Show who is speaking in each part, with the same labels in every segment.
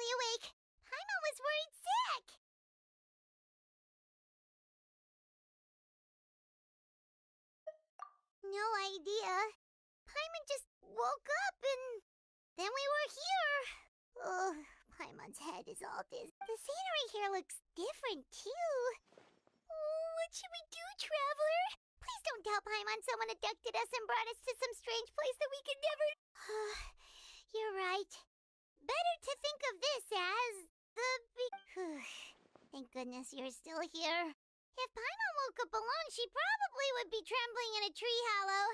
Speaker 1: awake. Paimon was worried sick. No idea. Paimon just woke up and then we were here. Oh, Paimon's head is all dizzy. The scenery here looks different too. Oh, what should we do, Traveler? Please don't tell Paimon someone abducted us and brought us to some strange place that we could never... You're right. Better to think of this as the Thank goodness you're still here. If Paimon woke up alone, she probably would be trembling in a tree hollow.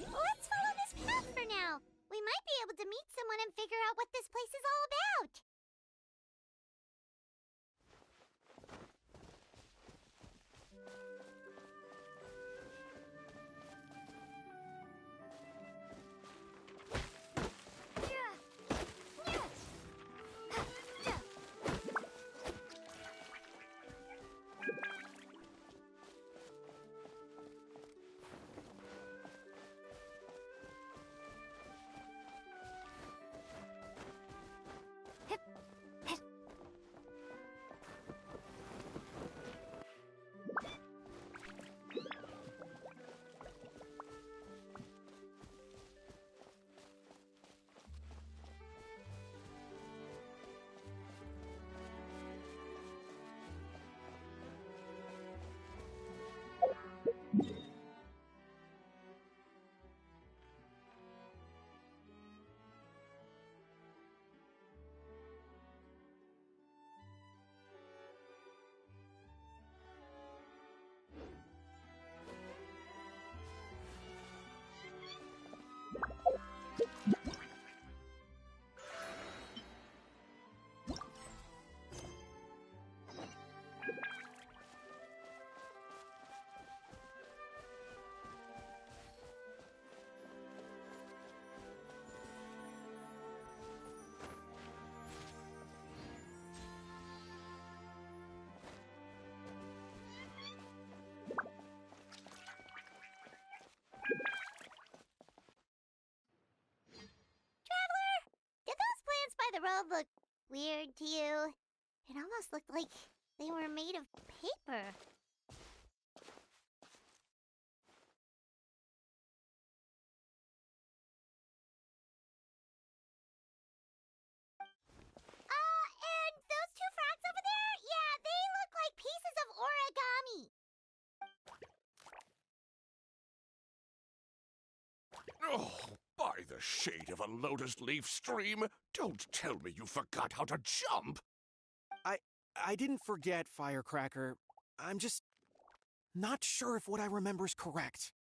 Speaker 1: Let's follow this path for now. We might be able to meet someone and figure out what this place is all about. The road looked weird to you. It almost looked like they were made of paper. And those two frogs over there? Yeah, they look like pieces of origami.
Speaker 2: Oh, by the shade of a lotus leaf stream, don't tell me you forgot how to jump!
Speaker 3: I didn't forget, Firecracker. I'm just not sure if what I remember is correct.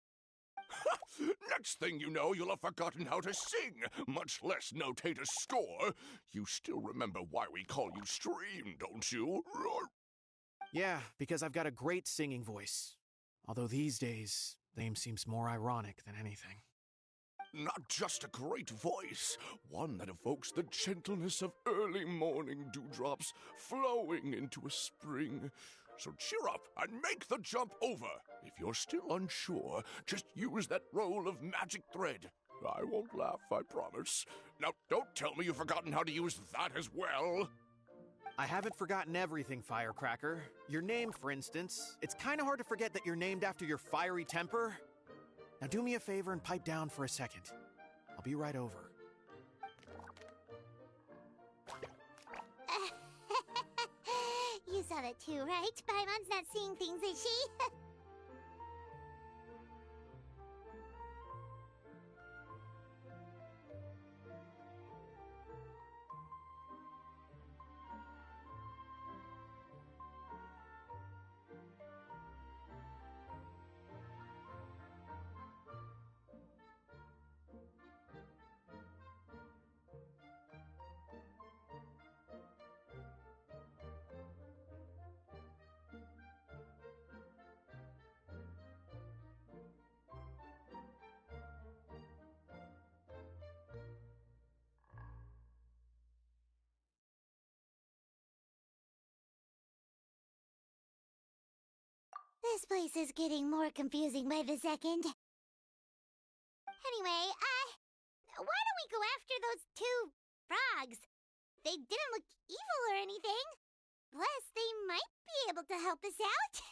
Speaker 2: Next thing you know, you'll have forgotten how to sing, much less notate a score. You still remember why we call you Stream, don't you?
Speaker 3: Yeah, because I've got a great singing voice. Although these days, the name seems more ironic than anything.
Speaker 2: Not just a great voice, one that evokes the gentleness of early morning dewdrops flowing into a spring. So cheer up and make the jump over. If you're still unsure, just use that roll of magic thread. I won't laugh, I promise. Now, don't tell me you've forgotten how to use that as well.
Speaker 3: I haven't forgotten everything, Firecracker. Your name, for instance. It's kind of hard to forget that you're named after your fiery temper. Now do me a favor and pipe down for a second. I'll be right over.
Speaker 1: You saw that too, right? Paimon's not seeing things, is she? This place is getting more confusing by the second. Anyway, why don't we go after those two frogs? They didn't look evil or anything. Plus, they might be able to help us out.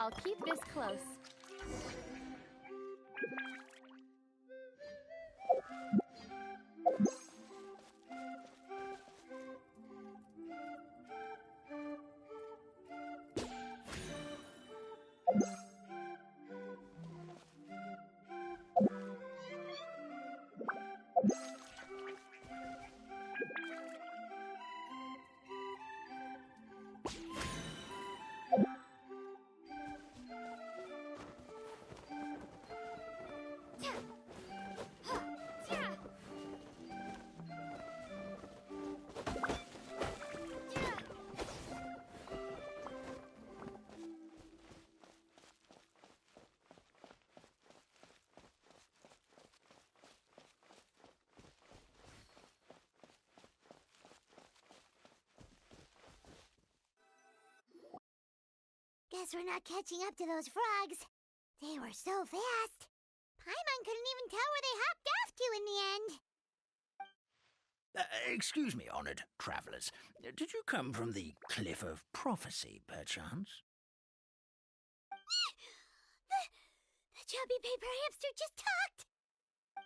Speaker 4: I'll keep this close.
Speaker 1: Guess we're not catching up to those frogs. They were so fast. Paimon couldn't even tell where they hopped off to in the end.
Speaker 5: Excuse me, honored travelers. Did you come from the Cliff of Prophecy, perchance?
Speaker 1: The chubby paper hamster just talked.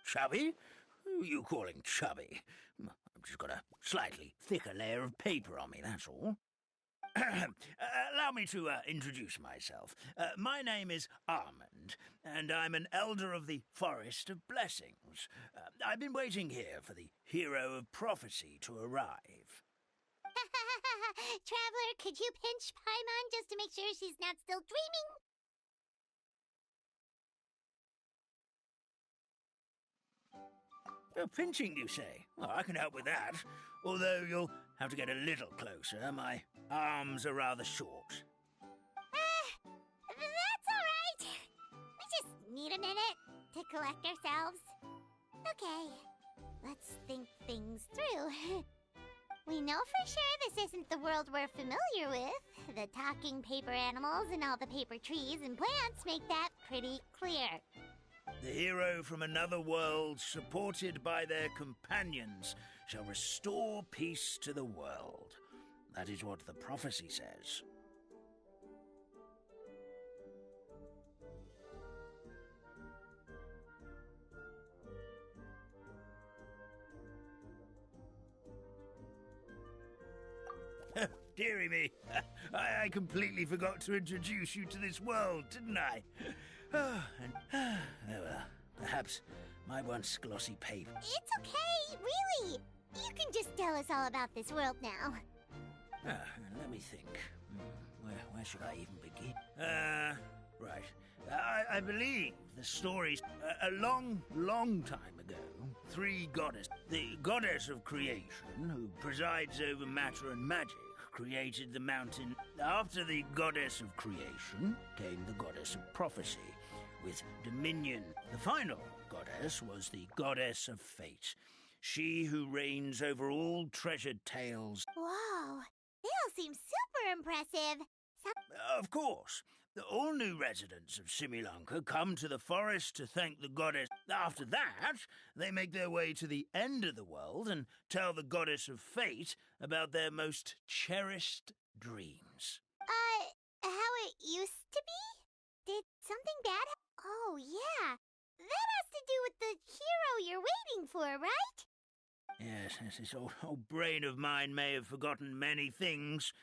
Speaker 5: Chubby? Who are you calling chubby? I've just got a slightly thicker layer of paper on me, that's all. Allow me to introduce myself. My name is Almond, and I'm an elder of the Forest of Blessings. I've been waiting here for the hero of prophecy to arrive.
Speaker 1: Traveler, could you pinch Paimon just to make sure she's not still dreaming?
Speaker 5: Pinching, you say? Well, I can help with that. Although you'll have to get a little closer. My arms are rather short.
Speaker 1: That's all right. We just need a minute to collect ourselves. Okay, let's think things through. We know for sure this isn't the world we're familiar with. The talking paper animals and all the paper trees and plants make that pretty clear.
Speaker 5: The hero from another world, supported by their companions, shall restore peace to the world. That is what the prophecy says. Dearie me, I completely forgot to introduce you to this world, didn't I? Oh well, perhaps my once glossy paper...
Speaker 1: It's okay, really. You can just tell us all about this world now.
Speaker 5: Let me think. Where should I even begin? Right. I believe the story's a long, long time ago. Three goddesses. The goddess of creation, who presides over matter and magic, created the mountain. After the goddess of creation came the goddess of prophecy, with dominion. The final goddess was the goddess of fate, she who reigns over all treasured tales.
Speaker 1: Whoa, they all seem super impressive.
Speaker 5: Of course, All new residents of Similanka come to the forest to thank the goddess. After that, they make their way to the end of the world and tell the goddess of fate about their most cherished dreams.
Speaker 1: How it used to be? Did something bad Oh, yeah. That has to do with the hero you're waiting for, right?
Speaker 5: Yes, this old brain of mine may have forgotten many things,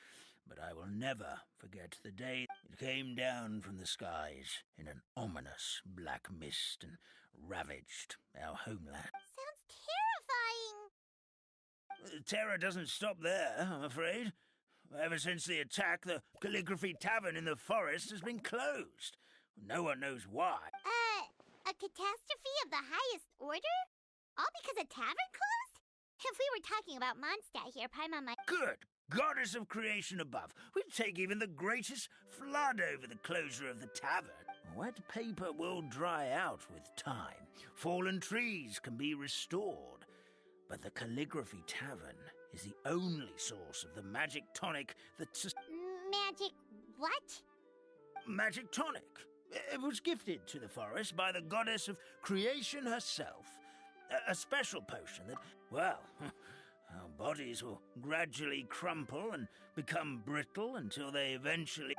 Speaker 5: but I will never forget the day it came down from the skies in an ominous black mist and ravaged our homeland.
Speaker 1: Sounds terrifying.
Speaker 5: Terror doesn't stop there, I'm afraid. Ever since the attack, the Calligraphy Tavern in the forest has been closed. No one knows why.
Speaker 1: A catastrophe of the highest order? All because a tavern closed? If we were talking about Mondstadt here, Paimon might—
Speaker 5: Good goddess of creation above, we'd take even the greatest flood over the closure of the tavern. Wet paper will dry out with time. Fallen trees can be restored. But the Calligraphy Tavern is the only source of the magic tonic that's—
Speaker 1: Magic what?
Speaker 5: Magic tonic. It was gifted to the forest by the goddess of creation herself. A special potion that, well, our bodies will gradually crumple and become brittle until they eventually—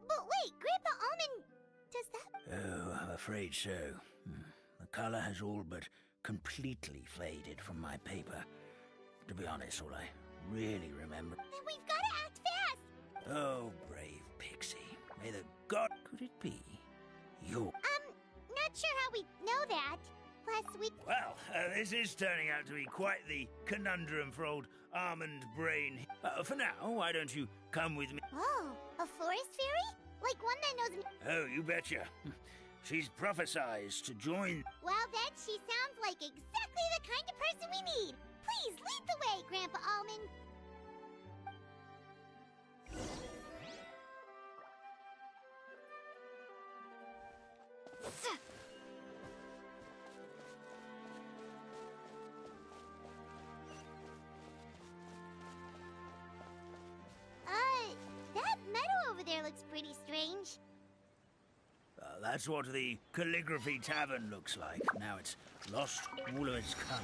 Speaker 1: But wait, Grandpa Almond, does that—
Speaker 5: Oh, I'm afraid so. The color has all but completely faded from my paper. To be honest, all I really remember—
Speaker 1: Then we've got to act fast!
Speaker 5: Oh, brave Pixie. May the god— Could it be you?
Speaker 1: Not sure how we know that. Plus, we—
Speaker 5: Well, this is turning out to be quite the conundrum for old Almond Brain. For now, why don't you come with me?
Speaker 1: Whoa, a forest fairy? Like one that knows—
Speaker 5: Oh, you betcha. She's prophesized to join—
Speaker 1: Well, then she sounds like exactly the kind of person we need. Please lead the way, Grandpa Almond. That meadow over there looks pretty strange.
Speaker 5: That's what the Calligraphy Tavern looks like. Now it's lost all of its color.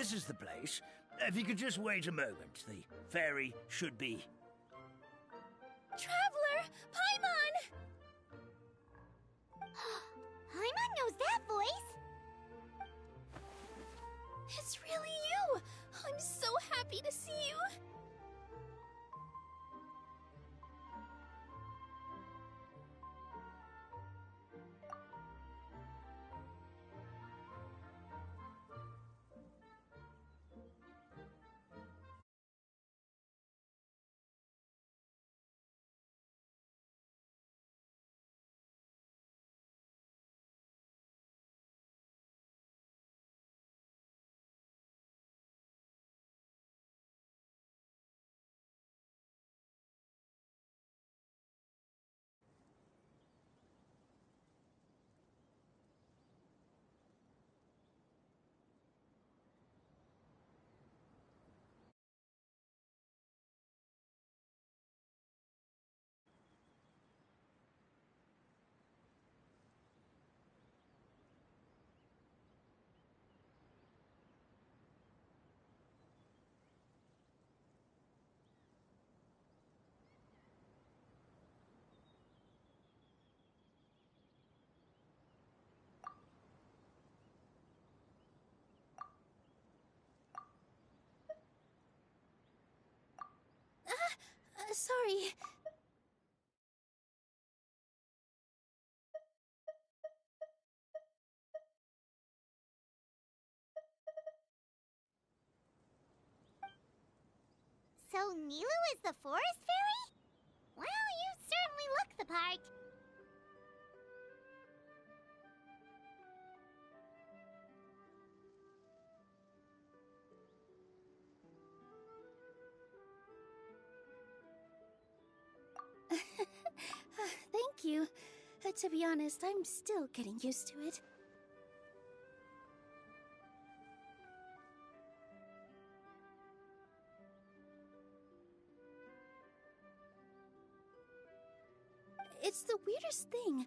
Speaker 5: this is the place. If you could just wait a moment, the fairy should be...
Speaker 1: Traveler! Paimon! Paimon knows that voice!
Speaker 6: It's really you! I'm so happy to see you! Sorry.
Speaker 1: So Nilu is the forest fairy? Well, you certainly look the part.
Speaker 6: Thank you. To be honest, I'm still getting used to it. It's the weirdest thing.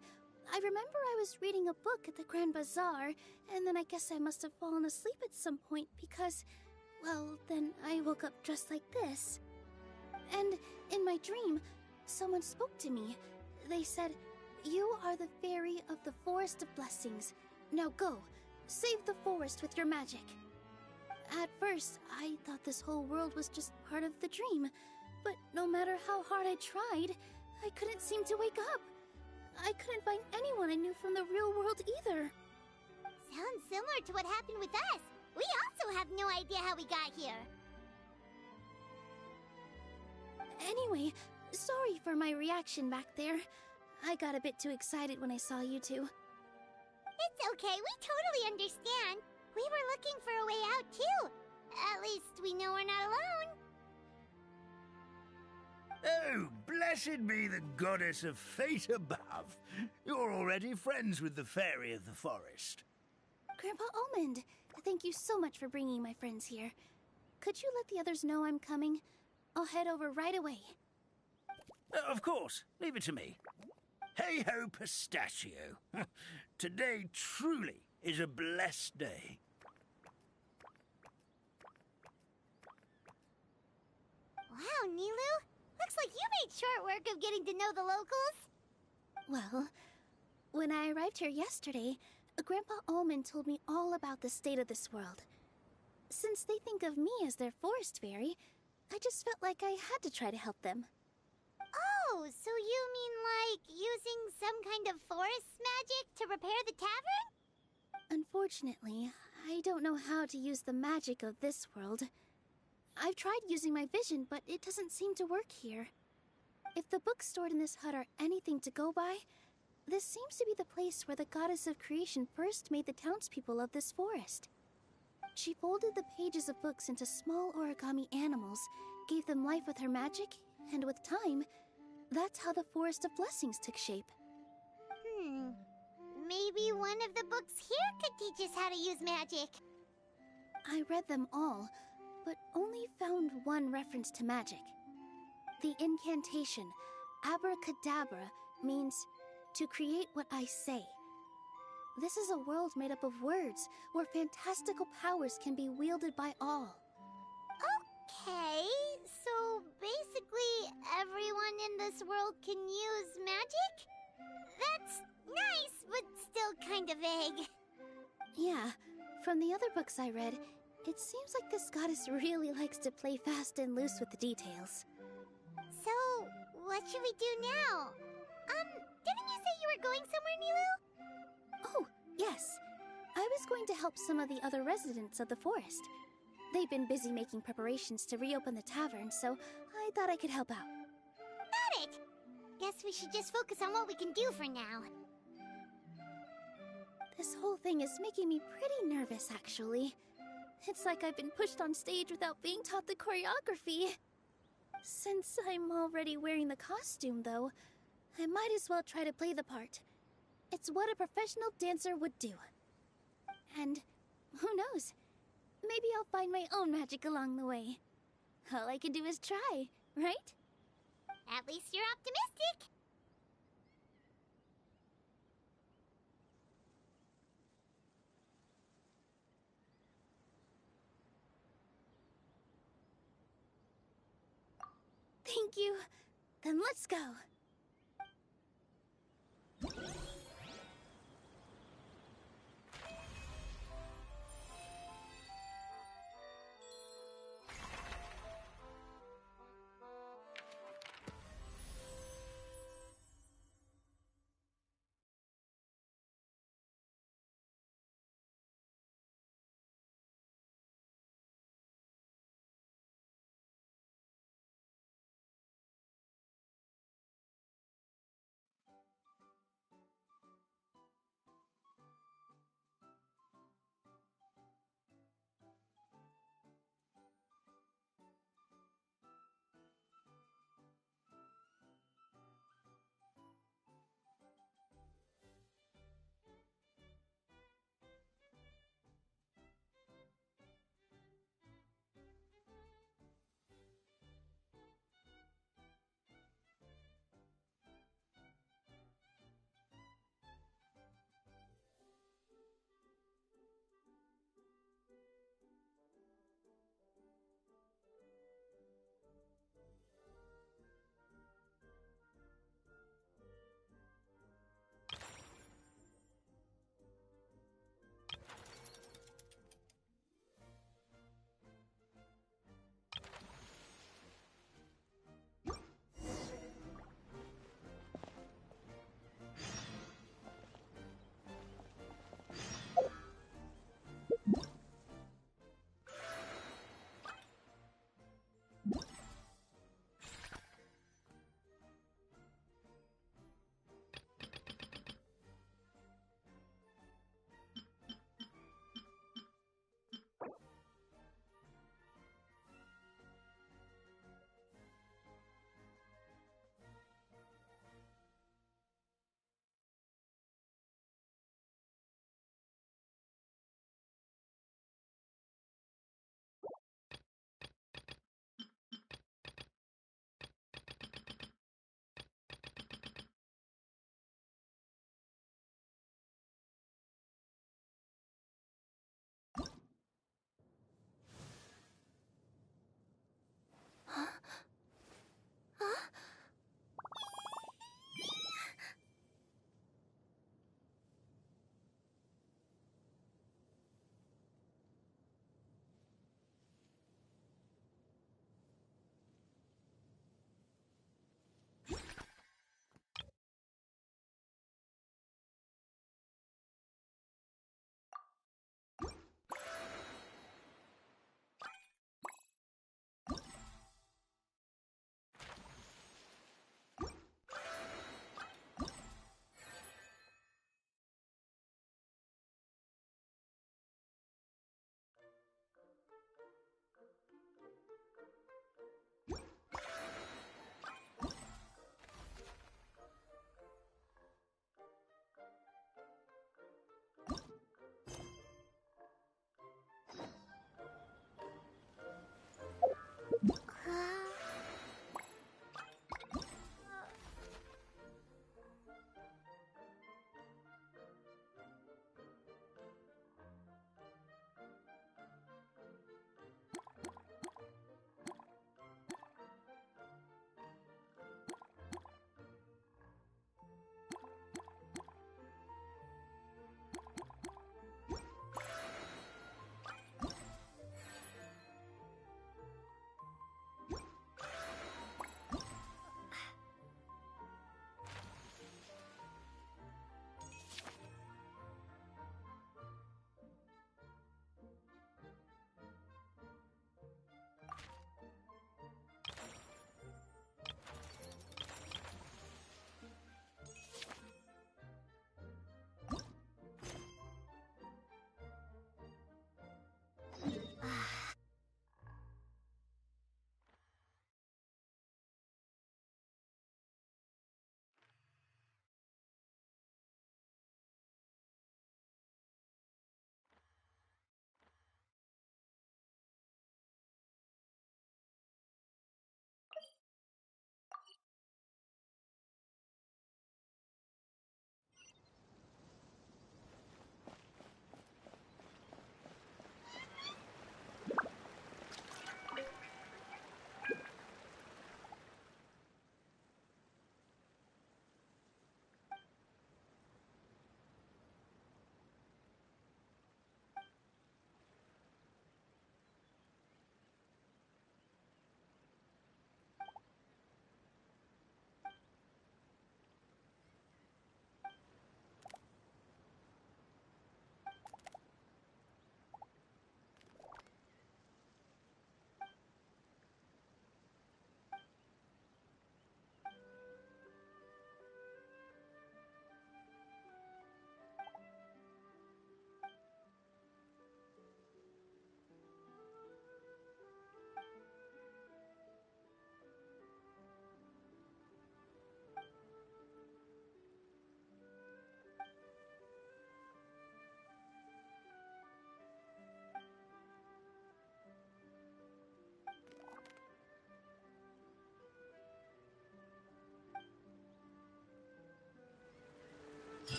Speaker 6: I remember I was reading a book at the Grand Bazaar, and then I guess I must have fallen asleep at some point because, well, then I woke up dressed like this. And in my dream, someone spoke to me. They said, "You are the fairy of the Forest of Blessings. Now go, save the forest with your magic." At first, I thought this whole world was just part of the dream, but no matter how hard I tried, I couldn't seem to wake up. I couldn't find anyone I knew from the real world either.
Speaker 1: Sounds similar to what happened with us. We also have no idea how we got here.
Speaker 6: Anyway, sorry for my reaction back there. I got a bit too excited when I saw you two.
Speaker 1: It's okay, we totally understand. We were looking for a way out too. At least we know we're not alone.
Speaker 5: Oh, blessed be the goddess of fate above. You're already friends with the fairy of the forest.
Speaker 6: Grandpa Almond, thank you so much for bringing my friends here. Could you let the others know I'm coming? I'll head over right away.
Speaker 5: Of course, leave it to me. Hey-ho, pistachio. Today truly is a blessed day.
Speaker 1: Wow, Nilu. Looks like you made short work of getting to know the locals.
Speaker 6: Well, when I arrived here yesterday, Grandpa Almond told me all about the state of this world. Since they think of me as their forest fairy, I just felt like I had to try to help them.
Speaker 1: Oh, so you mean like using some kind of forest magic to repair the tavern?
Speaker 6: Unfortunately, I don't know how to use the magic of this world. I've tried using my vision, but it doesn't seem to work here. If the books stored in this hut are anything to go by, this seems to be the place where the goddess of creation first made the townspeople of this forest. She folded the pages of books into small origami animals, gave them life with her magic, and with time, that's how the Forest of Blessings took shape.
Speaker 1: Maybe one of the books here could teach us how to use magic.
Speaker 6: I read them all, but only found one reference to magic. The incantation, abracadabra, means to create what I say. This is a world made up of words, where fantastical powers can be wielded by all.
Speaker 1: Okay, so basically everyone in this world can use magic? That's nice, but still kind of vague.
Speaker 6: Yeah, from the other books I read, it seems like this goddess really likes to play fast and loose with the details.
Speaker 1: So, what should we do now? Didn't you say you were going somewhere, Nilu?
Speaker 6: Oh, yes. I was going to help some of the other residents of the forest. They've been busy making preparations to reopen the tavern, so I thought I could help out.
Speaker 1: Got it! Guess we should just focus on what we can do for now.
Speaker 6: This whole thing is making me pretty nervous, actually. It's like I've been pushed on stage without being taught the choreography. Since I'm already wearing the costume, though, I might as well try to play the part. It's what a professional dancer would do. And who knows? Maybe I'll find my own magic along the way. All I can do is try, right?
Speaker 1: At least you're optimistic.
Speaker 6: Thank you. Then let's go.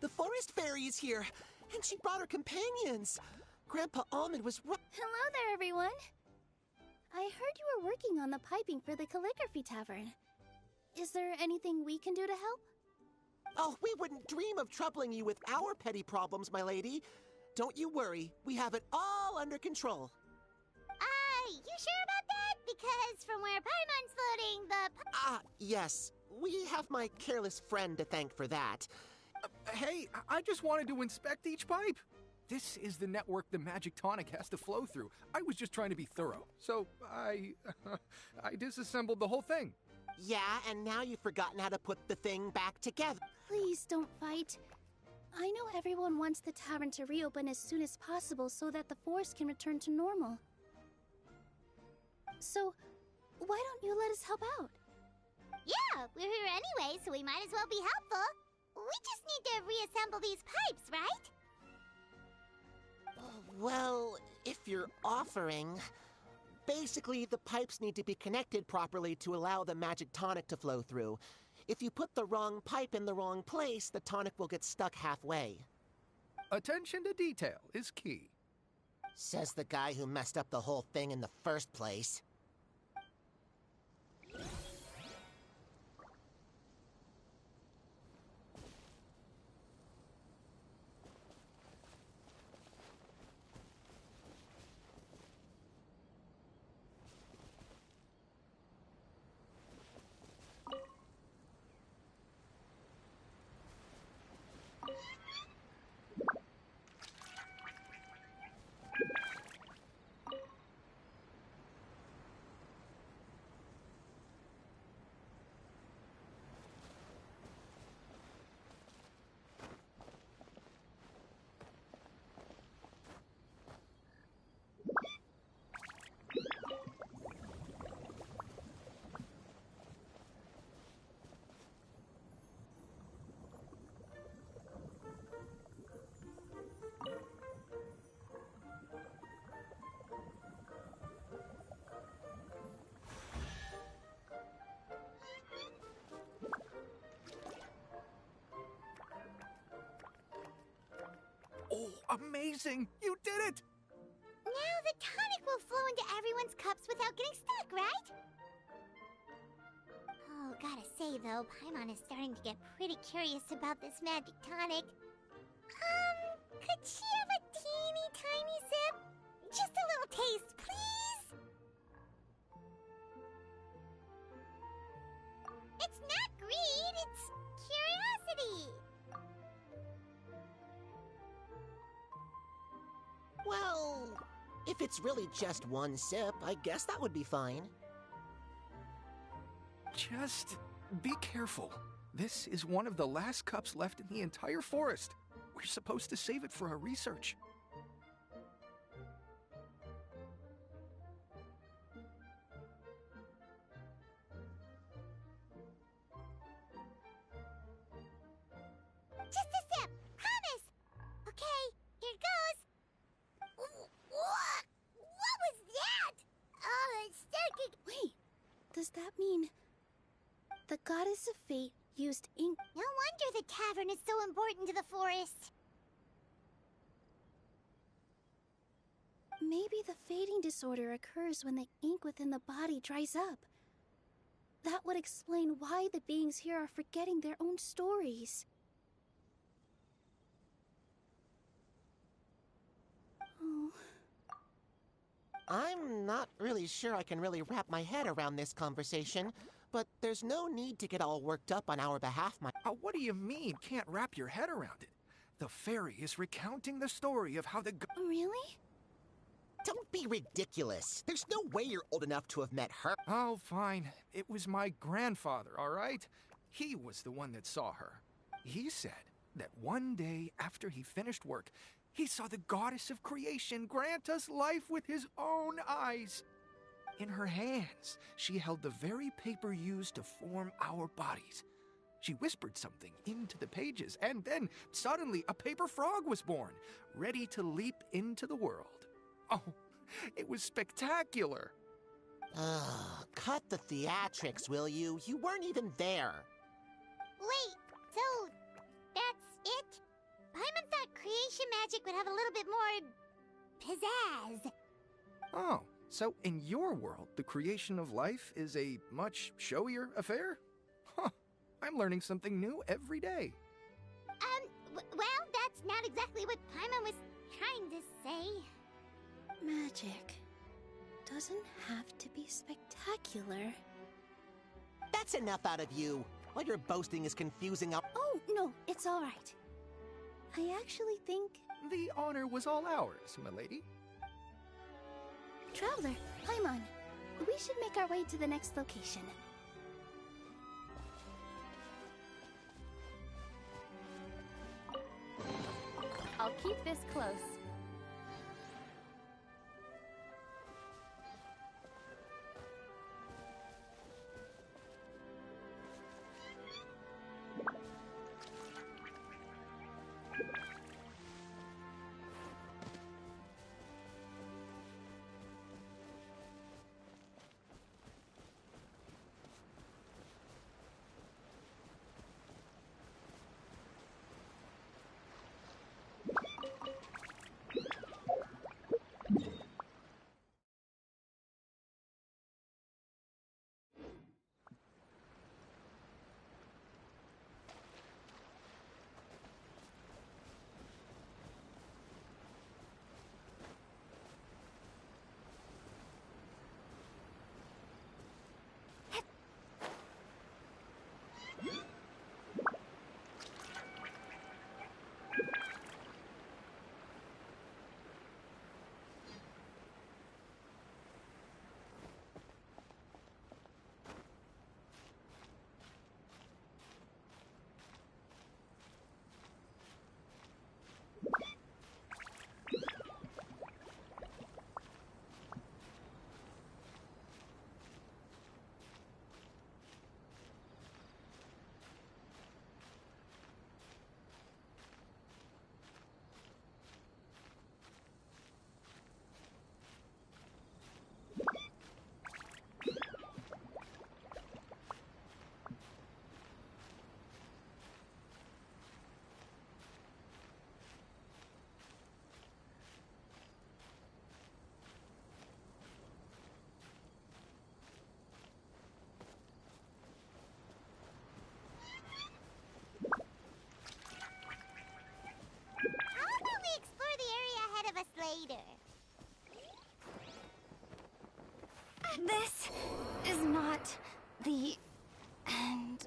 Speaker 7: The forest fairy is here, and she brought her companions. Grandpa Almond was
Speaker 6: Hello there, everyone. I heard you were working on the piping for the calligraphy tavern. Is there anything we can do to help?
Speaker 7: Oh, we wouldn't dream of troubling you with our petty problems, my lady. Don't you worry, we have it all under control.
Speaker 1: You sure about that? Because from where Paimon's floating,
Speaker 7: Yes. We have my careless friend to thank for that.
Speaker 8: Hey, I just wanted to inspect each pipe. This is the network the magic tonic has to flow through. I was just trying to be thorough. So I disassembled the whole thing.
Speaker 7: Yeah, and now you've forgotten how to put the thing back together.
Speaker 6: Please don't fight. I know everyone wants the tavern to reopen as soon as possible so that the forest can return to normal. So, why don't you let us help out?
Speaker 1: Yeah, we're here anyway, so we might as well be helpful. We just need to reassemble these pipes, right?
Speaker 7: Well, if you're offering... Basically, the pipes need to be connected properly to allow the magic tonic to flow through. If you put the wrong pipe in the wrong place, the tonic will get stuck halfway.
Speaker 8: Attention to detail is key.
Speaker 7: Says the guy who messed up the whole thing in the first place.
Speaker 8: Oh, amazing! You did it!
Speaker 1: Now the tonic will flow into everyone's cups without getting stuck, right? Oh, gotta say though, Paimon is starting to get pretty curious about this magic tonic. Could she have a teeny tiny sip? Just a little taste, please? It's not greed, it's curiosity.
Speaker 7: Well, if it's really just one sip, I guess that would be fine.
Speaker 8: Just be careful. This is one of the last cups left in the entire forest. We're supposed to save it for our research.
Speaker 1: Just a sip, promise! Okay, here goes. What? What was that? Oh, it's starting.
Speaker 6: Wait, does that mean the goddess of fate used ink?
Speaker 1: No wonder the tavern is so important to the forest.
Speaker 6: Maybe the fading disorder occurs when the ink within the body dries up. That would explain why the beings here are forgetting their own stories. Oh.
Speaker 7: I'm not really sure I can really wrap my head around this conversation, but there's no need to get all worked up on our behalf, my...
Speaker 8: What do you mean, can't wrap your head around it? The fairy is recounting the story of how the
Speaker 6: Really?
Speaker 7: Don't be ridiculous. There's no way you're old enough to have met her.
Speaker 8: Oh, fine. It was my grandfather, all right? He was the one that saw her. He said that one day after he finished work, he saw the goddess of creation grant us life with his own eyes. In her hands, she held the very paper used to form our bodies. She whispered something into the pages, and then suddenly a paper frog was born, ready to leap into the world. Oh, it was spectacular.
Speaker 7: Cut the theatrics, will you? You weren't even there.
Speaker 1: Wait, so that's it? my magic would have a little bit more pizzazz.
Speaker 8: Oh, so in your world, the creation of life is a much showier affair? Huh, I'm learning something new every day.
Speaker 1: Well, that's not exactly what Paimon was trying to say.
Speaker 6: Magic doesn't have to be spectacular.
Speaker 7: That's enough out of you. All your boasting is confusing our—
Speaker 6: Oh, no, it's all right. I actually think...
Speaker 8: The honor was all ours, milady.
Speaker 6: Traveler, Paimon, we should make our way to the next location.
Speaker 4: I'll keep this close.
Speaker 1: Later.
Speaker 6: This is not the end.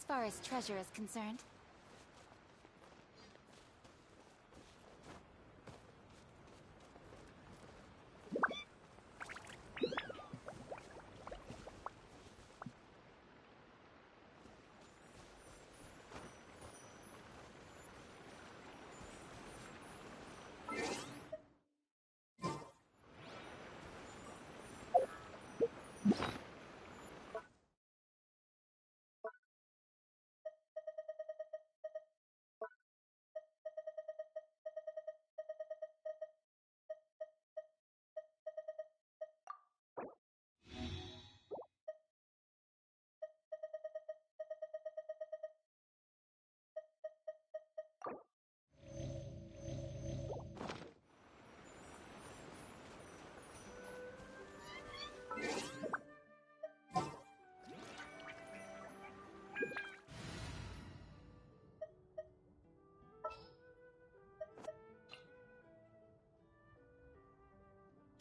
Speaker 4: far as treasure is concerned.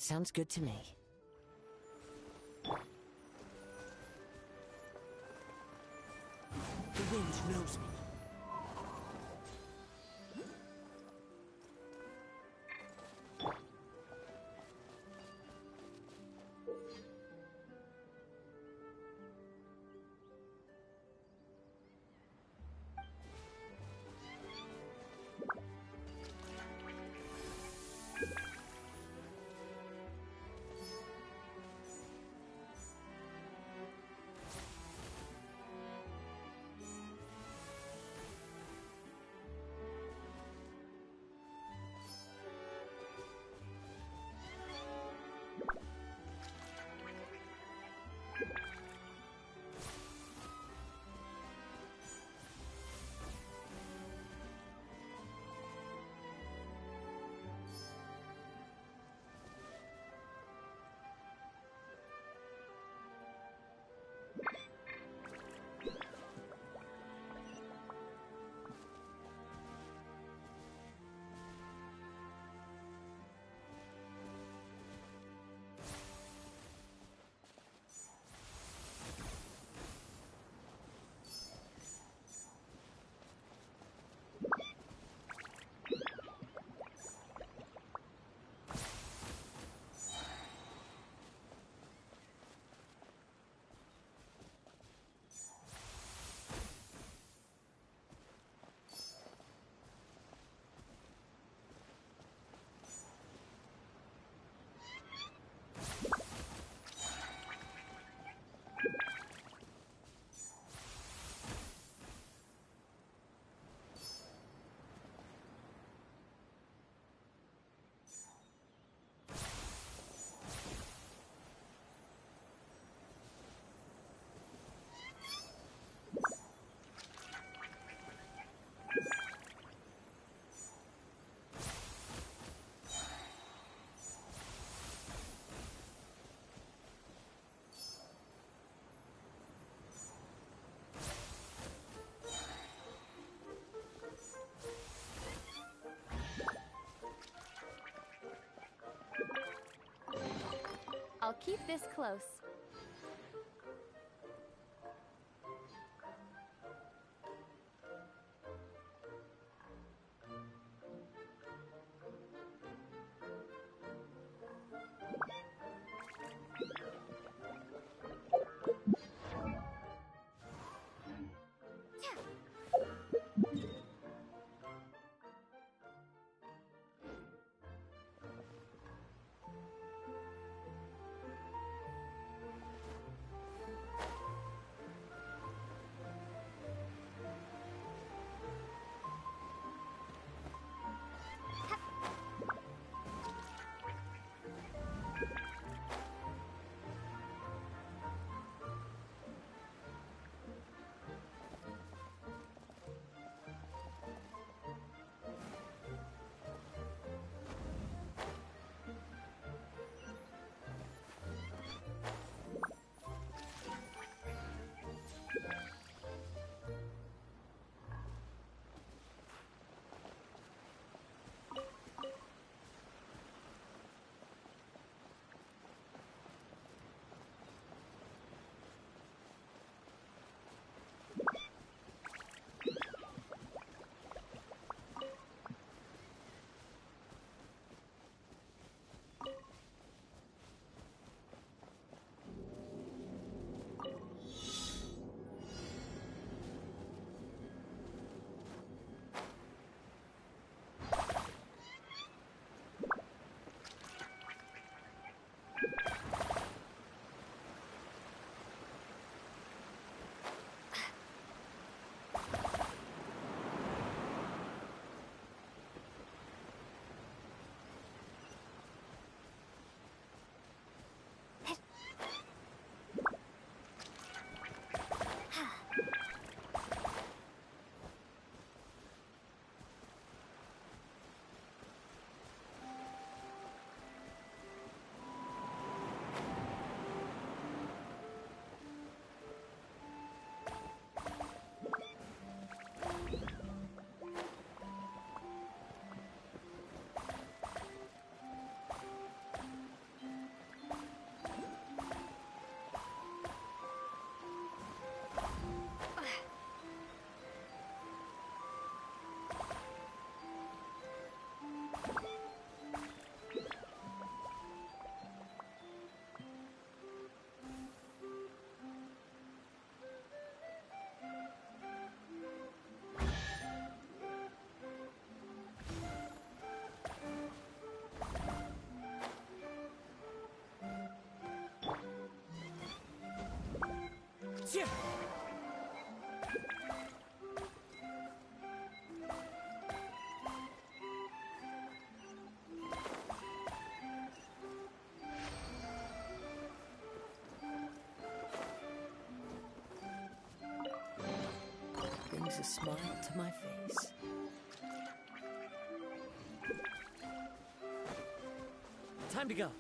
Speaker 9: Sounds good to me. The wind knows me.
Speaker 4: I'll keep this close.
Speaker 9: Brings a smile to my face. Time to go.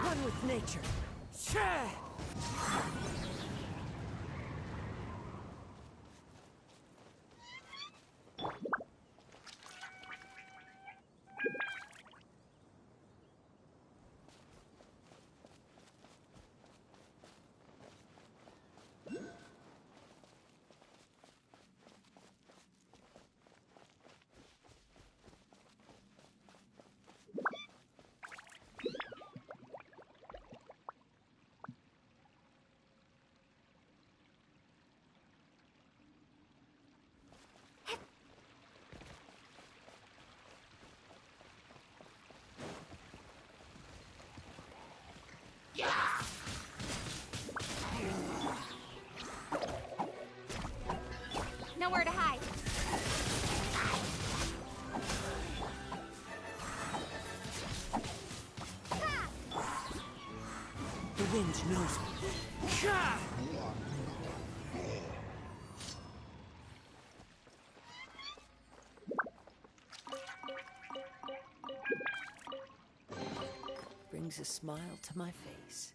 Speaker 9: One with nature.
Speaker 4: Nowhere to hide.
Speaker 9: The wind knows me. Brings a smile to my face.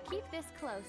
Speaker 4: Keep this close.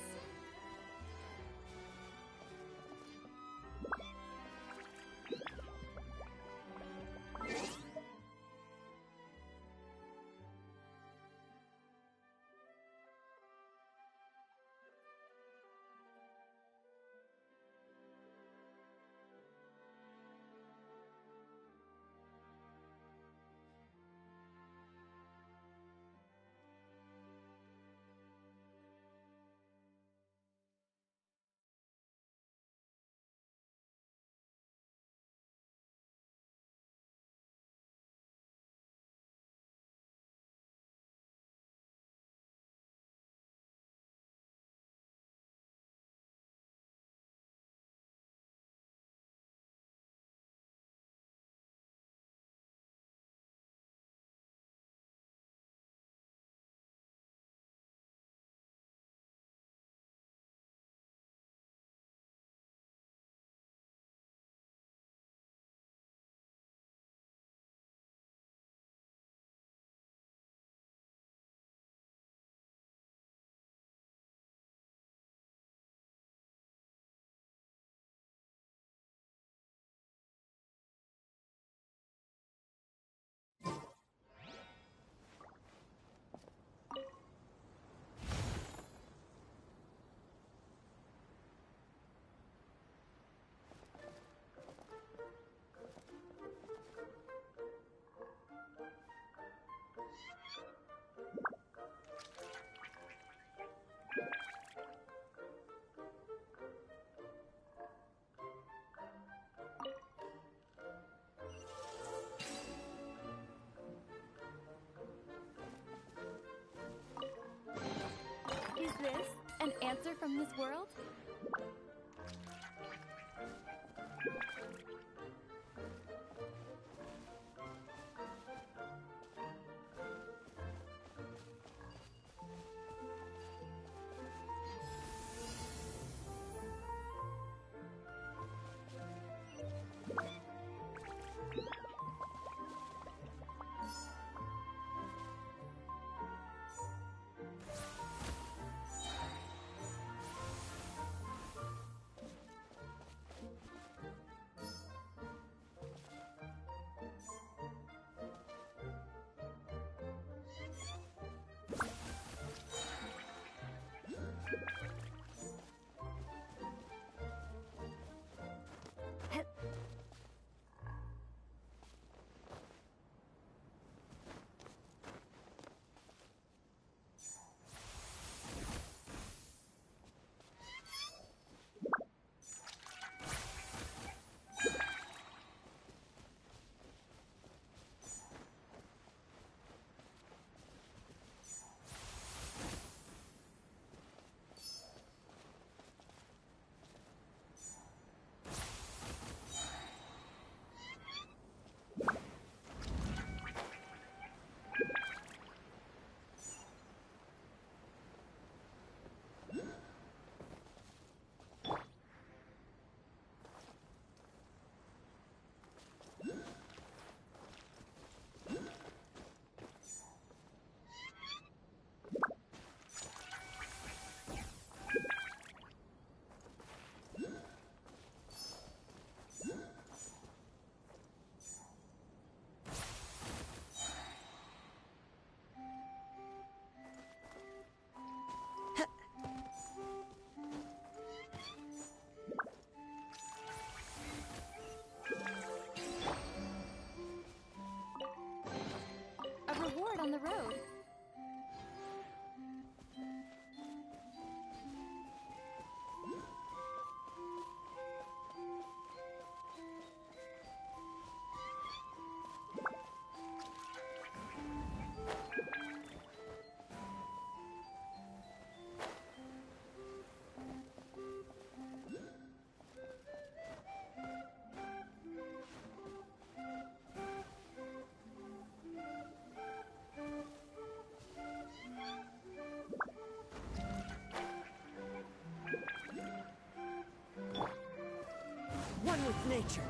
Speaker 4: Is this an answer from this world? Reward on the road.
Speaker 9: One with nature.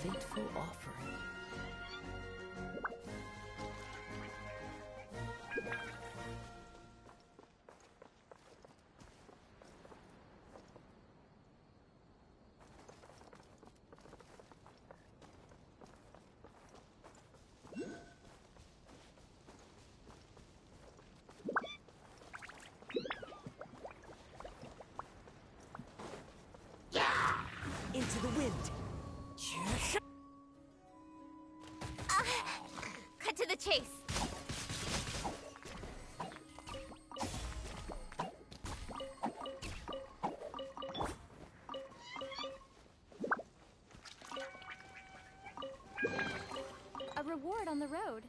Speaker 9: Fateful offering. Into the wind.
Speaker 1: Cut to the chase.
Speaker 4: A reward on the road.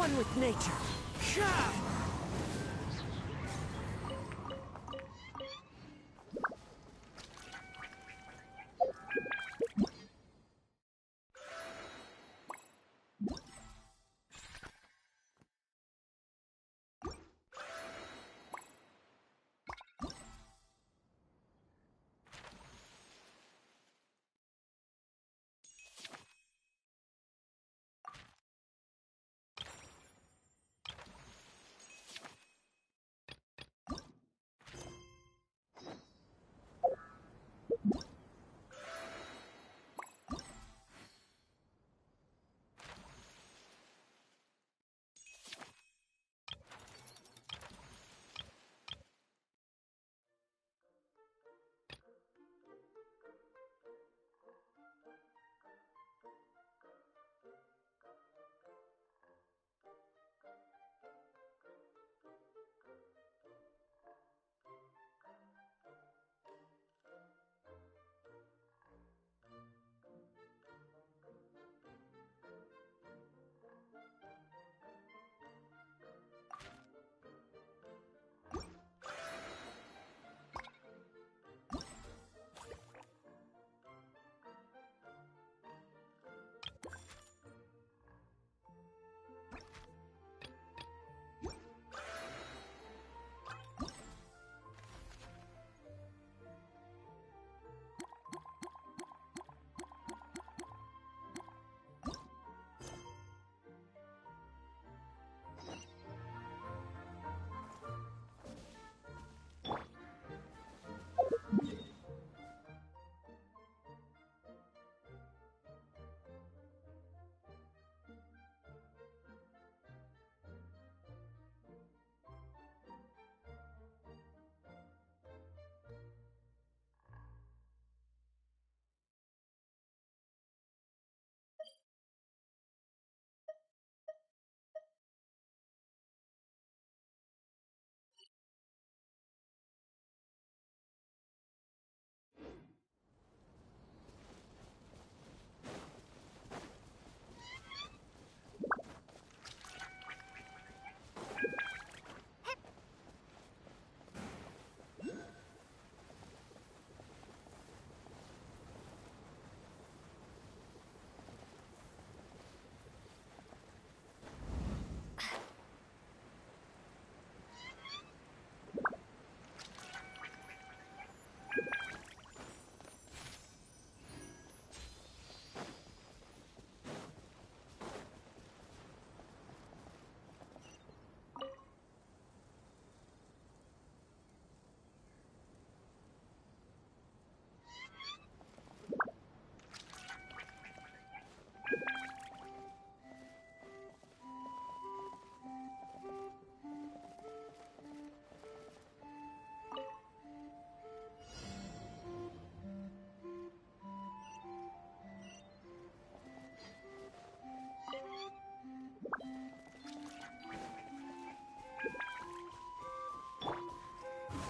Speaker 9: One with nature.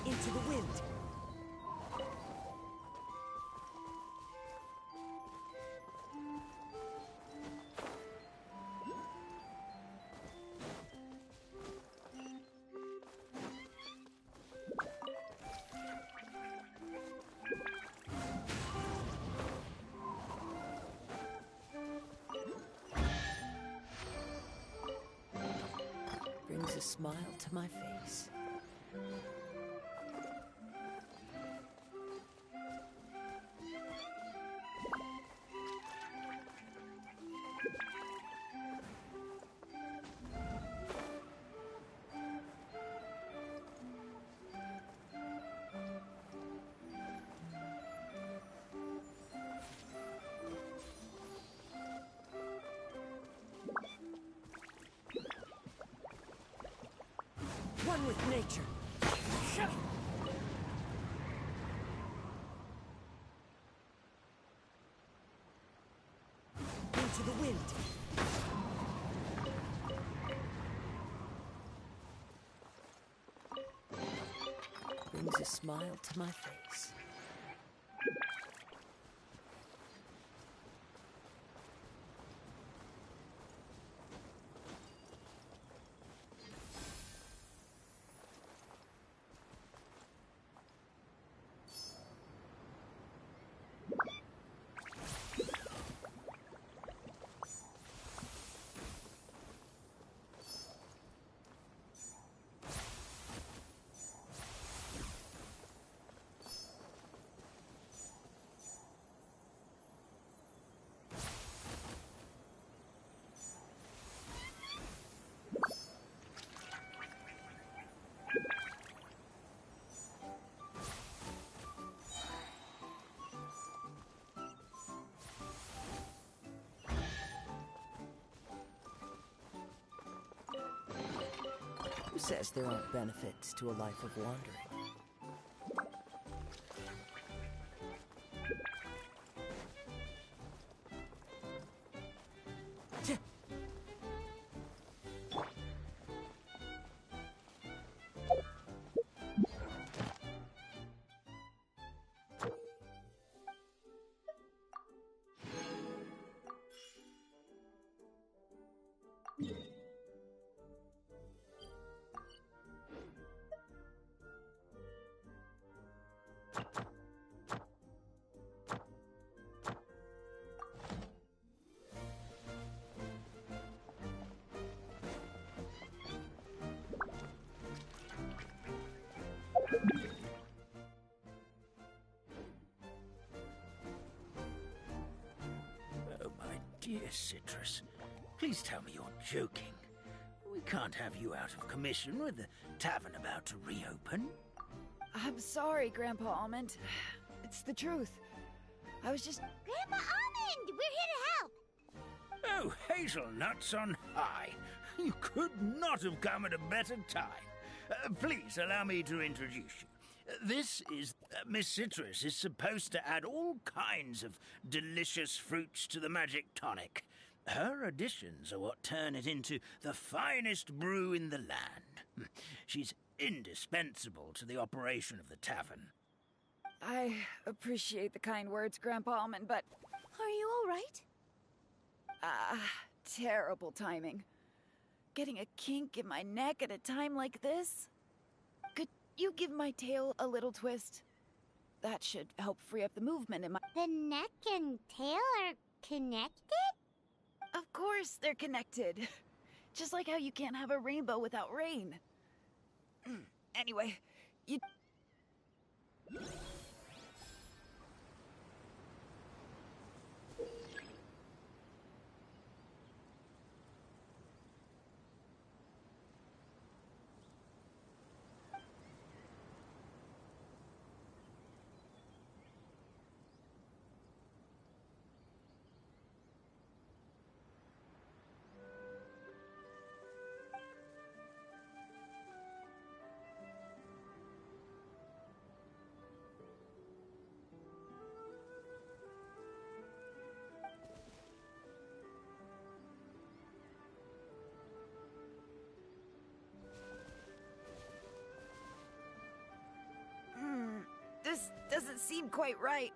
Speaker 9: Into the wind. Brings a smile to my face. One with nature. Into the wind. Brings a smile to my face. says there aren't benefits to a life of wandering?
Speaker 5: Dear Citrus, please tell me you're joking. We can't have you out of commission with the tavern about to reopen.
Speaker 10: I'm sorry, Grandpa Almond. It's the truth. I was just...
Speaker 1: Grandpa Almond! We're here to help!
Speaker 5: Oh, hazelnuts on high. You could not have come at a better time. Please allow me to introduce you. This is... Miss Citrus is supposed to add all kinds of delicious fruits to the magic tonic. Her additions are what turn it into the finest brew in the land. She's indispensable to the operation of the tavern.
Speaker 10: I appreciate the kind words, Grandpa Almond, but...
Speaker 6: Are you all right?
Speaker 10: Terrible timing. Getting a kink in my neck at a time like this? Could you give my tail a little twist? That should help free up the movement in my...
Speaker 1: The neck and tail are connected?
Speaker 10: Of course they're connected. Just like how you can't have a rainbow without rain. Anyway, you... This doesn't seem quite right.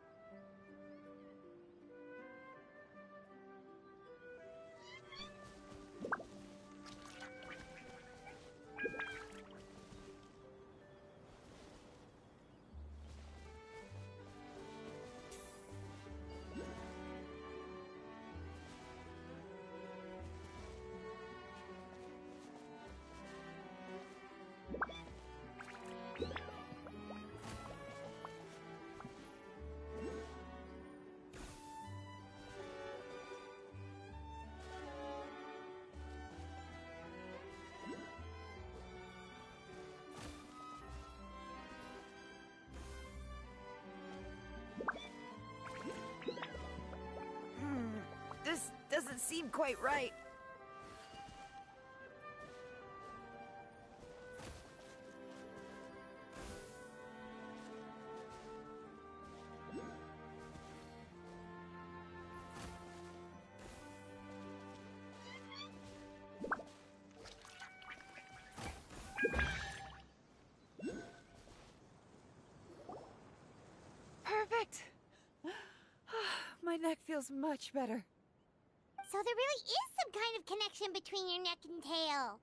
Speaker 10: This doesn't seem quite right. Perfect! My neck feels much better.
Speaker 1: So there really is some kind of connection between your neck and tail.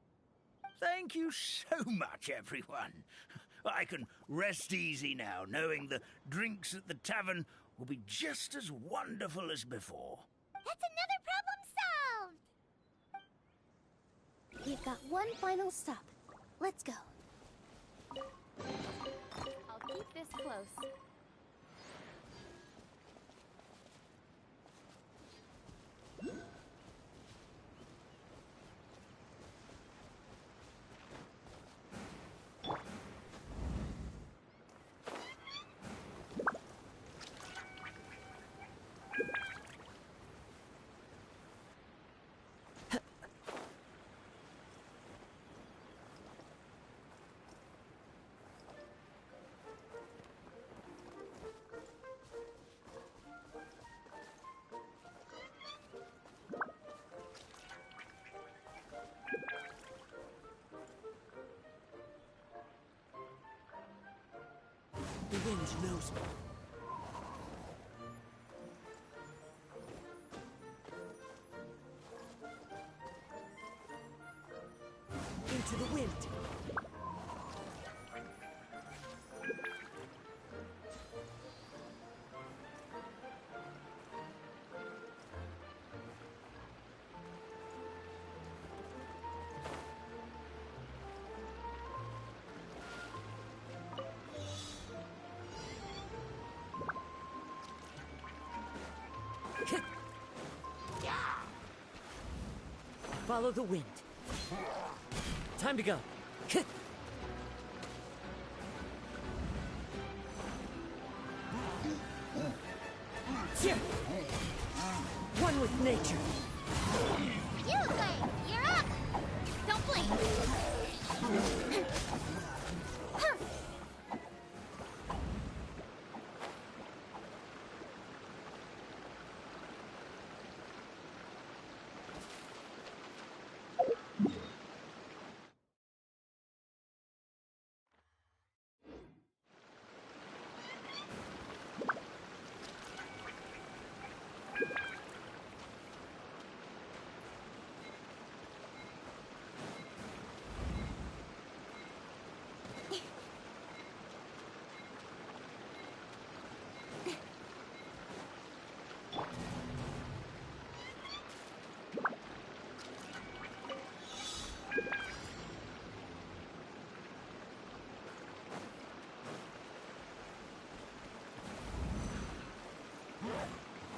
Speaker 5: Thank you so much, everyone. I can rest easy now, knowing the drinks at the tavern will be just as wonderful as before.
Speaker 1: That's another problem solved!
Speaker 6: We've got one final stop. Let's go.
Speaker 4: I'll keep this close.
Speaker 9: wind knows me. Into the wind. Follow the wind. Time to go. One with nature.
Speaker 1: You're up! Don't blink!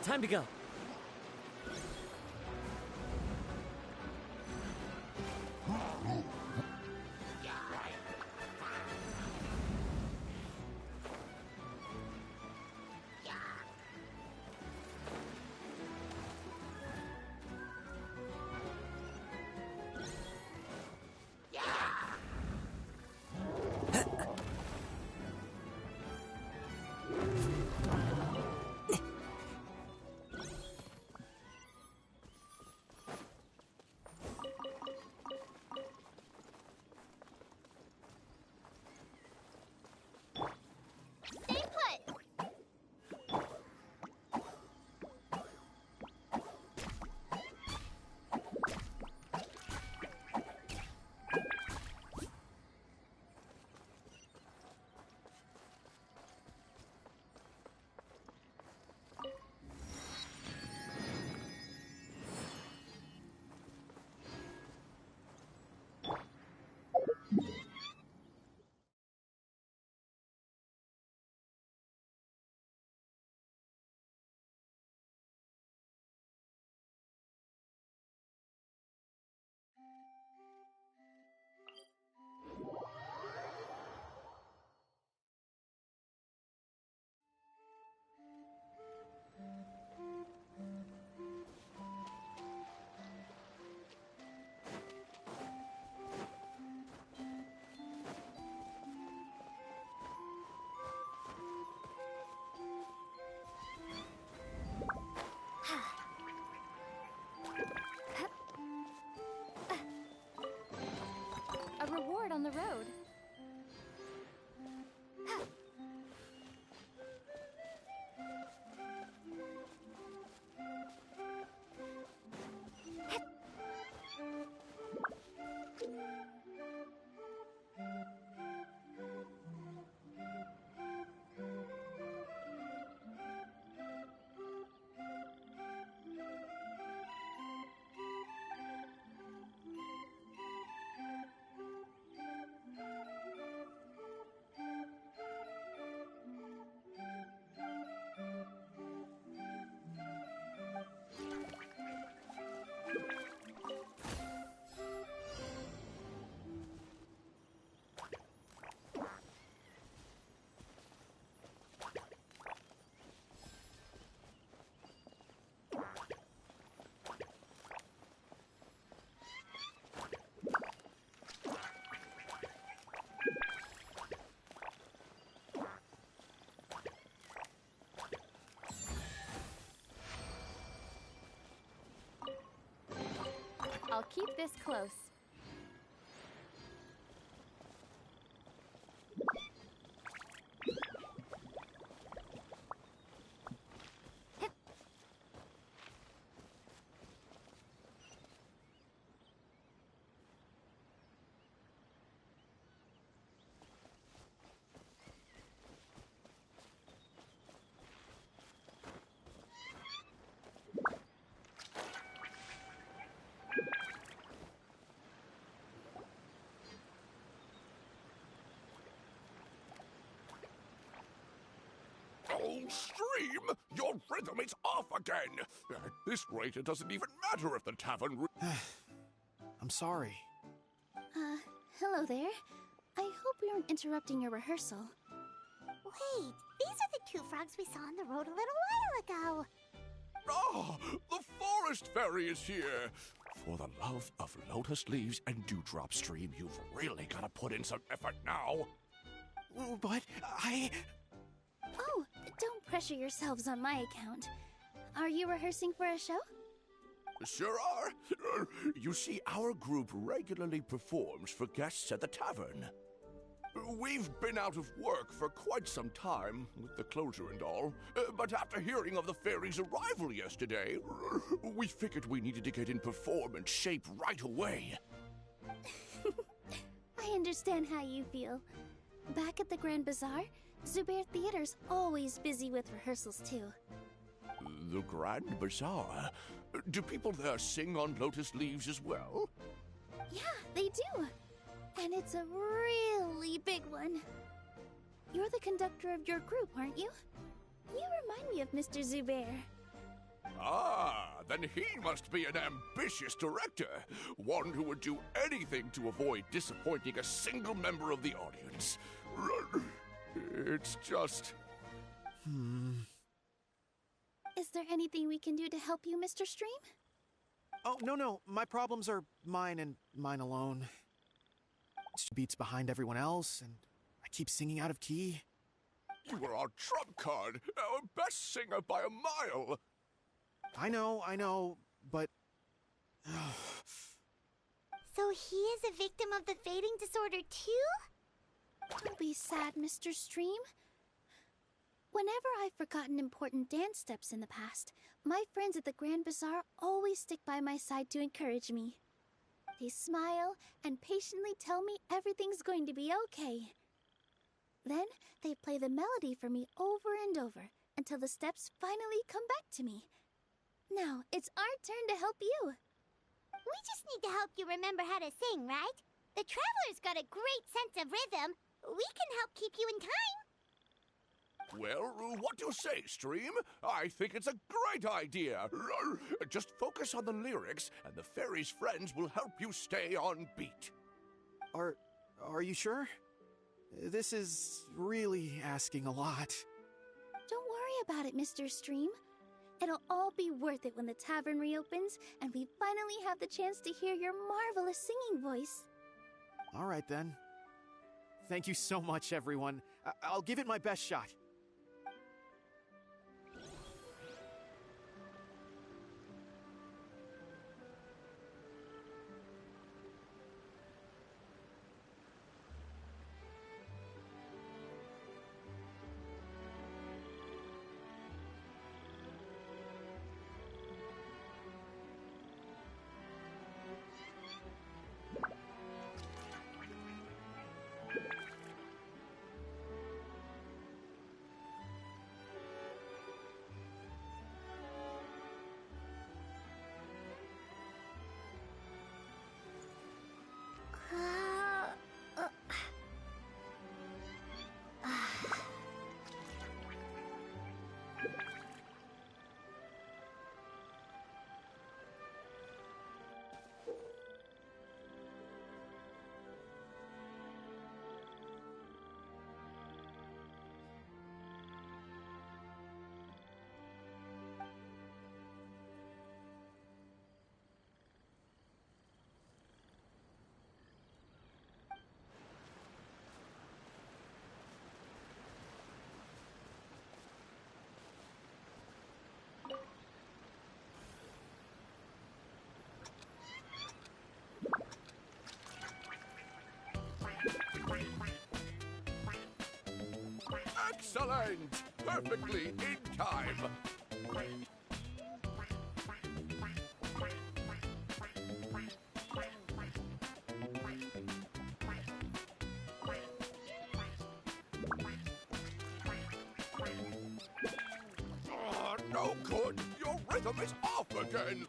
Speaker 9: Time to go.
Speaker 4: A reward on the road. I'll keep this close.
Speaker 2: Oh, Stream! Your rhythm is off again! At this rate, it doesn't even matter if the tavern...
Speaker 3: I'm sorry.
Speaker 6: Hello there. I hope we aren't interrupting your rehearsal.
Speaker 1: Wait, these are the two frogs we saw on the road a little while ago.
Speaker 2: Ah, the forest fairy is here! For the love of lotus leaves and dewdrop, Stream, you've really got to put in some effort now.
Speaker 3: But
Speaker 6: Oh, don't pressure yourselves on my account. Are you rehearsing for a show?
Speaker 2: Sure are. You see, our group regularly performs for guests at the tavern. We've been out of work for quite some time, with the closure and all, but after hearing of the fairy's arrival yesterday, we figured we needed to get in performance shape right away.
Speaker 6: I understand how you feel. Back at the Grand Bazaar, Zubair Theater's always busy with rehearsals too.
Speaker 2: The Grand Bazaar? Do people there sing on lotus leaves as well?
Speaker 6: Yeah, they do. And it's a really big one. You're the conductor of your group, aren't you? You remind me of Mr. Zubair.
Speaker 2: Ah, then he must be an ambitious director. One who would do anything to avoid disappointing a single member of the audience. It's just...
Speaker 6: Is there anything we can do to help you, Mr. Stream?
Speaker 3: Oh, no. My problems are mine and mine alone. It's beats behind everyone else, and I keep singing out of key.
Speaker 2: You were our trump card, our best singer by a mile.
Speaker 3: I know, but...
Speaker 1: So he is a victim of the fading disorder too?
Speaker 6: Don't be sad, Mr. Stream. Whenever I've forgotten important dance steps in the past, my friends at the Grand Bazaar always stick by my side to encourage me. They smile and patiently tell me everything's going to be okay. Then they play the melody for me over and over until the steps finally come back to me. Now it's our turn to help you.
Speaker 1: We just need to help you remember how to sing, right? The Traveler's got a great sense of rhythm. We can help keep you in time.
Speaker 2: Well, what do you say, Stream? I think it's a great idea. Just focus on the lyrics, and the fairy's friends will help you stay on beat.
Speaker 3: Are you sure? This is really asking a lot.
Speaker 6: Don't worry about it, Mr. Stream. It'll all be worth it when the tavern reopens and we finally have the chance to hear your marvelous singing voice.
Speaker 3: All right, then. Thank you so much, everyone. I'll give it my best shot.
Speaker 2: Excellent! Perfectly in time. Oh, no good! Your rhythm is off again!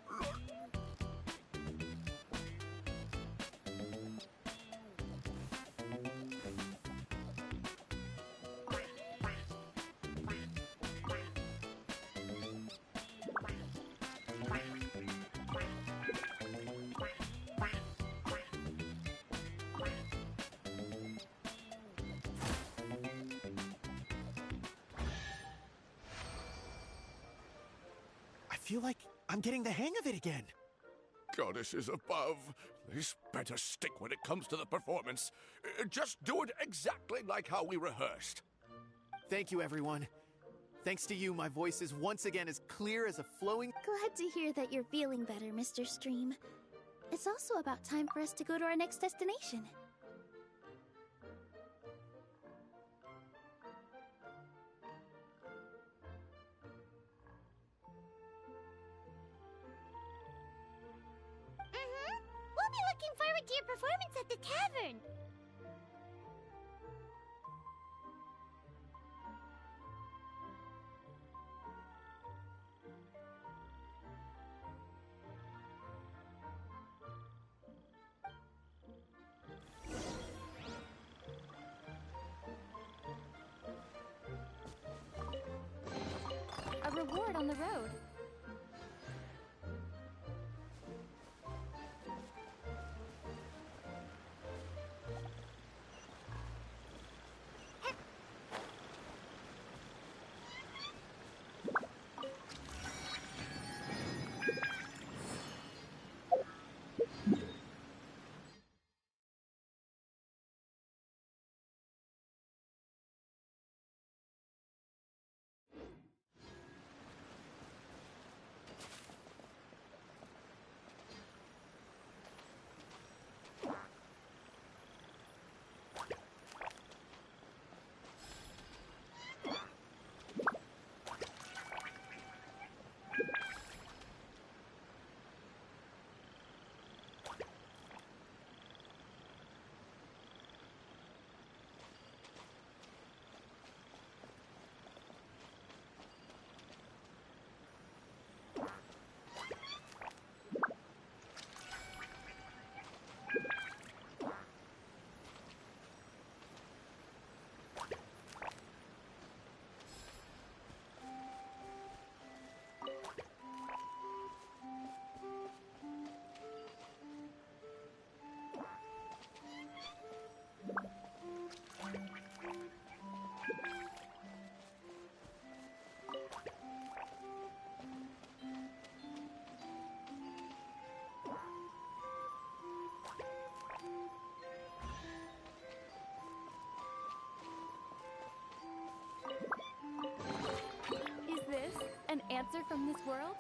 Speaker 3: feel like I'm getting the hang of it again.
Speaker 2: Goddesses above, this better stick when it comes to the performance. Just do it exactly like how we rehearsed.
Speaker 3: Thank you, everyone. Thanks to you, my voice is once again as clear as a flowing...
Speaker 6: Glad to hear that you're feeling better, Mr. Stream. It's also about time for us to go to our next destination.
Speaker 1: We'll be looking forward to your performance at the tavern.
Speaker 4: A reward on the road. Is this an answer from this world?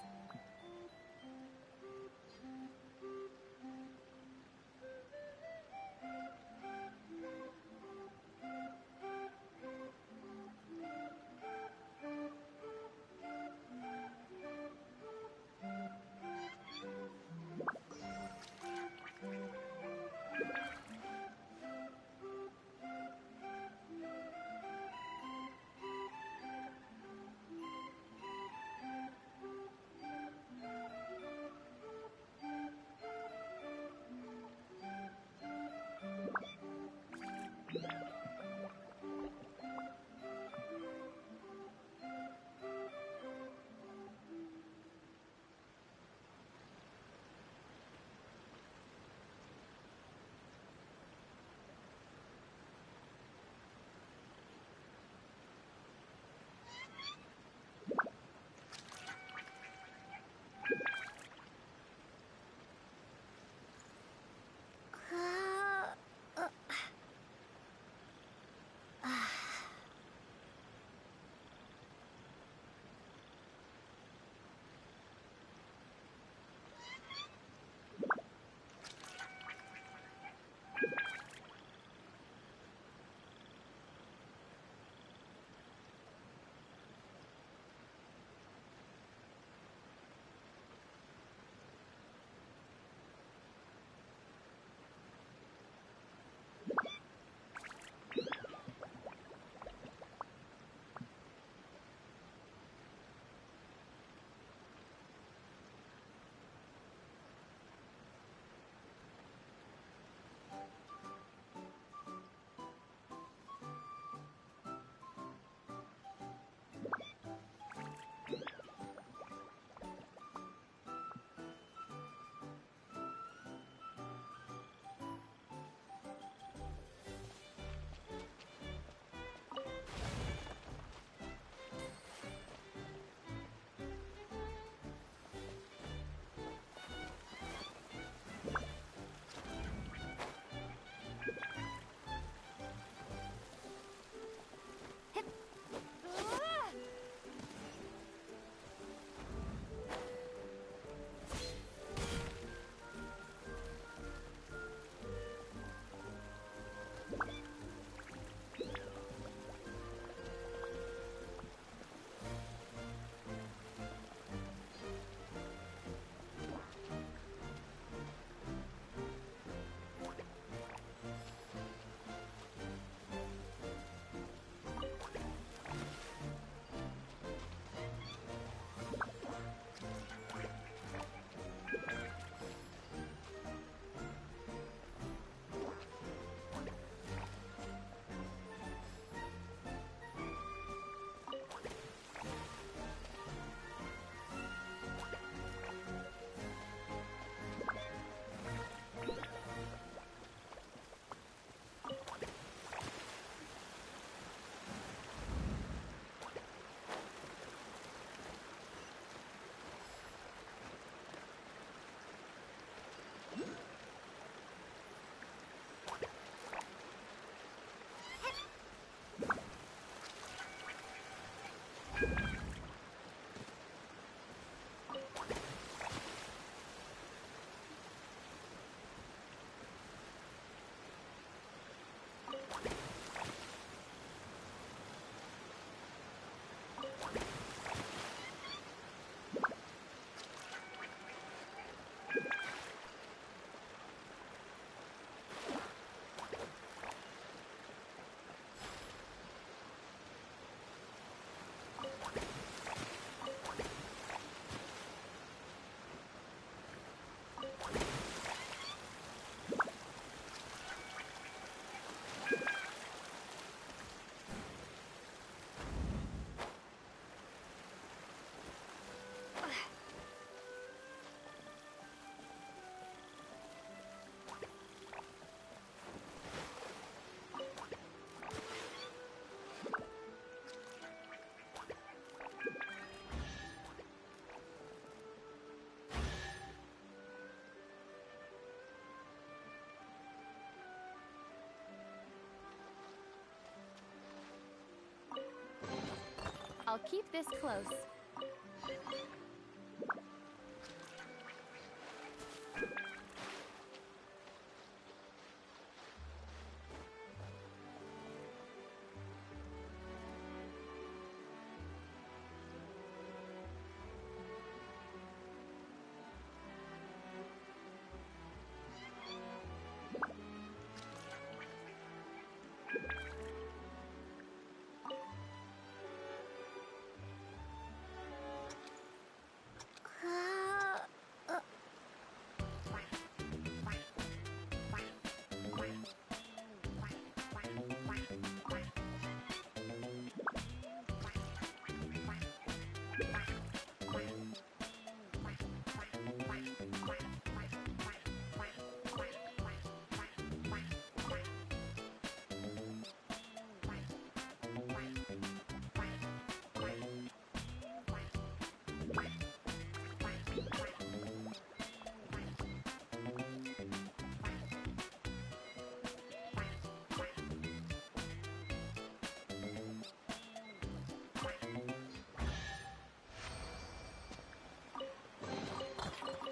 Speaker 4: I'll keep this close.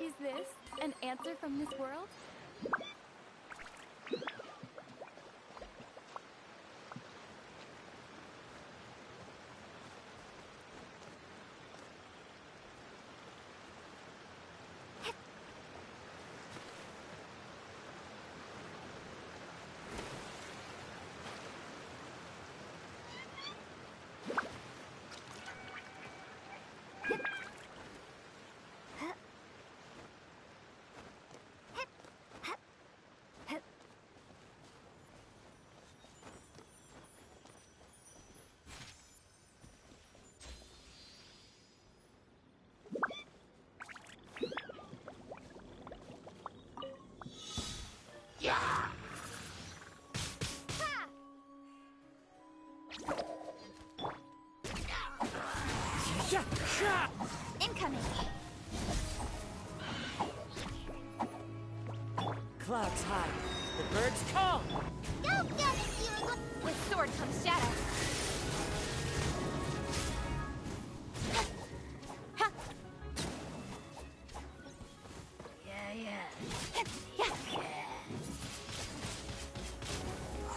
Speaker 4: Is this an answer from this world?
Speaker 6: Incoming!
Speaker 9: Clouds high. The birds call.
Speaker 1: Go get it, you!
Speaker 6: With sword comes shadow.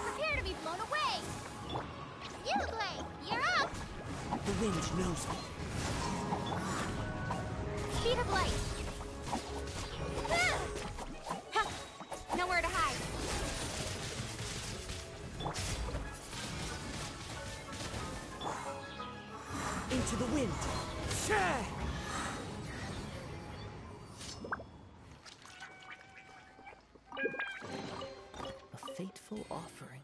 Speaker 1: Prepare to be blown away! You, Blade, you're up!
Speaker 9: The wind knows me.
Speaker 6: Speed of light. Nowhere to hide.
Speaker 9: Into the wind. A fateful offering.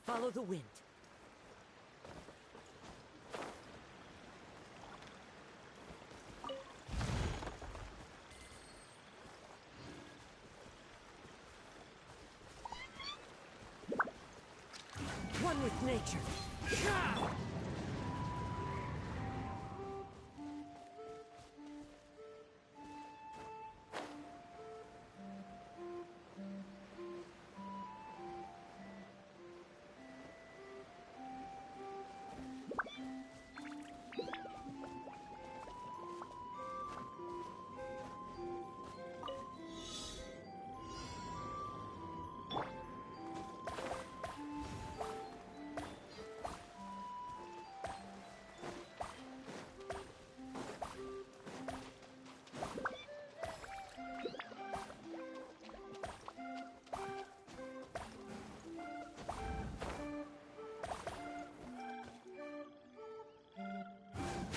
Speaker 9: Follow the wind. One with nature.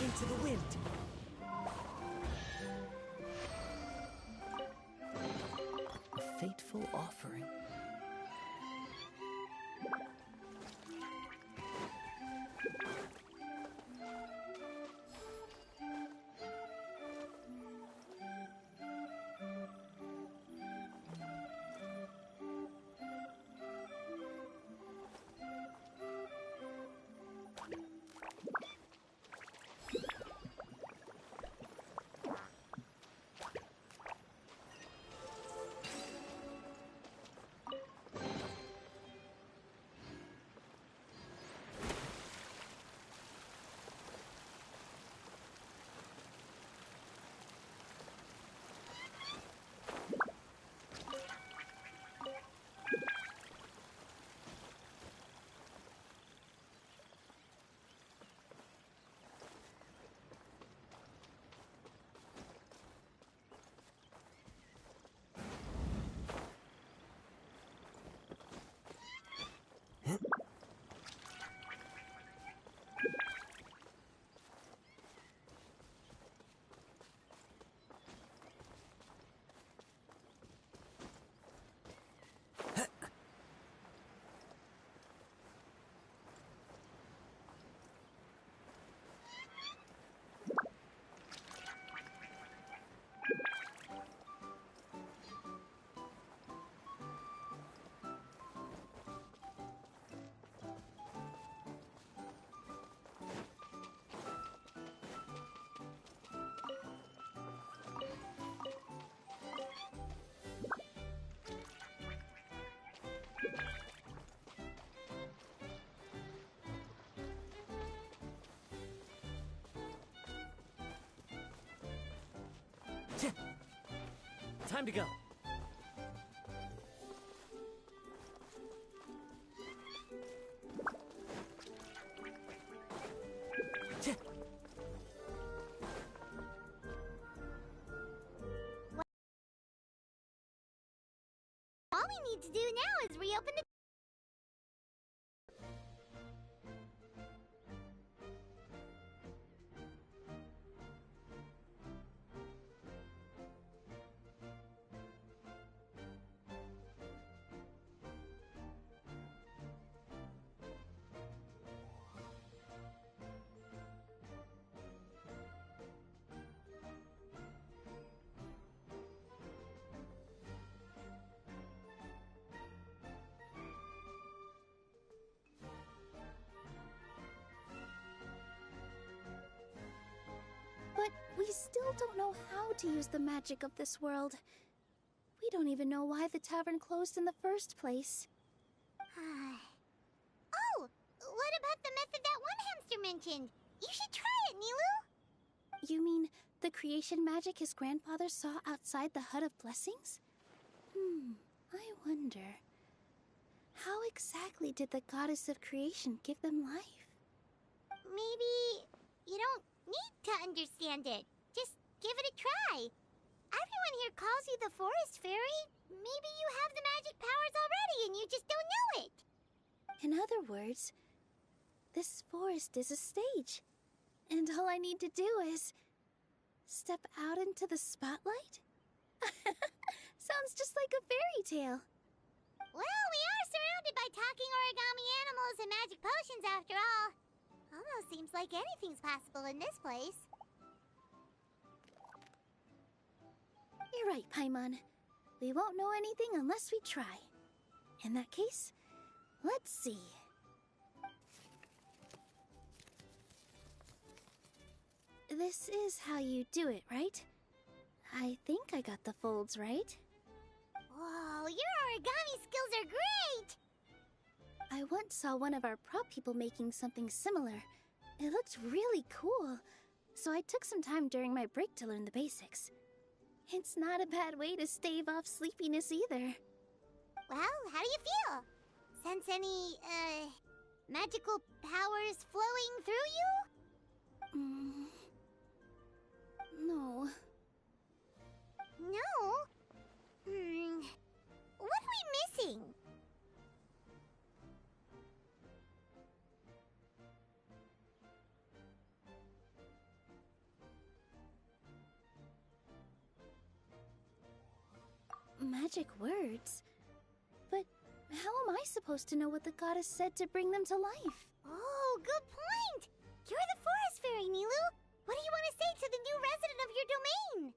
Speaker 9: Into the wind. A fateful offering.
Speaker 11: Time to go.
Speaker 1: All we need to do now is reopen the...
Speaker 6: But we still don't know how to use the magic of this world. We don't even know why the tavern closed in the first place.
Speaker 1: Oh! What about the method that one hamster mentioned? You should try it, Nilu!
Speaker 6: You mean the creation magic his grandfather saw outside the Hut of Blessings? I wonder. How exactly did the goddess of creation give them life?
Speaker 1: Maybe you don't need to understand it. Just give it a try. Everyone here calls you the Forest Fairy. Maybe you have the magic powers already and you just don't know it.
Speaker 6: In other words, this forest is a stage. And all I need to do is... step out into the spotlight? Sounds just like a fairy tale.
Speaker 1: Well, we are surrounded by talking origami animals and magic potions after all. Almost seems like anything's possible in this place.
Speaker 6: You're right, Paimon. We won't know anything unless we try. In that case, let's see. This is how you do it, right? I think I got the folds right.
Speaker 1: Whoa, your origami skills are great!
Speaker 6: I once saw one of our prop people making something similar. It looked really cool, so I took some time during my break to learn the basics. It's not a bad way to stave off sleepiness either.
Speaker 1: Well, how do you feel? Sense any, magical powers flowing through you?
Speaker 6: No.
Speaker 1: No? What are we missing?
Speaker 6: Magic words? But how am I supposed to know what the goddess said to bring them to life?
Speaker 1: Oh, good point! You're the Forest Fairy, Nilu! What do you want to say to the new resident of your domain?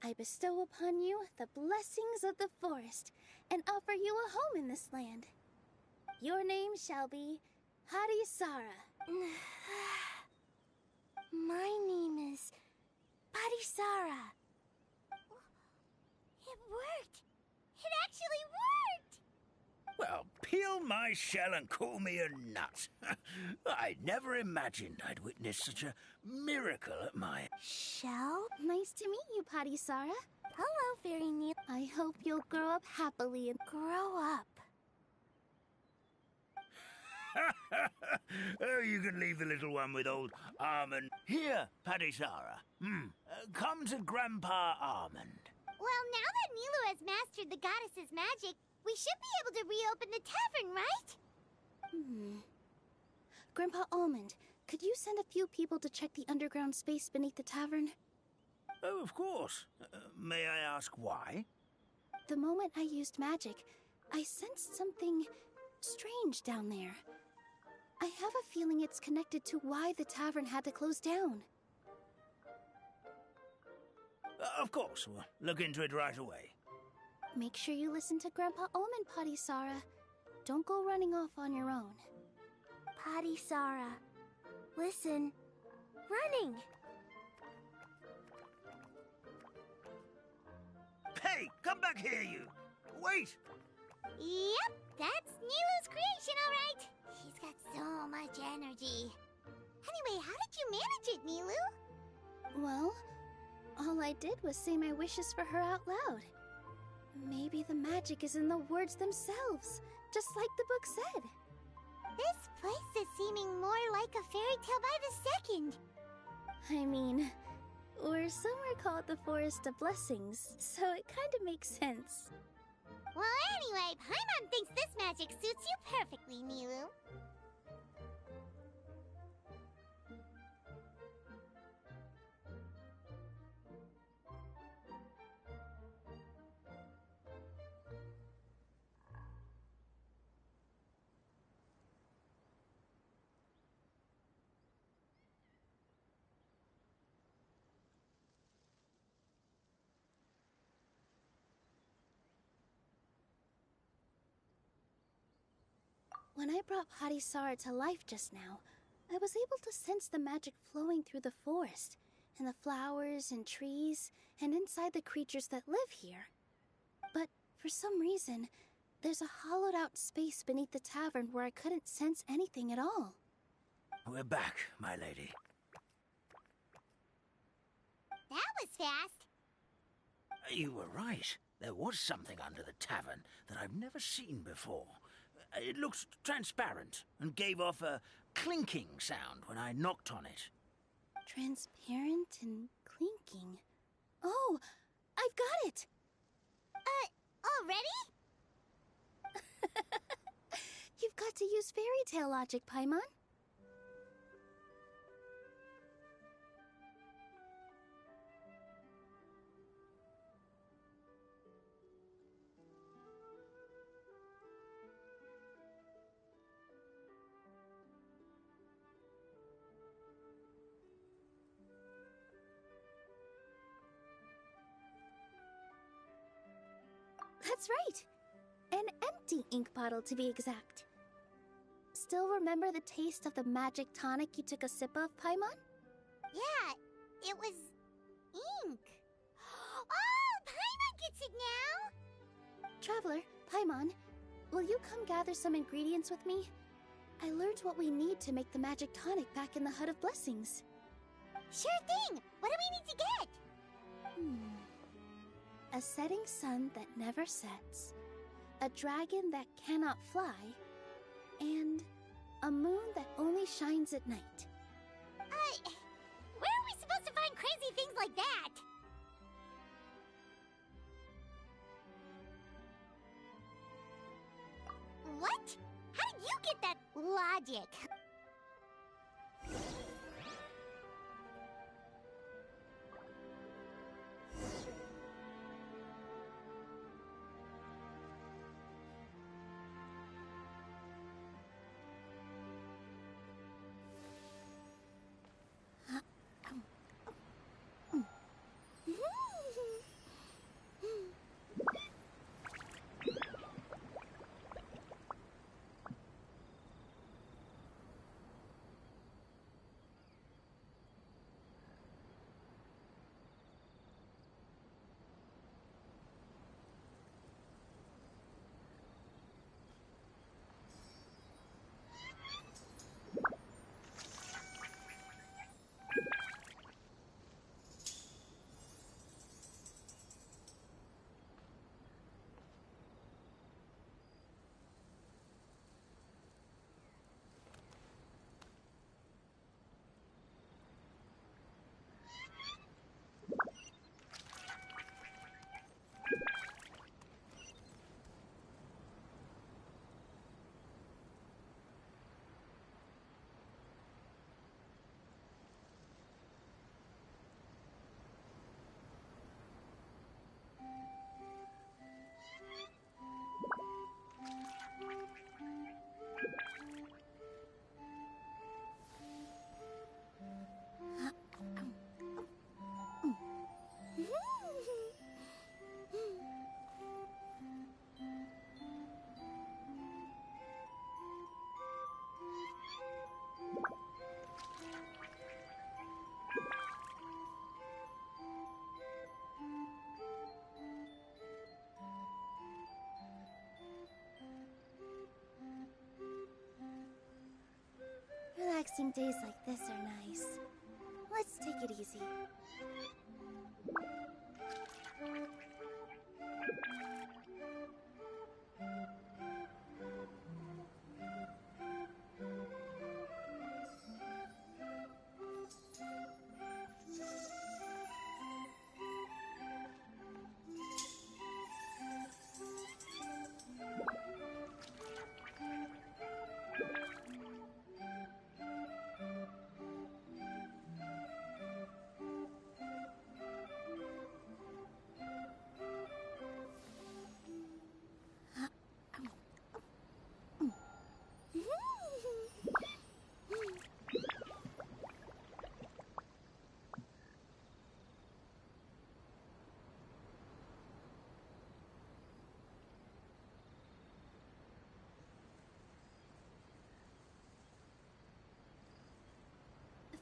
Speaker 6: I bestow upon you the blessings of the forest, and offer you a home in this land. Your name shall be Hadisara.
Speaker 1: My name is Padisara. It worked! It actually worked!
Speaker 5: Well, peel my shell and call me a nut. I never imagined I'd witness such a miracle at my...
Speaker 1: Shell?
Speaker 6: Nice to meet you, Padisara.
Speaker 1: Hello, Fairy Neil.
Speaker 6: I hope you'll grow up happily and...
Speaker 1: Grow up?
Speaker 5: Oh, you can leave the little one with old Almond. Here, Padisara. Come to Grandpa Almond.
Speaker 1: Well, now that Nilu has mastered the goddess's magic, we should be able to reopen the tavern, right?
Speaker 6: Grandpa Almond, could you send a few people to check the underground space beneath the tavern?
Speaker 5: Oh, of course. May I ask why?
Speaker 6: The moment I used magic, I sensed something strange down there. I have a feeling it's connected to why the tavern had to close down.
Speaker 5: Of course. We'll look into it right away.
Speaker 6: Make sure you listen to Grandpa Almond, Padisara. Don't go running off on your own.
Speaker 1: Padisara, listen. Running!
Speaker 5: Hey, come back here, you! Wait!
Speaker 1: Yep, that's Nilu's creation, all right. She's got so much energy. Anyway, how did you manage it, Nilu?
Speaker 6: Well, all I did was say my wishes for her out loud. Maybe the magic is in the words themselves, just like the book said.
Speaker 1: This place is seeming more like a fairy tale by the second.
Speaker 6: I mean, or somewhere called the Forest of Blessings, so it kind of makes sense.
Speaker 1: Well, anyway, Paimon thinks this magic suits you perfectly, Nilu.
Speaker 6: When I brought Hadisara to life just now, I was able to sense the magic flowing through the forest, and the flowers and trees, and inside the creatures that live here. But for some reason, there's a hollowed out space beneath the tavern where I couldn't sense anything at all.
Speaker 5: We're back, my lady.
Speaker 1: That was fast.
Speaker 5: You were right. There was something under the tavern that I've never seen before. It looked transparent and gave off a clinking sound when I knocked on it.
Speaker 6: Transparent and clinking. Oh, I've got it!
Speaker 1: Already?
Speaker 6: You've got to use fairy tale logic, Paimon. That's right! An empty ink bottle, to be exact. Still remember the taste of the magic tonic you took a sip of, Paimon?
Speaker 1: Yeah, it was ink. Oh, Paimon gets it now!
Speaker 6: Traveler, Paimon, will you come gather some ingredients with me? I learned what we need to make the magic tonic back in the Hut of Blessings.
Speaker 1: Sure thing! What do we need to get?
Speaker 6: A setting sun that never sets, a dragon that cannot fly, and a moon that only shines at night.
Speaker 1: Where are we supposed to find crazy things like that? What? How did you get that logic?
Speaker 6: Relaxing days like this are nice. Let's take it easy.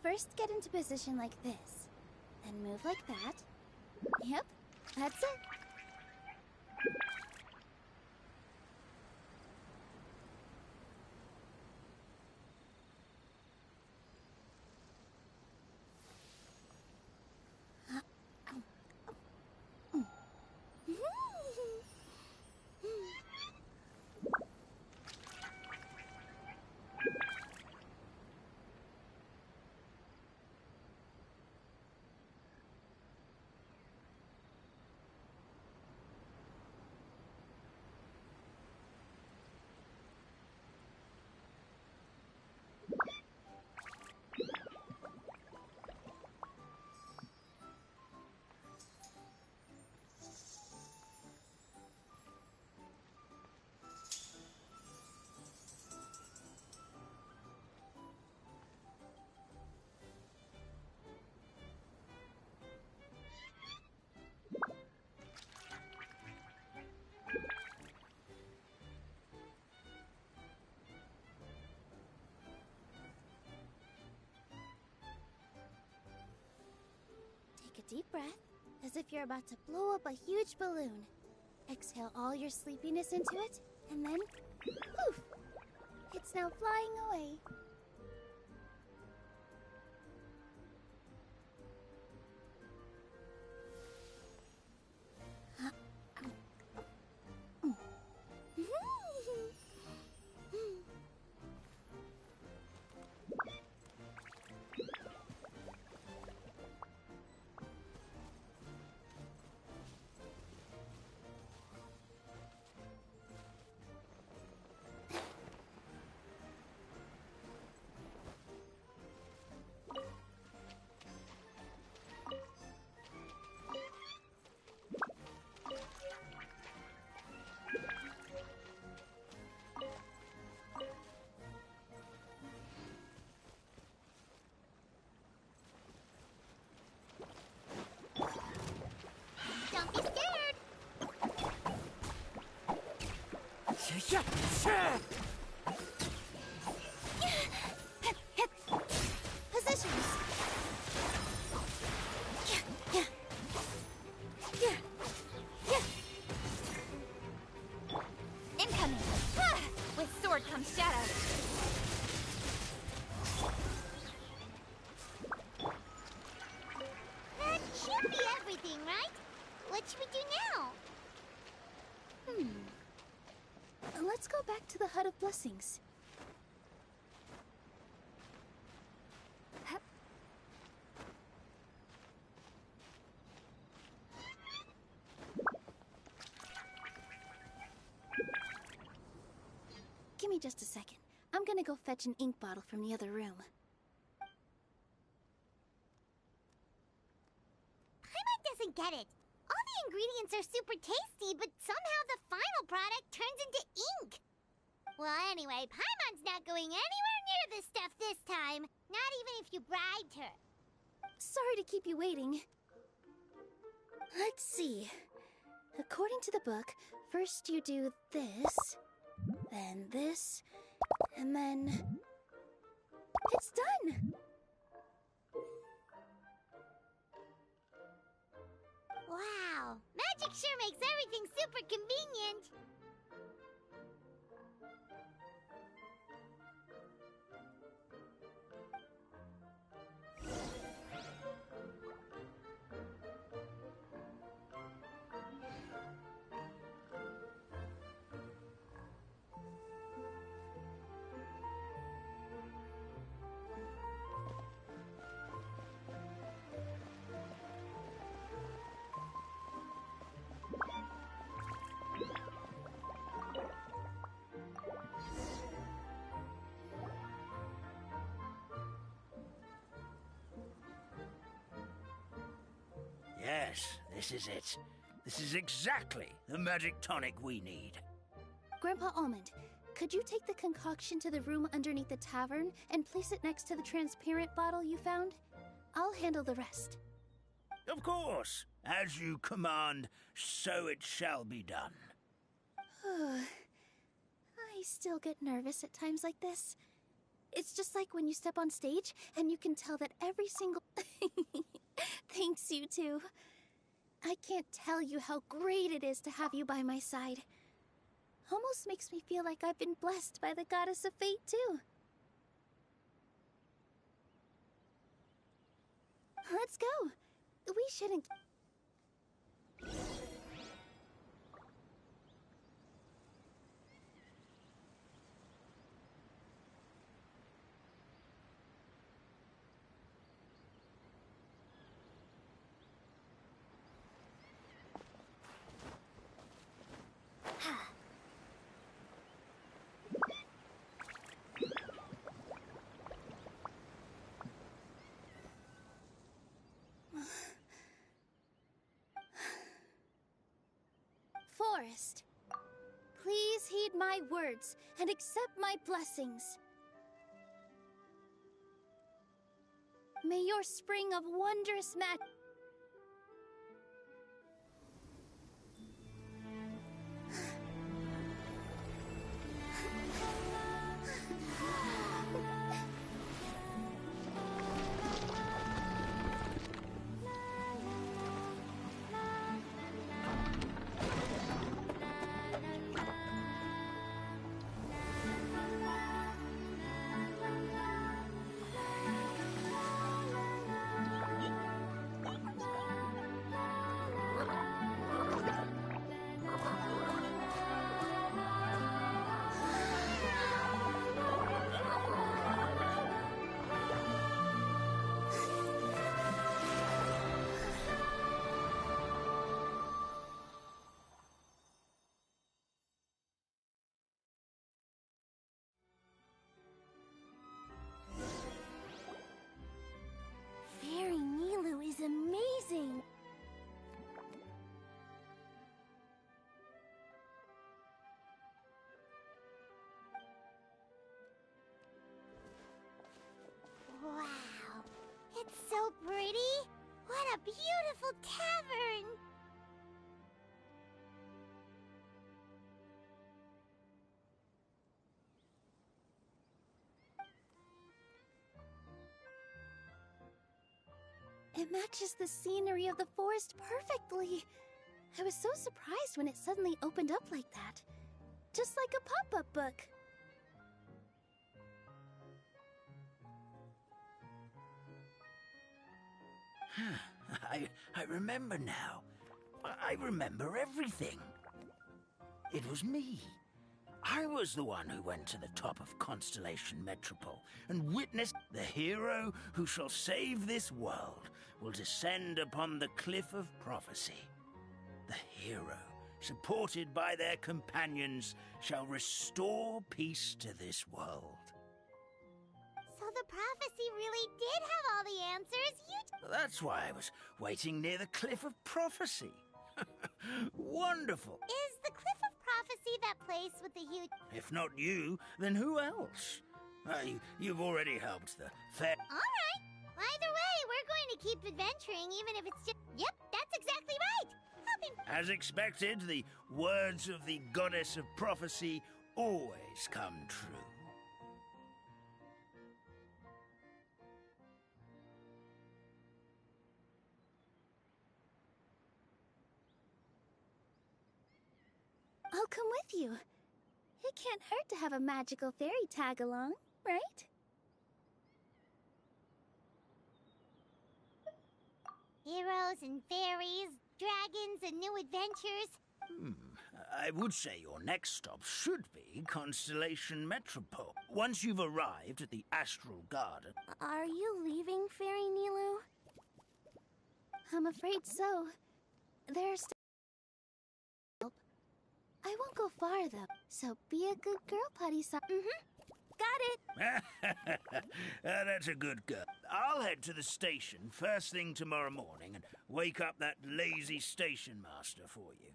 Speaker 6: First, get into position like this. Then move like that. Yep, that's it. Take a deep breath, as if you're about to blow up a huge balloon. Exhale all your sleepiness into it, and then, poof! It's now flying away.
Speaker 1: Don't be scared!
Speaker 6: Positions.
Speaker 4: Incoming! With sword comes shadow.
Speaker 1: That should be everything, right? What should we do now?
Speaker 6: Let's go back to the Hut of Blessings. Give me just a second. I'm gonna go fetch an ink bottle from the other room.
Speaker 1: Paimon doesn't get it. All the ingredients are super tasty, but somehow the final product turns into ink. Well, anyway, Paimon's not going anywhere near this stuff this time. Not even if you bribed her.
Speaker 6: Sorry to keep you waiting. Let's see. According to the book, first you do this, then this, and then... It's done!
Speaker 1: Wow, magic sure makes everything super convenient.
Speaker 5: Yes, this is it. This is exactly the magic tonic we need.
Speaker 6: Grandpa Almond, could you take the concoction to the room underneath the tavern and place it next to the transparent bottle you found? I'll handle the rest.
Speaker 5: Of course. As you command, so it shall be done.
Speaker 6: I still get nervous at times like this. It's just like when you step on stage and you can tell that every single... Thanks, you two. I can't tell you how great it is to have you by my side. Almost makes me feel like I've been blessed by the goddess of fate, too. Let's go. We shouldn't... Forest, please heed my words and accept my blessings. May your spring of wondrous magic... Fairy Nilu is amazing!
Speaker 1: Wow, it's so pretty! What a beautiful tavern!
Speaker 6: It matches the scenery of the forest perfectly. I was so surprised when it suddenly opened up like that. Just like a pop-up book.
Speaker 5: I remember now. I remember everything. It was me. I was the one who went to the top of Constellation Metropole and witnessed the hero who shall save this world will descend upon the cliff of prophecy. The hero, supported by their companions, shall restore peace to this world.
Speaker 1: So the prophecy really did have all the answers.
Speaker 5: That's why I was waiting near the cliff of prophecy. Wonderful.
Speaker 1: Is the cliff of prophecy that place with the huge...
Speaker 5: If not you, then who else? You've already helped the fair...
Speaker 1: All right. Either way, we're going to keep adventuring, even if it's just... Yep, that's exactly right. Helping...
Speaker 5: As expected, the words of the goddess of prophecy always come true.
Speaker 6: I'll come with you. It can't hurt to have a magical fairy tag along, right?
Speaker 1: Heroes and fairies, dragons and new adventures.
Speaker 5: I would say your next stop should be Constellation Metropole. Once you've arrived at the Astral Garden...
Speaker 6: Are you leaving, Fairy Nilu? I'm afraid so. There's still... I won't go far, though, so be a good girl, Putty. got it.
Speaker 5: That's a good girl. I'll head to the station first thing tomorrow morning and wake up that lazy station master for you.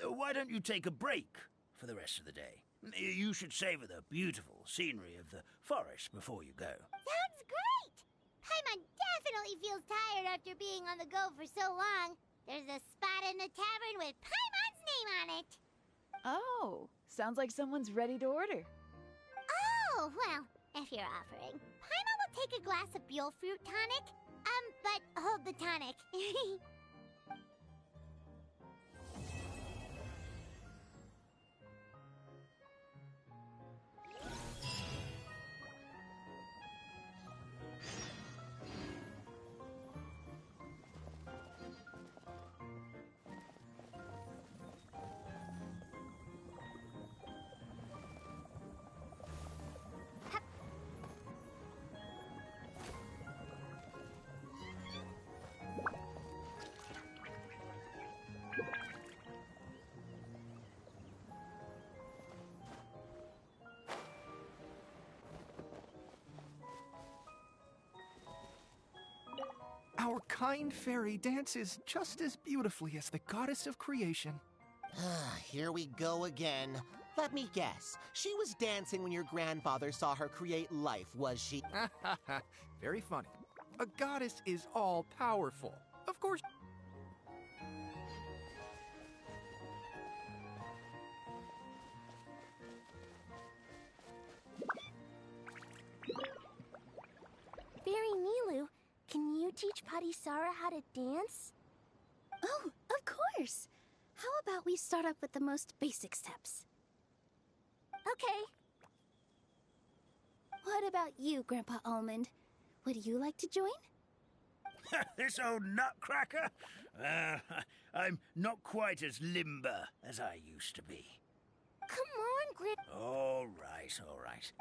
Speaker 5: Why don't you take a break for the rest of the day? You should savor the beautiful scenery of the forest before you go.
Speaker 1: Sounds great! Paimon definitely feels tired after being on the go for so long. There's a spot in the tavern with Paimon's name on it.
Speaker 10: Oh, sounds like someone's ready to order.
Speaker 1: Oh, well, if you're offering. Paimon will take a glass of Buell fruit tonic. But hold the tonic.
Speaker 8: Our kind fairy dances just as beautifully as the goddess of creation.
Speaker 7: Here we go again. Let me guess. She was dancing when your grandfather saw her create life, was she?
Speaker 8: Very funny. A goddess is all-powerful. Of course.
Speaker 6: Fairy Nilu, can you teach Patisara how to dance? Oh, of course. How about we start up with the most basic steps? Okay. What about you, Grandpa Almond? Would you like to join?
Speaker 5: This old nutcracker? I'm not quite as limber as I used to be.
Speaker 6: Come on, Grandpa.
Speaker 5: All right, all right.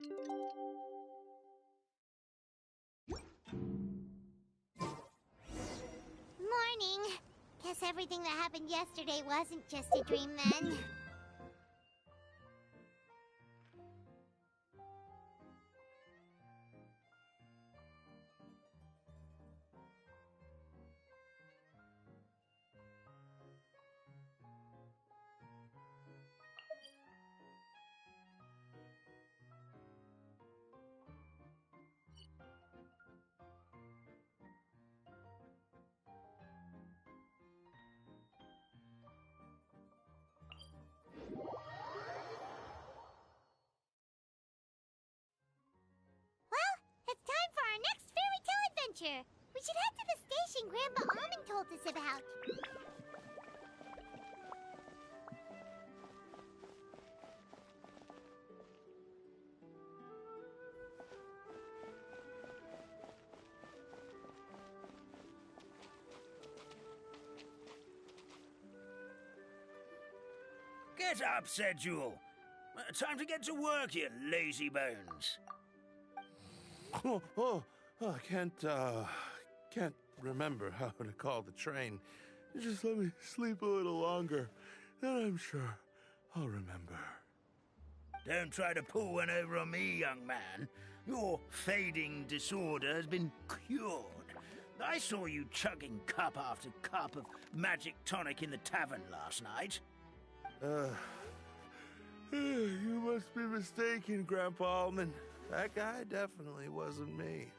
Speaker 1: Morning. Guess everything that happened yesterday wasn't just a dream then. It's time for our next fairy tale adventure. We should head to the station Grandpa Almond told us about.
Speaker 5: Get up, said Jewel. Time to get to work, you lazy bones.
Speaker 11: I can't remember how to call the train. Just let me sleep a little longer, then I'm sure I'll remember.
Speaker 5: Don't try to pull one over on me, young man. Your fading disorder has been cured. I saw you chugging cup after cup of magic tonic in the tavern last night.
Speaker 11: You must be mistaken, Grandpa Almond. That guy definitely wasn't me.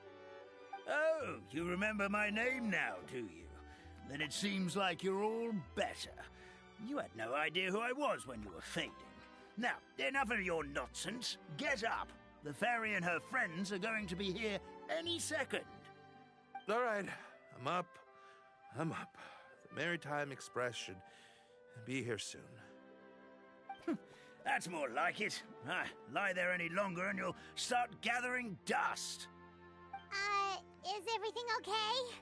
Speaker 5: Oh, you remember my name now, do you? Then it seems like you're all better. You had no idea who I was when you were fading. Now, enough of your nonsense. Get up. The fairy and her friends are going to be here any second.
Speaker 11: All right, I'm up. The Maritime Express should be here soon.
Speaker 5: That's more like it. Lie there any longer and you'll start gathering dust.
Speaker 1: Is everything okay?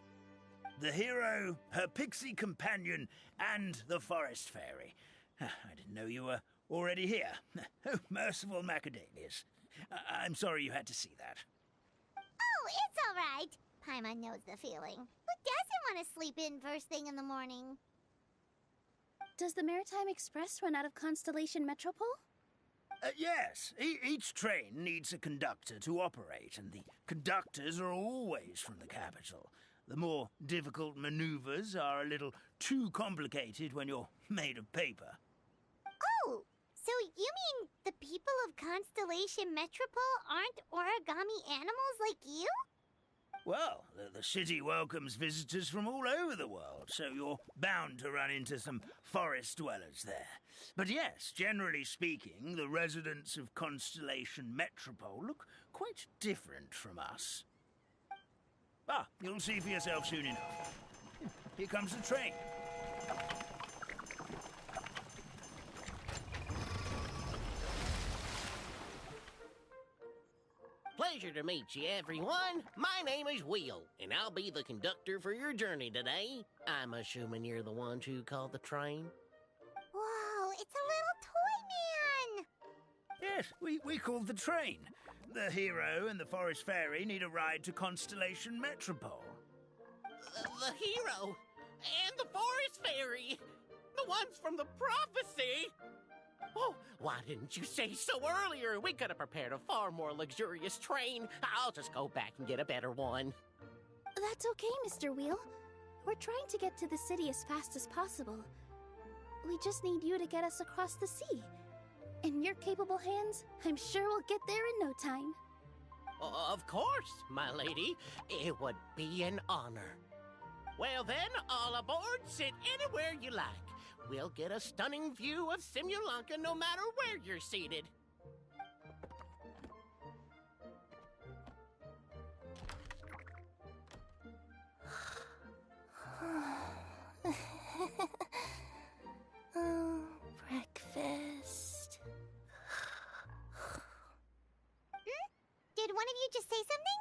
Speaker 5: The hero, her pixie companion, and the forest fairy. I didn't know you were already here. Oh, merciful macadamias. I'm sorry you had to see that.
Speaker 1: Oh, it's all right. Paimon knows the feeling. Who doesn't want to sleep in first thing in the morning?
Speaker 6: Does the Maritime Express run out of Constellation Metropole?
Speaker 5: Yes. Each train needs a conductor to operate, and the conductors are always from the capital. The more difficult maneuvers are a little too complicated when you're made of paper.
Speaker 1: Oh, so you mean the people of Constellation Metropole aren't origami animals like you?
Speaker 5: Well, the city welcomes visitors from all over the world, so you're bound to run into some forest dwellers there. But yes, generally speaking, the residents of Constellation Metropole look quite different from us. You'll see for yourself soon enough. Here comes the train.
Speaker 12: Pleasure to meet you, everyone. My name is Will, and I'll be the conductor for your journey today. I'm assuming you're the ones who called the train?
Speaker 1: Whoa, it's a little toy man!
Speaker 5: Yes, we called the train. The hero and the forest fairy need a ride to Constellation Metropole.
Speaker 12: The hero and the forest fairy, the ones from the prophecy. Oh, why didn't you say so earlier? We could have prepared a far more luxurious train. I'll just go back and get a better one.
Speaker 6: That's okay, Mr. Wheel. We're trying to get to the city as fast as possible. We just need you to get us across the sea. In your capable hands, I'm sure we'll get there in no time.
Speaker 12: Of course, my lady. It would be an honor. Well then, all aboard, sit anywhere you like. We'll get a stunning view of Simulanka no matter where you're seated.
Speaker 6: Breakfast.
Speaker 1: Did one of you just say something?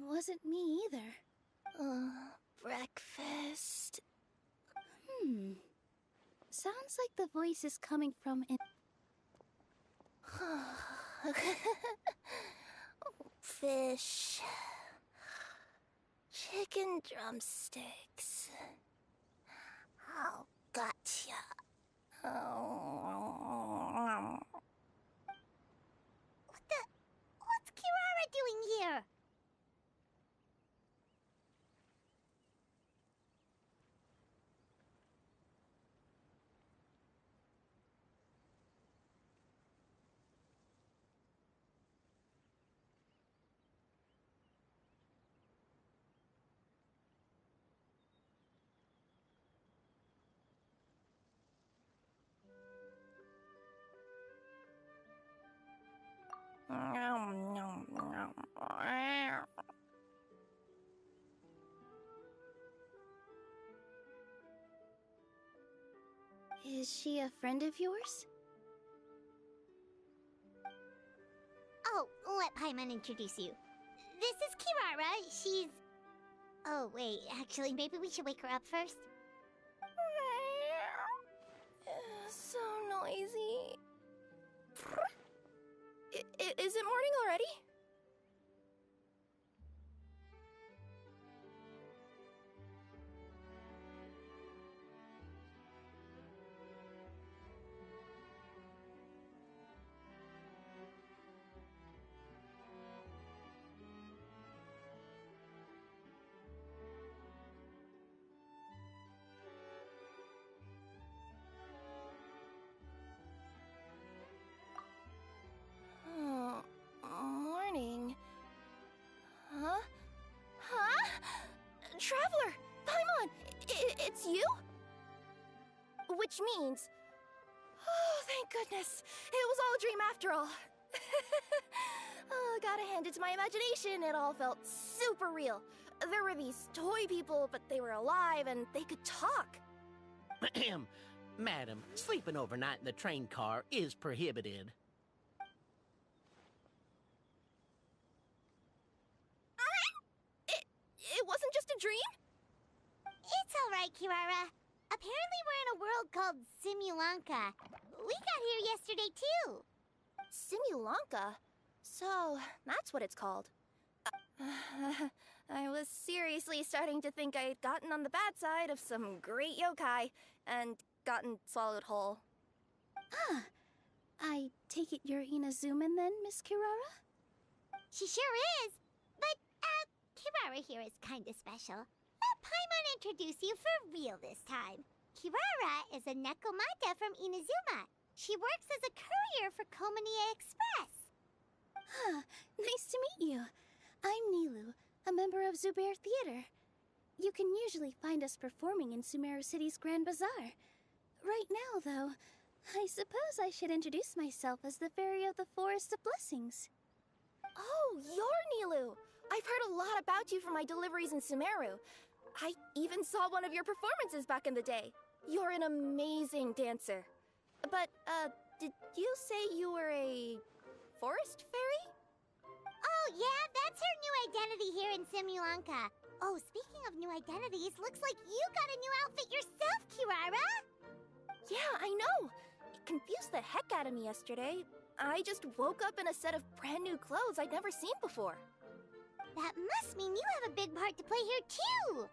Speaker 6: wasn't me either.
Speaker 1: Breakfast.
Speaker 6: Sounds like the voice is coming from in...
Speaker 1: Fish. Chicken drumsticks. Oh, gotcha. What's Kirara doing here?
Speaker 6: Is she a friend of yours?
Speaker 1: Oh, let Paimon introduce you. This is Kirara. She's... Oh, wait. Actually, maybe we should wake her up first.
Speaker 6: So noisy. Is it morning already? Morning. Huh? Traveler! Paimon! It's you? Which means... Oh, thank goodness. It was all a dream after all. Gotta hand it to my imagination. It all felt super real. There were these toy people, but they were alive and they could talk.
Speaker 12: Madam, sleeping overnight in the train car is prohibited.
Speaker 6: It wasn't just a dream?
Speaker 1: It's all right, Kirara. Apparently we're in a world called Simulanka. We got here yesterday, too.
Speaker 6: Simulanka? So, that's what it's called. I was seriously starting to think I'd gotten on the bad side of some great yokai and gotten swallowed whole. I take it you're Inazuman then, Miss Kirara?
Speaker 1: She sure is. But, Kirara here is kinda special. Let Paimon introduce you for real this time. Kirara is a Nekomata from Inazuma. She works as a courier for Komaniya Express.
Speaker 6: Nice to meet you. I'm Nilu, a member of Zubair Theater. You can usually find us performing in Sumeru City's Grand Bazaar. Right now, though, I suppose I should introduce myself as the Fairy of the Forest of Blessings. Oh, you're Nilu! I've heard a lot about you from my deliveries in Sumeru. I even saw one of your performances back in the day. You're an amazing dancer. But, did you say you were a forest fairy?
Speaker 1: Oh, yeah, that's her new identity here in Simulanka. Oh, speaking of new identities, looks like you got a new outfit yourself, Kirara!
Speaker 6: Yeah, I know! It confused the heck out of me yesterday. I just woke up in a set of brand new clothes I'd never seen before.
Speaker 1: That must mean you have a big part to play here, too!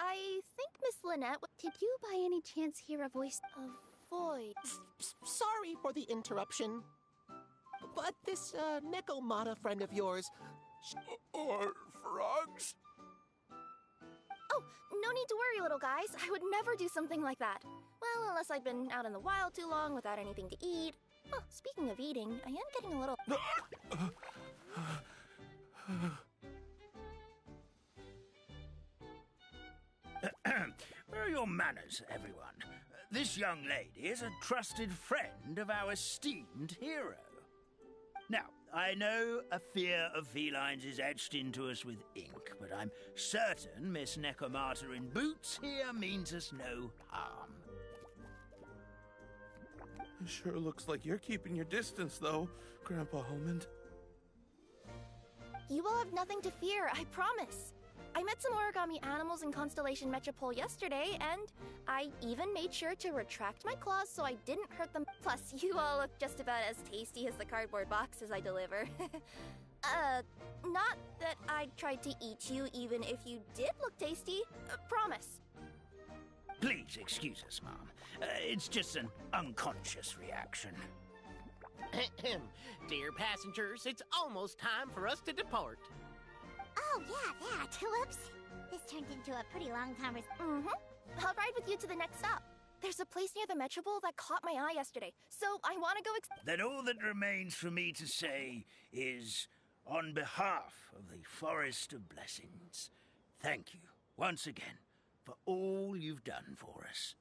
Speaker 6: I think Miss Lynette, did you by any chance hear a voice? A voice?
Speaker 7: Sorry for the interruption. But this Nekomata friend of yours...
Speaker 2: Or frogs?
Speaker 6: Oh, no need to worry, little guys. I would never do something like that. Well, unless I've been out in the wild too long without anything to eat. Oh, speaking of eating, I am getting a little...
Speaker 5: Where are your manners, everyone? This young lady is a trusted friend of our esteemed hero. Now, I know a fear of felines is etched into us with ink, but I'm certain Miss Nekomata in boots here means us no harm.
Speaker 11: It sure looks like you're keeping your distance, though, Grandpa Almond.
Speaker 6: You will have nothing to fear, I promise. I met some origami animals in Constellation Metropole yesterday, and I even made sure to retract my claws so I didn't hurt them. Plus, you all look just about as tasty as the cardboard boxes I deliver. Not that I tried to eat you, even if you did look tasty. Promise.
Speaker 5: Please excuse us, Mom. It's just an unconscious reaction.
Speaker 12: Dear passengers, it's almost time for us to depart.
Speaker 1: Oh, yeah, that. Whoops. This turned into a pretty long conversation.
Speaker 6: I'll ride with you to the next stop. There's a place near the Metropole that caught my eye yesterday, so I want to go
Speaker 5: Then all that remains for me to say is, on behalf of the Forest of Blessings, thank you, once again, for all you've done for us.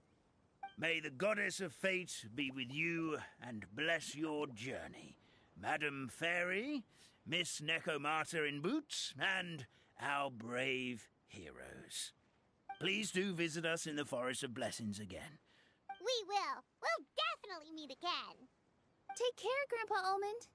Speaker 5: May the Goddess of Fate be with you and bless your journey. Madam Fairy, Miss Nekomata in boots, and our brave heroes. Please do visit us in the Forest of Blessings again.
Speaker 1: We will. We'll definitely meet again.
Speaker 6: Take care, Grandpa Almond.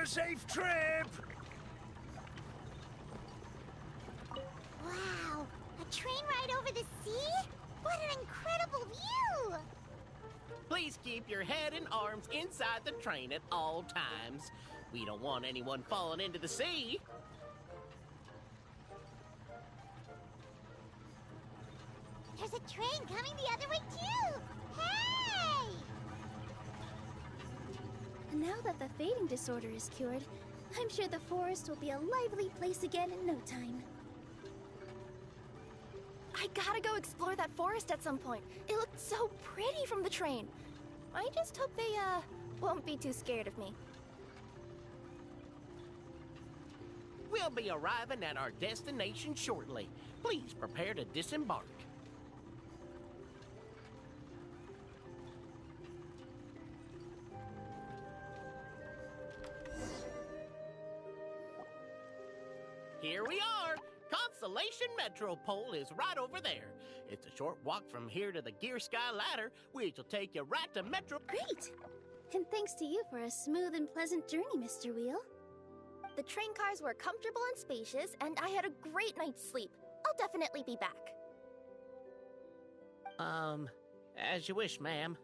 Speaker 5: safe trip!
Speaker 1: Wow, a train ride over the sea? What an incredible view!
Speaker 12: Please keep your head and arms inside the train at all times. We don't want anyone falling into the sea.
Speaker 1: There's a train coming the other way too! Hey!
Speaker 6: Now that the fading disorder is cured, I'm sure the forest will be a lively place again in no time.
Speaker 13: I gotta go explore that forest at some point. It looked so pretty from the train. I just hope they, won't be too scared of me.
Speaker 12: We'll be arriving at our destination shortly. Please prepare to disembark. Here we are! Constellation Metropole is right over there. It's a short walk from here to the Gear Sky Ladder, which will take you right to Metro...
Speaker 6: Great! And thanks to you for a smooth and pleasant journey, Mr. Wheel.
Speaker 13: The train cars were comfortable and spacious, and I had a great night's sleep. I'll definitely be back.
Speaker 12: As you wish, ma'am.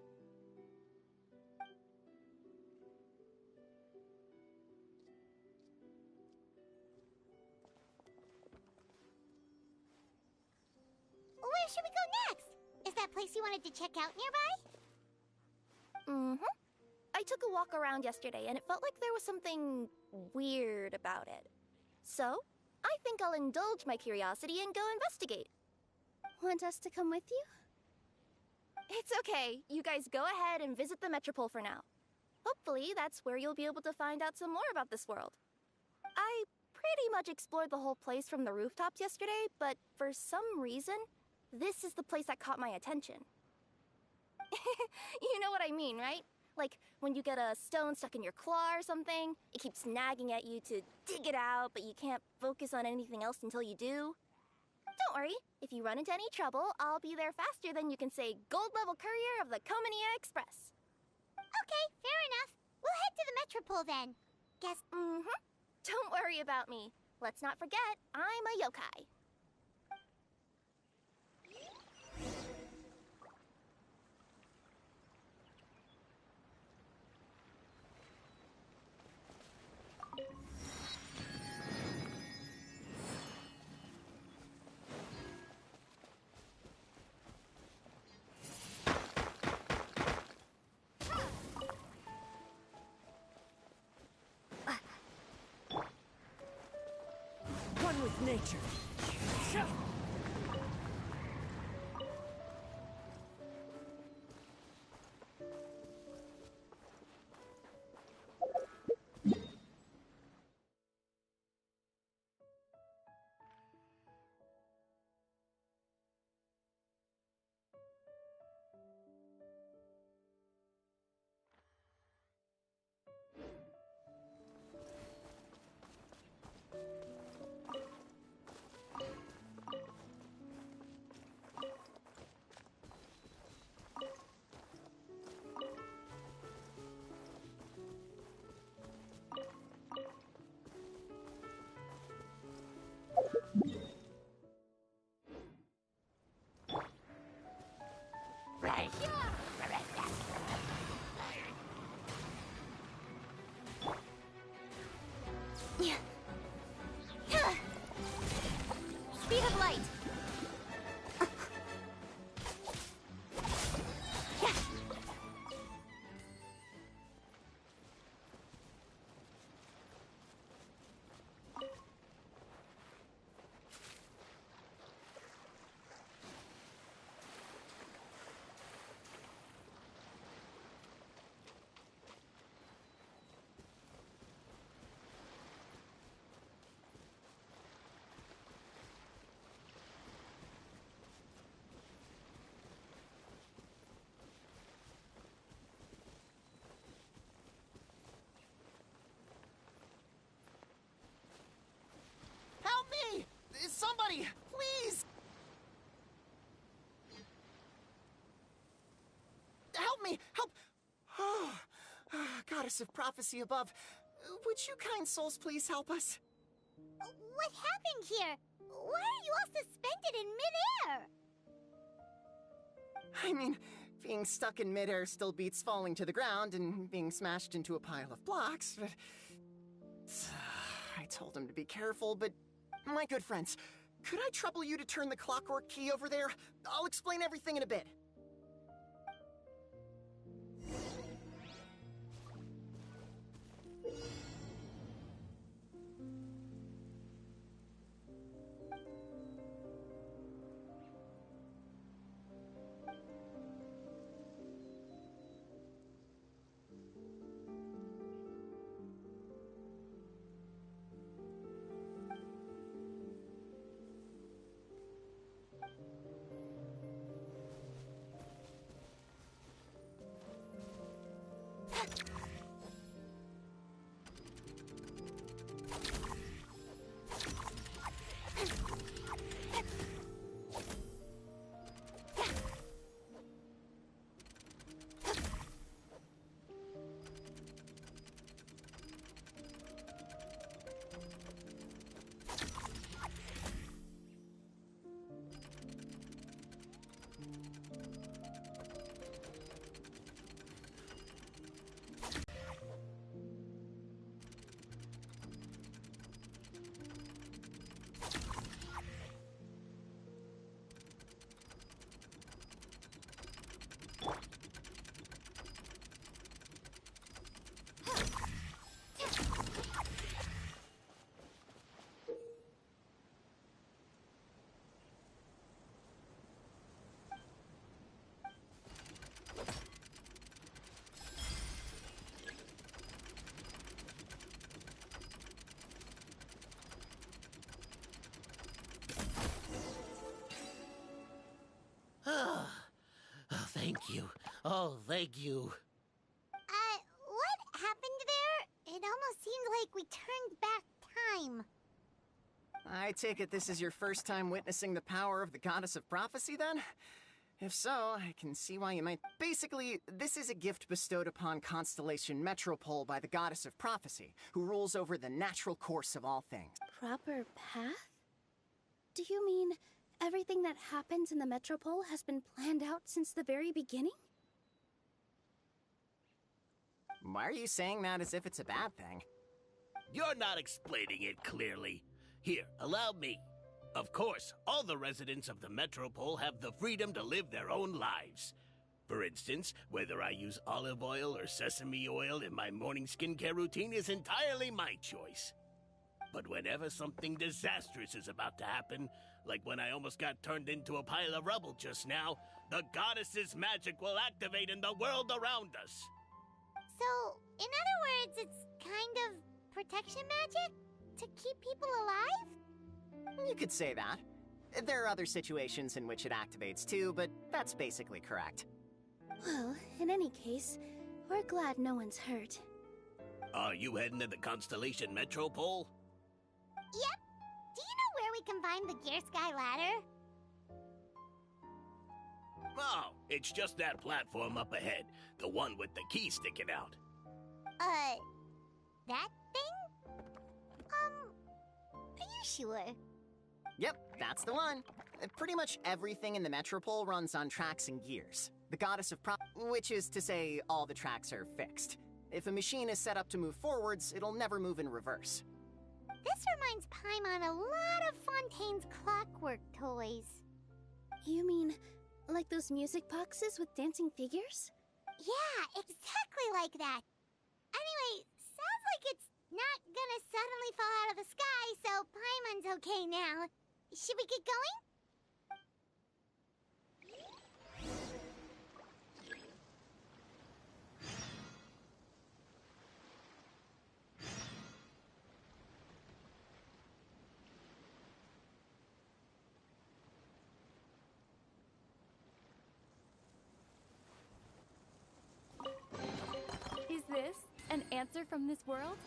Speaker 1: Where should we go next? Is that place you wanted to check out nearby?
Speaker 13: Mm-hmm. I took a walk around yesterday, and it felt like there was something weird about it. So, I think I'll indulge my curiosity and go investigate.
Speaker 6: Want us to come with you?
Speaker 13: It's okay. You guys go ahead and visit the Metropole for now. Hopefully, that's where you'll be able to find out some more about this world. I pretty much explored the whole place from the rooftops yesterday, but for some reason, this is the place that caught my attention. You know what I mean, right? Like, when you get a stone stuck in your claw or something, it keeps nagging at you to dig it out, but you can't focus on anything else until you do. Don't worry, if you run into any trouble, I'll be there faster than you can say gold-level courier of the Comania Express.
Speaker 1: Okay, fair enough. We'll head to the Metropole then. Guess...
Speaker 13: Mm-hmm. Don't worry about me. Let's not forget, I'm a yokai.
Speaker 9: One with nature.
Speaker 13: Speed of light.
Speaker 7: Somebody, please! Help me! Help! Oh, goddess of prophecy above,
Speaker 14: Would you kind souls please help us?
Speaker 1: What happened here? Why are you all suspended in midair?
Speaker 14: I mean, being stuck in midair still beats falling to the ground and being smashed into a pile of blocks, but... I told him to be careful, but... My good friends, could I trouble you to turn the clockwork key over there? I'll explain everything in a bit.
Speaker 12: Thank you. Oh, thank you.
Speaker 1: What happened there? It almost seemed like we turned back time.
Speaker 14: I take it this is your first time witnessing the power of the Goddess of Prophecy, then? If so, I can see why you might... Basically, this is a gift bestowed upon Constellation Metropole by the Goddess of Prophecy, who rules over the natural course of all things.
Speaker 6: Proper path? Do you mean everything that happens in the Metropole has been planned out since the very beginning?
Speaker 14: Why are you saying that as if it's a bad thing?
Speaker 12: You're not explaining it clearly. Here, allow me. Of course, all the residents of the Metropole have the freedom to live their own lives. For instance, whether I use olive oil or sesame oil in my morning skincare routine is entirely my choice. But whenever something disastrous is about to happen, like when I almost got turned into a pile of rubble just now, the goddess's magic will activate in the world around us.
Speaker 1: So, in other words, it's kind of protection magic? To keep people alive?
Speaker 14: You could say that. There are other situations in which it activates too, but that's basically correct.
Speaker 6: Well, in any case, we're glad no one's hurt.
Speaker 12: Are you heading to the Constellation Metropole?
Speaker 1: Yep. Do you know where we can find the Gear Sky Ladder?
Speaker 12: Oh, it's just that platform up ahead. The one with the key sticking out.
Speaker 1: That thing? Are you sure?
Speaker 14: Yep, that's the one. Pretty much everything in the Metropole runs on tracks and gears. The Goddess of which is to say all the tracks are fixed. If a machine is set up to move forwards, it'll never move in reverse.
Speaker 1: This reminds Paimon a lot of Fontaine's clockwork toys.
Speaker 6: You mean, like those music boxes with dancing figures?
Speaker 1: Yeah, exactly like that. Anyway, sounds like it's not gonna suddenly fall out of the sky, so Paimon's okay now. Should we get going?
Speaker 4: Is this an answer from this world?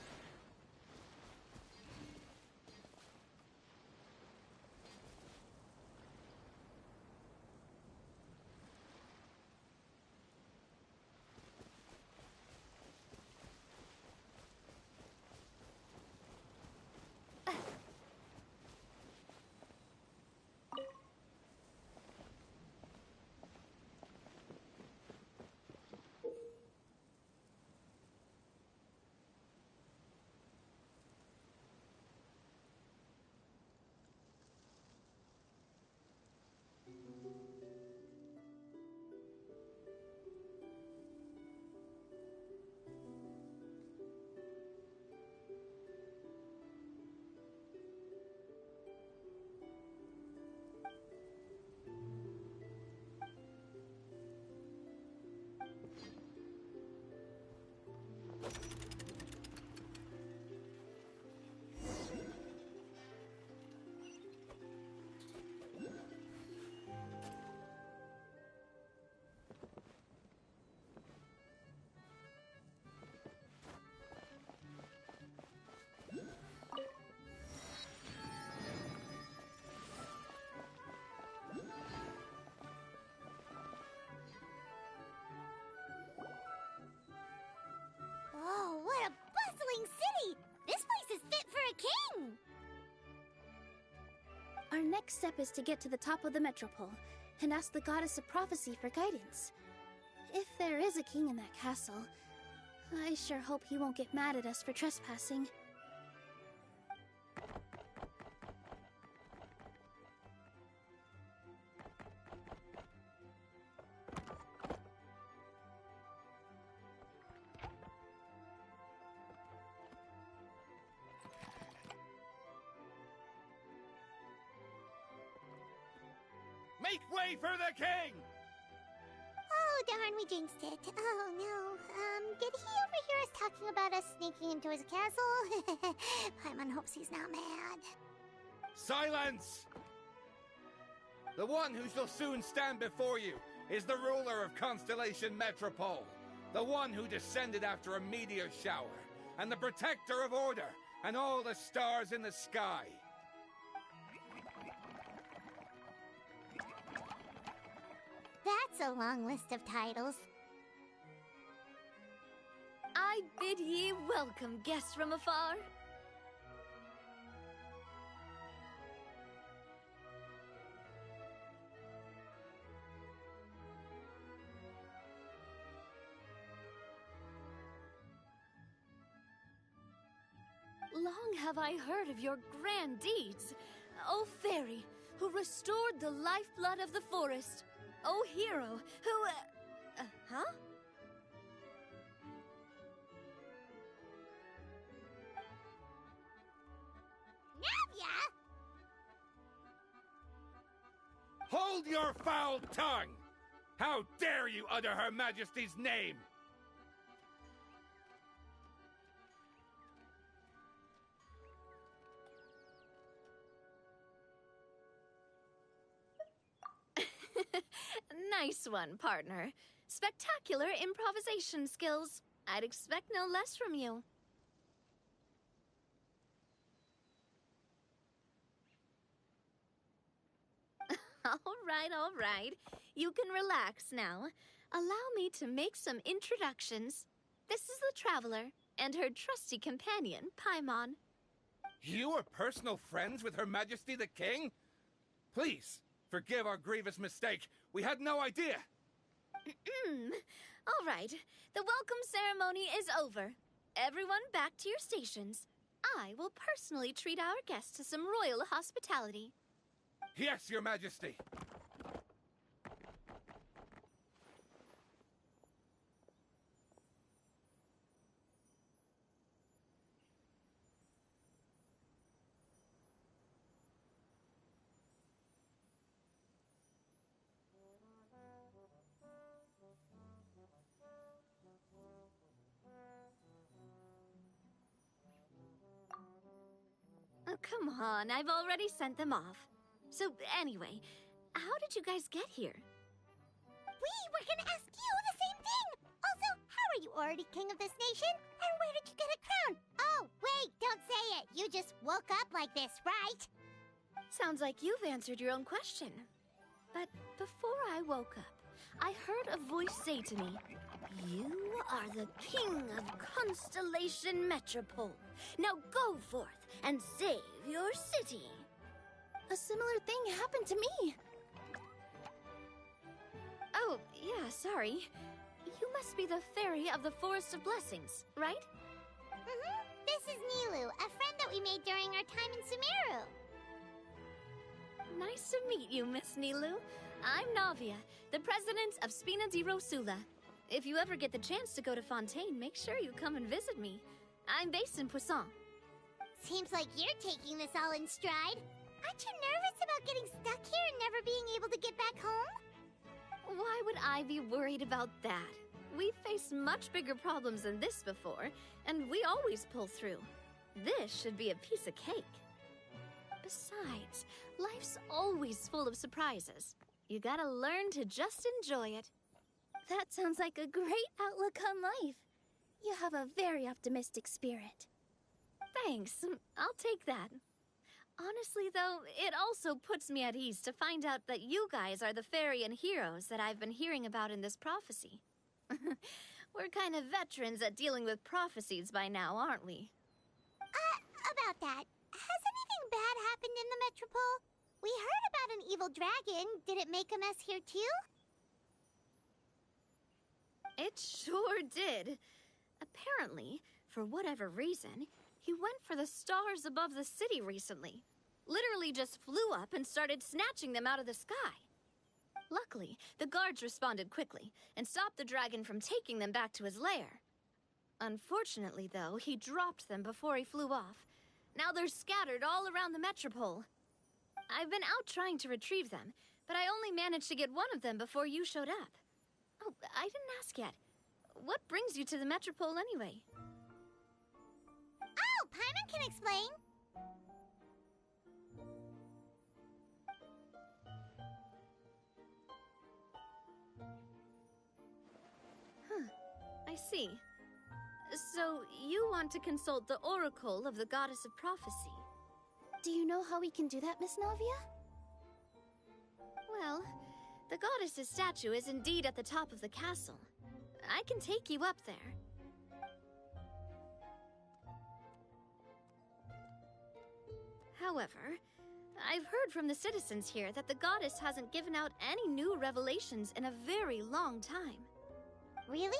Speaker 6: Our next step is to get to the top of the metropole and ask the goddess of prophecy for guidance. If there is a king in that castle, I sure hope he won't get mad at us for trespassing.
Speaker 15: Make way for the king!
Speaker 1: Oh, darn, we jinxed it. Oh, no. Did he overhear us talking about us sneaking into his castle? Paimon hopes he's not mad.
Speaker 15: Silence! The one who shall soon stand before you is the ruler of Constellation Metropole, the one who descended after a meteor shower, and the protector of order and all the stars in the sky.
Speaker 1: That's a long list of titles.
Speaker 16: I bid ye welcome, guests from afar. Long have I heard of your grand deeds, O fairy, who restored the lifeblood of the forest. O hero, who, huh?
Speaker 1: Navia!
Speaker 15: Hold your foul tongue! How dare you utter Her Majesty's name!
Speaker 16: Nice one, partner. Spectacular improvisation skills. I'd expect no less from you. All right. You can relax now. Allow me to make some introductions. This is the Traveler, and her trusty companion, Paimon.
Speaker 15: You are personal friends with Her Majesty the King? Please, forgive our grievous mistake. We had no idea.
Speaker 16: All right. The welcome ceremony is over. Everyone back to your stations. I will personally treat our guests to some royal hospitality.
Speaker 15: Yes, Your Majesty.
Speaker 16: Oh, come on. I've already sent them off. So, anyway, how did you guys get here?
Speaker 1: We were gonna ask you the same thing! Also, how are you already king of this nation? And where did you get a crown? Oh, wait, don't say it! You just woke up like this, right?
Speaker 16: Sounds like you've answered your own question. But before I woke up, I heard a voice say to me, "You are the king of Constellation Metropole. Now go forth and save your city."
Speaker 6: A similar thing happened to me.
Speaker 16: Oh, yeah, sorry. You must be the fairy of the Forest of Blessings, right?
Speaker 1: This is Nilu, a friend that we made during our time in Sumeru.
Speaker 16: Nice to meet you, Miss Nilu. I'm Navia, the president of Spina di Rosula. If you ever get the chance to go to Fontaine, make sure you come and visit me. I'm based in Poisson.
Speaker 1: Seems like you're taking this all in stride. Aren't you nervous about getting stuck here and never being able to get back home?
Speaker 16: Why would I be worried about that? We've faced much bigger problems than this before, and we always pull through. This should be a piece of cake. Besides, life's always full of surprises. You gotta learn to just enjoy it.
Speaker 6: That sounds like a great outlook on life. You have a very optimistic spirit.
Speaker 16: Thanks. I'll take that. Honestly, though, it also puts me at ease to find out that you guys are the fairy and heroes that I've been hearing about in this prophecy. We're kind of veterans at dealing with prophecies by now, aren't we?
Speaker 1: About that, has anything bad happened in the Metropole? We heard about an evil dragon. Did it make a mess here too?
Speaker 16: It sure did. Apparently, for whatever reason, he went for the stars above the city recently. Literally just flew up and started snatching them out of the sky. Luckily, the guards responded quickly and stopped the dragon from taking them back to his lair. Unfortunately, though, he dropped them before he flew off. Now they're scattered all around the metropole. I've been out trying to retrieve them, but I only managed to get one of them before you showed up. Oh, I didn't ask yet. What brings you to the metropole anyway?
Speaker 1: Oh, Paimon can explain.
Speaker 16: I see. So, you want to consult the oracle of the goddess of prophecy.
Speaker 6: Do you know how we can do that, Miss Navia?
Speaker 16: Well, the goddess's statue is indeed at the top of the castle. I can take you up there. However, I've heard from the citizens here that the goddess hasn't given out any new revelations in a very long time.
Speaker 1: Really?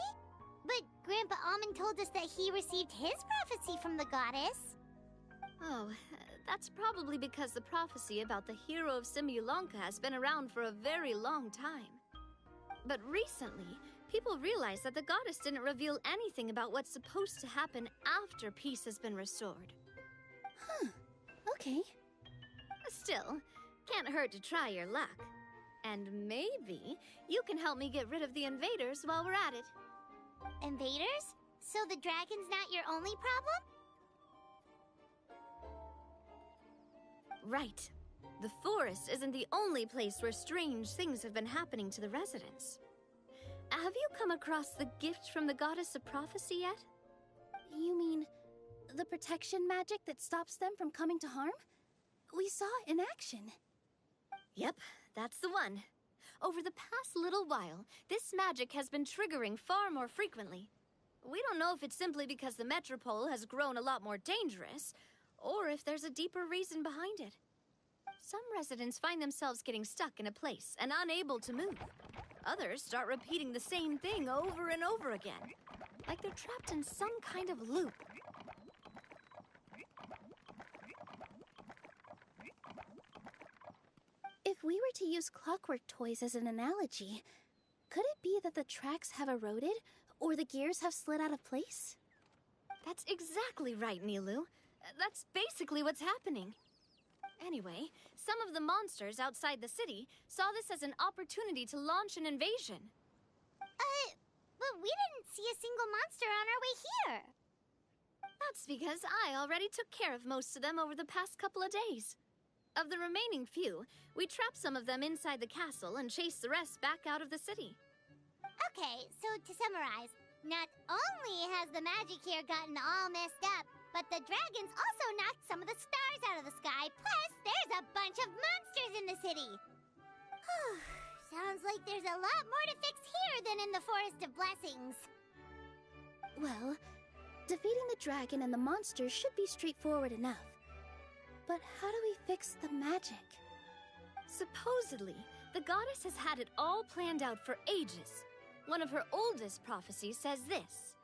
Speaker 1: But Grandpa Almond told us that he received his prophecy from the goddess.
Speaker 16: Oh, that's probably because the prophecy about the hero of Simulanka has been around for a very long time. But recently, people realized that the goddess didn't reveal anything about what's supposed to happen after peace has been restored.
Speaker 6: Huh. Okay.
Speaker 16: Still, can't hurt to try your luck. And maybe you can help me get rid of the invaders while we're at it.
Speaker 1: Invaders? So the dragon's not your only problem?
Speaker 16: Right. The forest isn't the only place where strange things have been happening to the residents. Have you come across the gift from the goddess of prophecy yet?
Speaker 6: You mean the protection magic that stops them from coming to harm? We saw it in action.
Speaker 16: Yep, that's the one. Over the past little while, this magic has been triggering far more frequently. We don't know if it's simply because the metropole has grown a lot more dangerous, or if there's a deeper reason behind it. Some residents find themselves getting stuck in a place and unable to move. Others start repeating the same thing over and over again, like they're trapped in some kind of loop.
Speaker 6: If we were to use clockwork toys as an analogy, could it be that the tracks have eroded, or the gears have slid out of place?
Speaker 16: That's exactly right, Nilu. That's basically what's happening. Anyway, some of the monsters outside the city saw this as an opportunity to launch an invasion.
Speaker 1: But we didn't see a single monster on our way here.
Speaker 16: That's because I already took care of most of them over the past couple of days. Of the remaining few, we trapped some of them inside the castle and chased the rest back out of the city.
Speaker 1: Okay, so to summarize, not only has the magic here gotten all messed up, but the dragons also knocked some of the stars out of the sky, plus there's a bunch of monsters in the city. Sounds like there's a lot more to fix here than in the Forest of Blessings.
Speaker 6: Well, defeating the dragon and the monsters should be straightforward enough. But how do we fix the magic?
Speaker 16: Supposedly, the goddess has had it all planned out for ages. One of her oldest prophecies says this: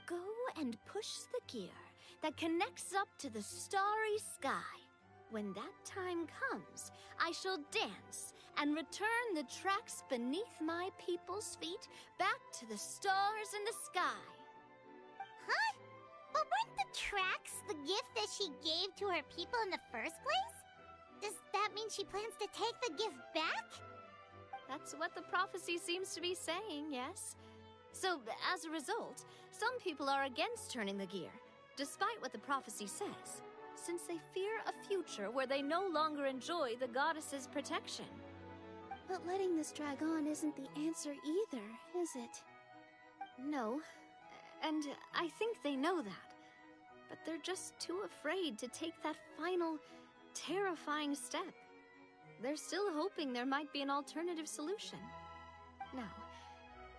Speaker 16: "Go and push the gear that connects up to the starry sky. When that time comes, I shall dance and return the tracks beneath my people's feet back to the stars in the sky."
Speaker 1: Huh? But weren't the tracks the gift that she gave to her people in the first place? Does that mean she plans to take the gift back?
Speaker 16: That's what the prophecy seems to be saying, yes. So, as a result, some people are against turning the gear, despite what the prophecy says, since they fear a future where they no longer enjoy the goddess's protection.
Speaker 6: But letting this drag on isn't the answer either, is it?
Speaker 16: No, and I think they know that. But they're just too afraid to take that final, terrifying step. They're still hoping there might be an alternative solution. Now,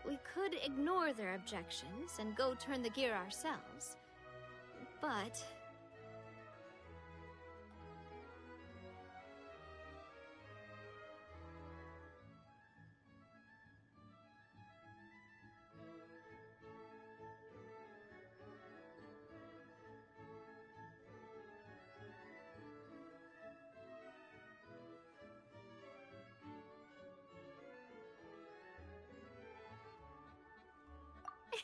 Speaker 16: we could ignore their objections and go turn the gear ourselves, but...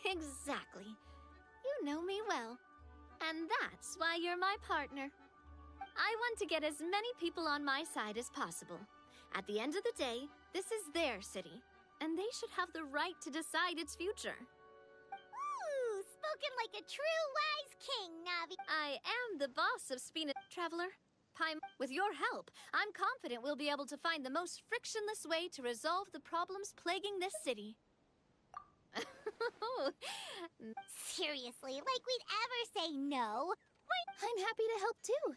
Speaker 16: Exactly. You know me well. And that's why you're my partner. I want to get as many people on my side as possible. At the end of the day, this is their city, and they should have the right to decide its future.
Speaker 1: Ooh, spoken like a true wise king, Navi.
Speaker 16: I am the boss of Spina, Traveler. With your help, I'm confident we'll be able to find the most frictionless way to resolve the problems plaguing this city.
Speaker 1: Seriously, like we'd ever say no.
Speaker 6: I'm happy to help too.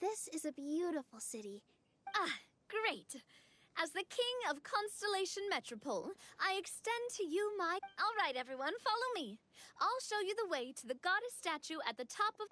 Speaker 6: This is a beautiful city.
Speaker 16: Ah, great. As the king of Constellation Metropole, I extend to you my... All right, everyone, follow me. I'll show you the way to the goddess statue at the top of...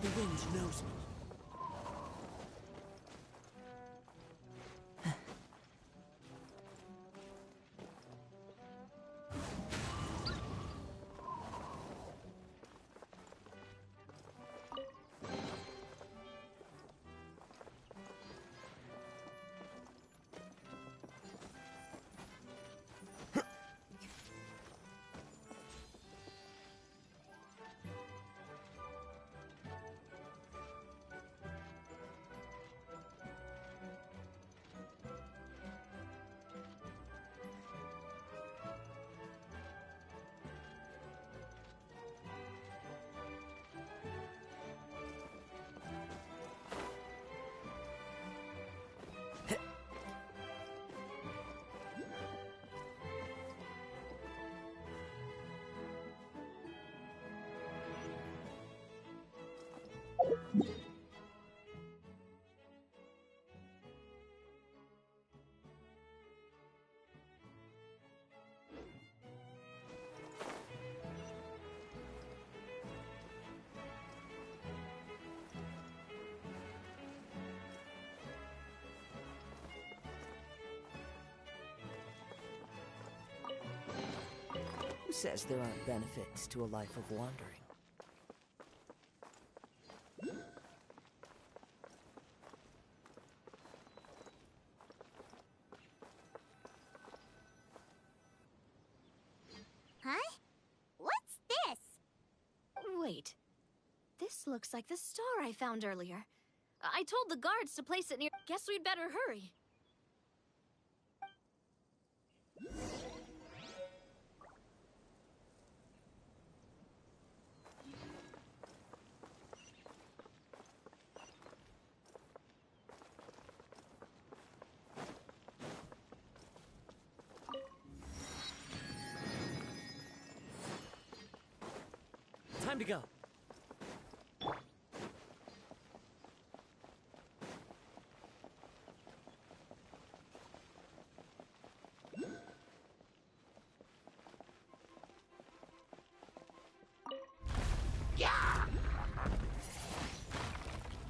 Speaker 9: The wind knows me. Who says there aren't benefits to a life of wandering?
Speaker 1: Huh? What's this?
Speaker 16: Wait. This looks like the star I found earlier. I told the guards to place it near... Guess we'd better hurry.
Speaker 9: Time to go.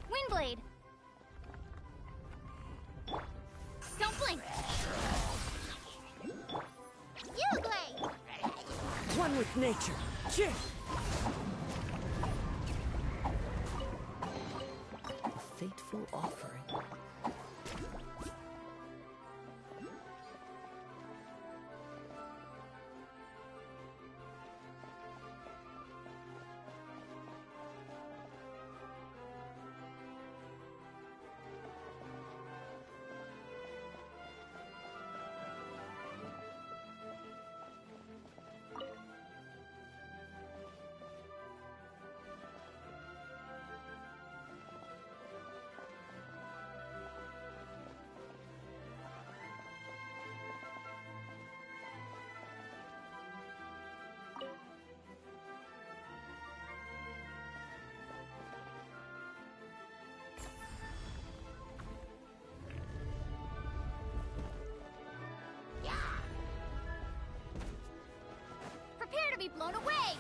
Speaker 1: Windblade! Don't blink! You blade!
Speaker 9: One with nature. Cheer! A fateful offering.
Speaker 1: blown away!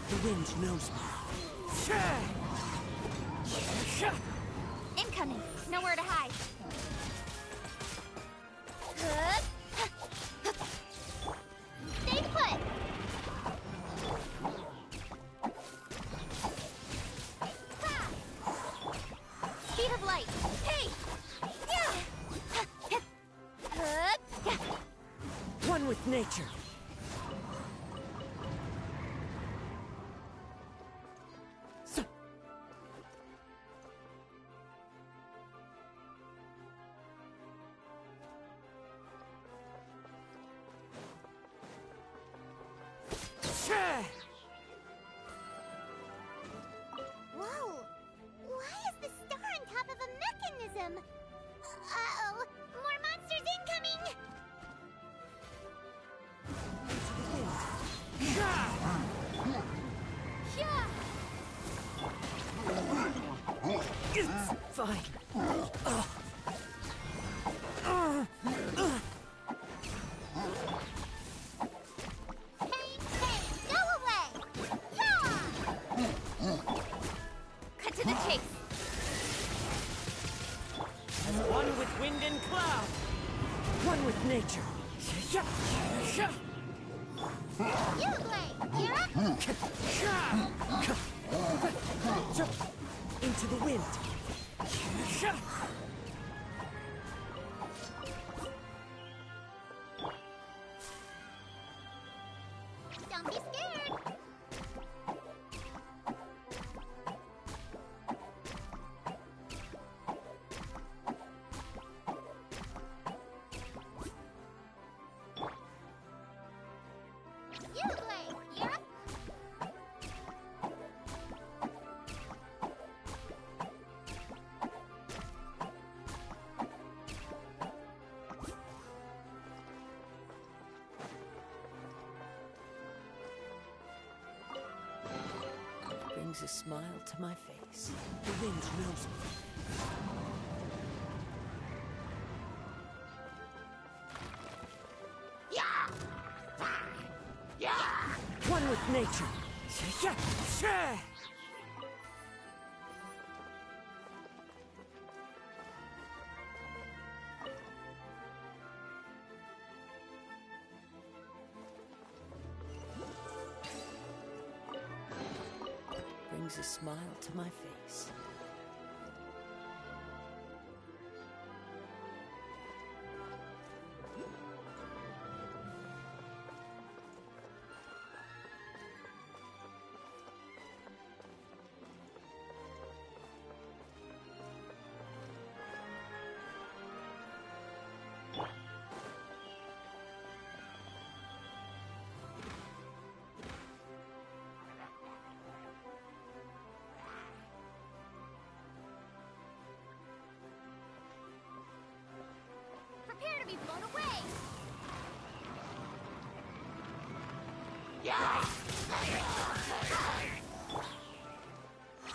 Speaker 9: The wind knows me.
Speaker 1: Incoming! Nowhere to hide. Stay put! Speed of light! Hey!
Speaker 9: One with nature.
Speaker 1: Whoa! Why is the star on top of a mechanism? Uh-oh! More monsters incoming!
Speaker 9: It's fine.
Speaker 1: Hey, go away! Cut to the chase!
Speaker 9: As one with wind and cloud. One with nature.
Speaker 1: You blade! You're up!
Speaker 9: Into the wind.
Speaker 1: Don't be scared! You blade! You're up!
Speaker 9: Brings a smile to my face. The wind knows me. One with nature. Brings a smile to my face.
Speaker 1: Prepare to be blown away!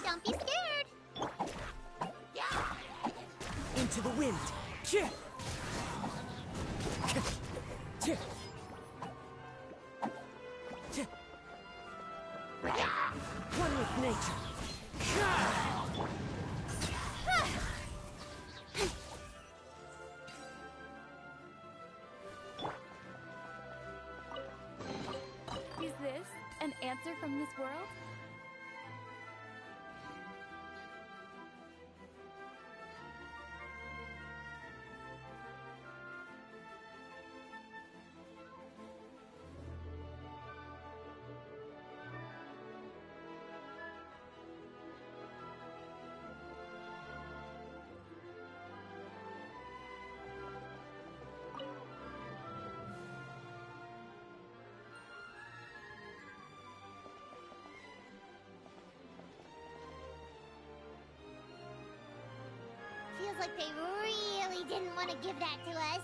Speaker 1: Don't be scared!
Speaker 9: Into the wind. One with nature.
Speaker 4: Is this an answer from this world?
Speaker 1: Feels like they really didn't want to give that to us.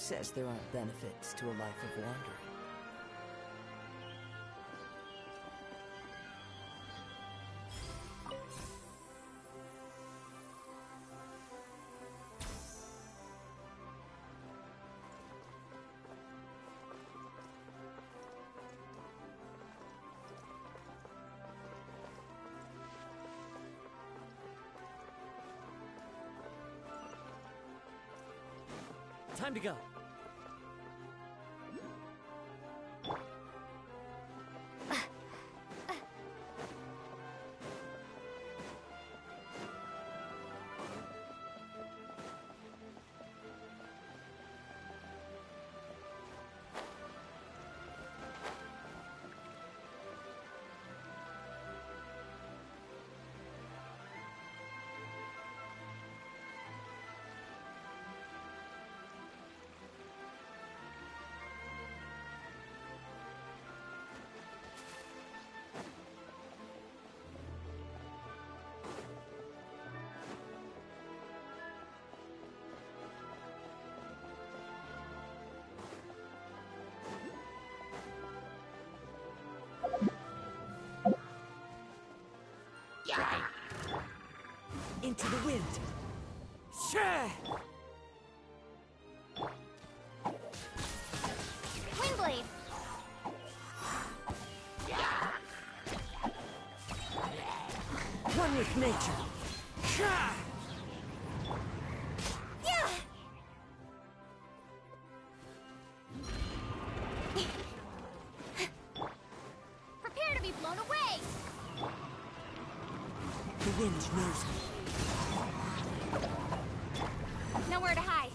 Speaker 9: says there aren't benefits to a life of wandering?
Speaker 17: Time to go.
Speaker 9: Into the wind. Sure.
Speaker 1: Windblade.
Speaker 9: One with nature.
Speaker 1: Yeah. Prepare to be blown away.
Speaker 9: The wind knows me.
Speaker 1: Nowhere to hide.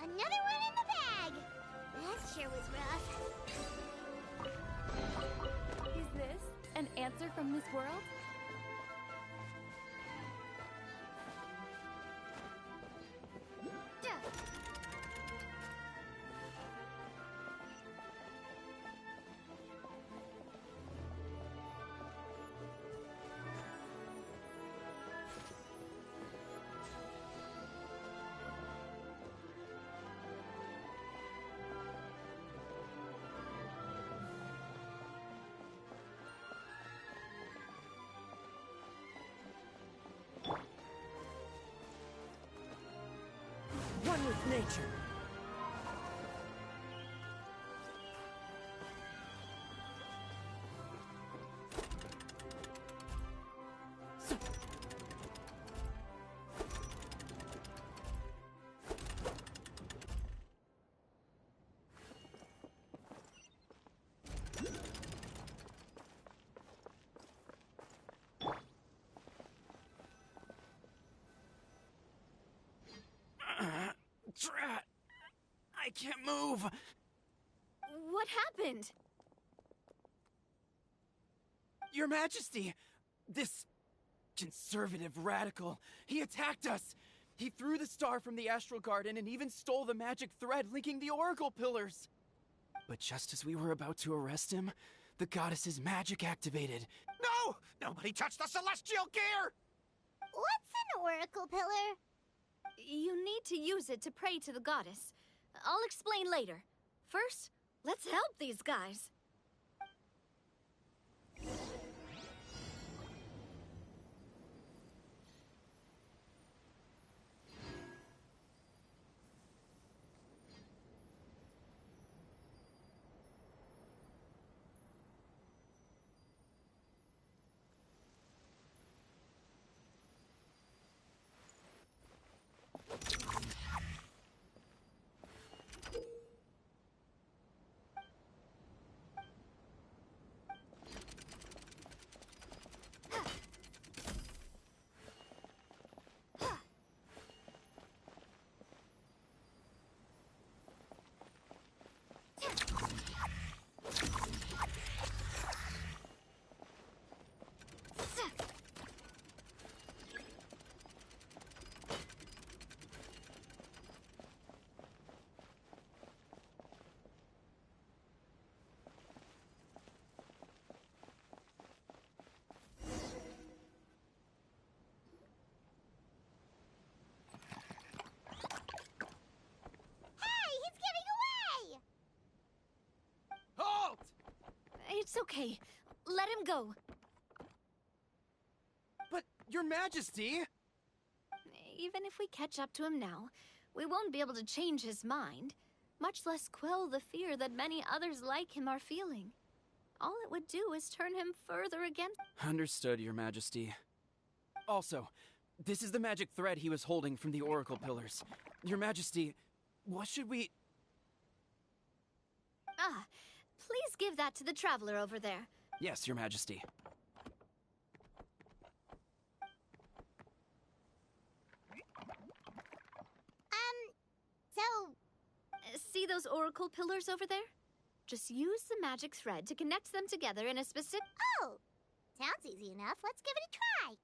Speaker 1: Another one in the bag! That sure was rough.
Speaker 4: Is this an answer from this world?
Speaker 9: One with nature.
Speaker 3: Drat! I can't move!
Speaker 16: What happened?
Speaker 3: Your Majesty! This conservative radical, he attacked us! He threw the star from the Astral Garden and even stole the magic thread linking the Oracle Pillars! But just as we were about to arrest him, the goddess's magic activated.
Speaker 12: No! Nobody touched the celestial gear!
Speaker 1: What's an oracle pillar?
Speaker 16: You need to use it to pray to the goddess. I'll explain later. First, let's help these guys. It's okay. Let him go.
Speaker 3: But, Your Majesty!
Speaker 16: Even if we catch up to him now, we won't be able to change his mind, much less quell the fear that many others like him are feeling. All it would do is turn him further against—
Speaker 3: Understood, Your Majesty. Also, this is the magic thread he was holding from the Oracle Pillars. Your Majesty, what should we—
Speaker 16: Ah, please give that to the traveler over there.
Speaker 3: Yes, Your Majesty.
Speaker 16: See those oracle pillars over there? Just use the magic thread to connect them together in a specific—
Speaker 1: Oh! Sounds easy enough. Let's give it a try.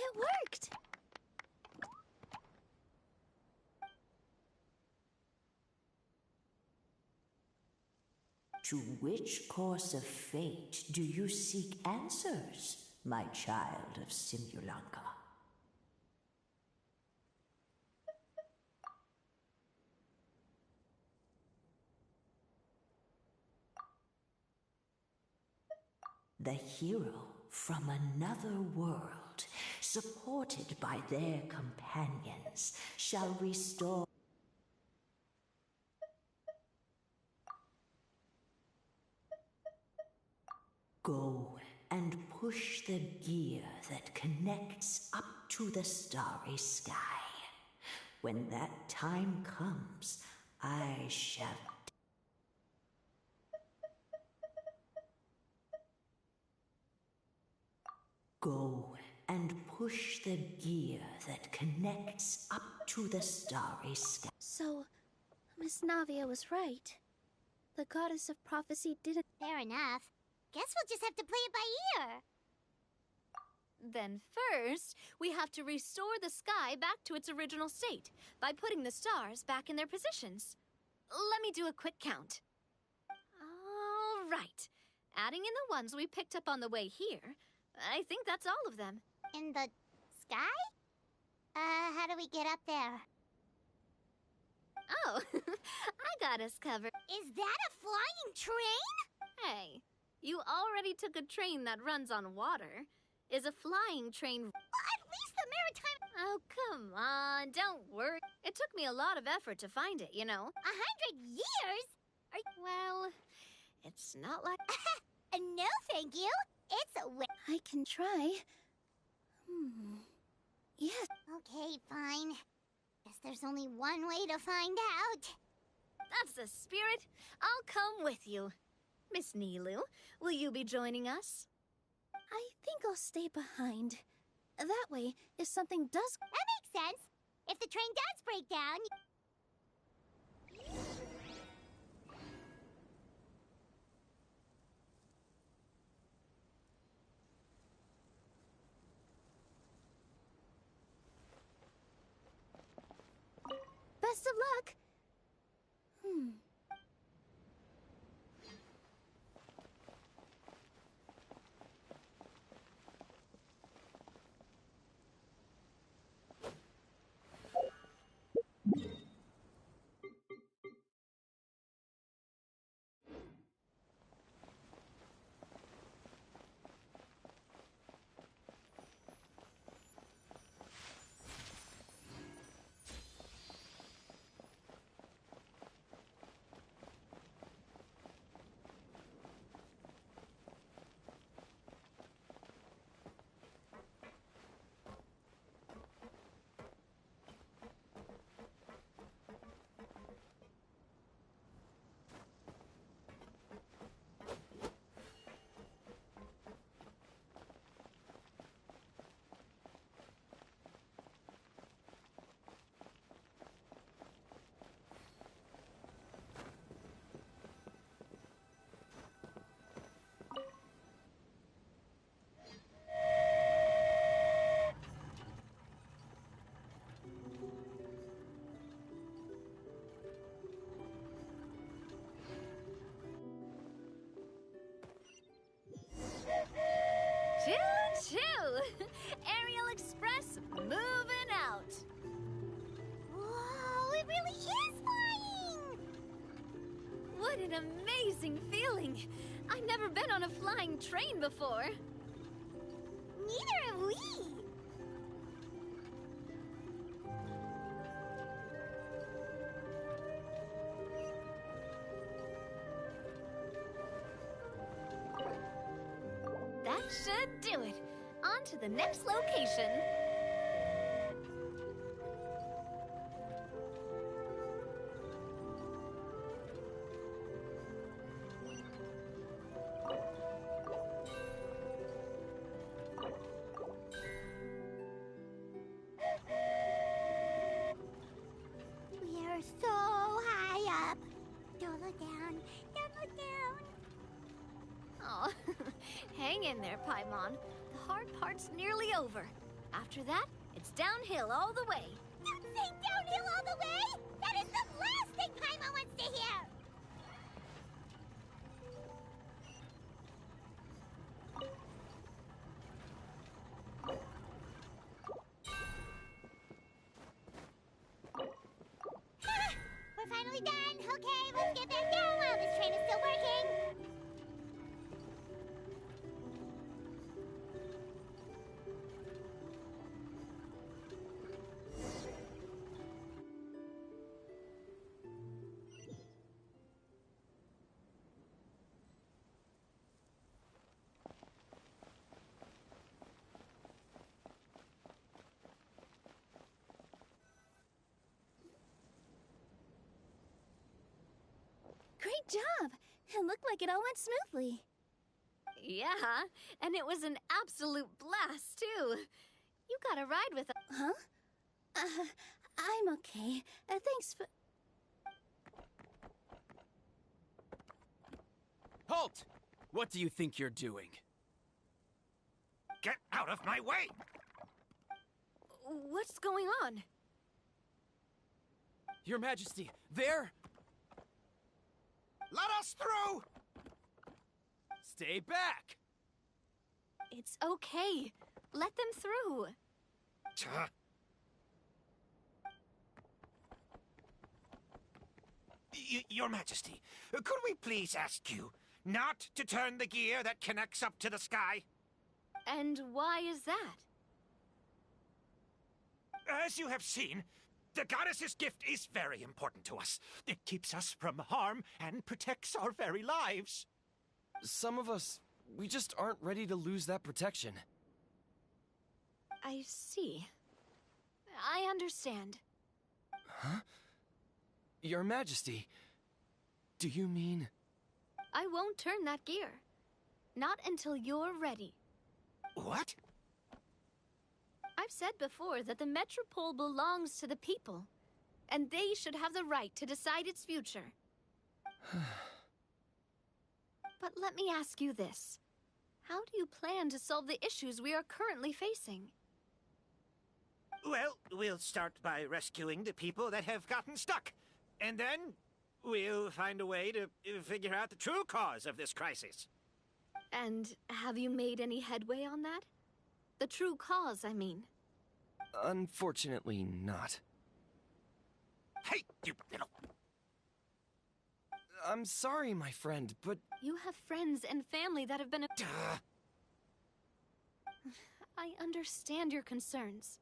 Speaker 16: It worked!
Speaker 17: To which course of fate do you seek answers, my child of Simulanka? The hero from another world, supported by their companions, shall restore. Go and push the gear that connects up to the starry sky. When that time comes, I shall. Go and push the gear that connects up to the starry sky.
Speaker 6: So, Miss Navia was right. The goddess of prophecy didn't.
Speaker 1: Fair enough. Guess we'll just have to play it by ear.
Speaker 16: Then first, we have to restore the sky back to its original state by putting the stars back in their positions. Let me do a quick count. All right. Adding in the ones we picked up on the way here, I think that's all of them.
Speaker 1: In the sky? How do we get up there?
Speaker 16: Oh, I got us covered.
Speaker 1: Is that a flying train?
Speaker 16: Hey, you already took a train that runs on water. Is a flying train...
Speaker 1: Well, at least the maritime...
Speaker 16: Oh, come on, don't worry. It took me a lot of effort to find it, you know.
Speaker 1: 100 years?
Speaker 16: Well, it's not like...
Speaker 1: No, thank you. It's a way...
Speaker 6: I can try. Yes.
Speaker 1: Okay, fine. Guess there's only one way to find out.
Speaker 16: That's the spirit. I'll come with you. Miss Nilu, will you be joining us?
Speaker 6: I think I'll stay behind. That way, if something does...
Speaker 1: That makes sense. If the train does break down...
Speaker 6: Best of luck!
Speaker 16: Choo-choo! Aerial Express moving out.
Speaker 1: Whoa, it really is flying!
Speaker 16: What an amazing feeling! I've never been on a flying train before.
Speaker 1: Neither have we!
Speaker 16: That should do it. On to the next location.
Speaker 1: We're so high up. Don't look down. Don't look down.
Speaker 16: Oh, hang in there, Paimon. The hard part's nearly over. After that, it's downhill all the way.
Speaker 1: Don't say downhill all the way! That is the last thing Paimon wants to hear! We're finally done! Okay, let's get back down while this train is still working!
Speaker 6: job! It looked like it all went smoothly.
Speaker 16: Yeah, and it was an absolute blast, too. You got a ride with us.
Speaker 6: Huh? I'm okay. Thanks for...
Speaker 18: Halt! What do you think you're doing?
Speaker 5: Get out of my way!
Speaker 16: What's going on?
Speaker 18: Your Majesty, there!
Speaker 5: Let us through!
Speaker 18: Stay back!
Speaker 16: It's okay. Let them through.
Speaker 5: Your Majesty, could we please ask you not to turn the gear that connects up to the sky?
Speaker 16: And why is that?
Speaker 5: As you have seen, the goddess's gift is very important to us. It keeps us from harm and protects our very lives.
Speaker 18: Some of us, we just aren't ready to lose that protection.
Speaker 16: I see. I understand.
Speaker 18: Huh? Your Majesty, do you mean...
Speaker 16: I won't turn that gear. Not until you're ready.
Speaker 5: What?
Speaker 16: I've said before that the Metropole belongs to the people, and they should have the right to decide its future. But let me ask you this. How do you plan to solve the issues we are currently facing?
Speaker 5: Well, we'll start by rescuing the people that have gotten stuck. And then we'll find a way to figure out the true cause of this crisis.
Speaker 16: And have you made any headway on that? The true cause, I mean.
Speaker 18: Unfortunately not.
Speaker 5: Hey, you little...
Speaker 18: I'm sorry, my friend, but...
Speaker 16: You have friends and family that have been... I understand your concerns.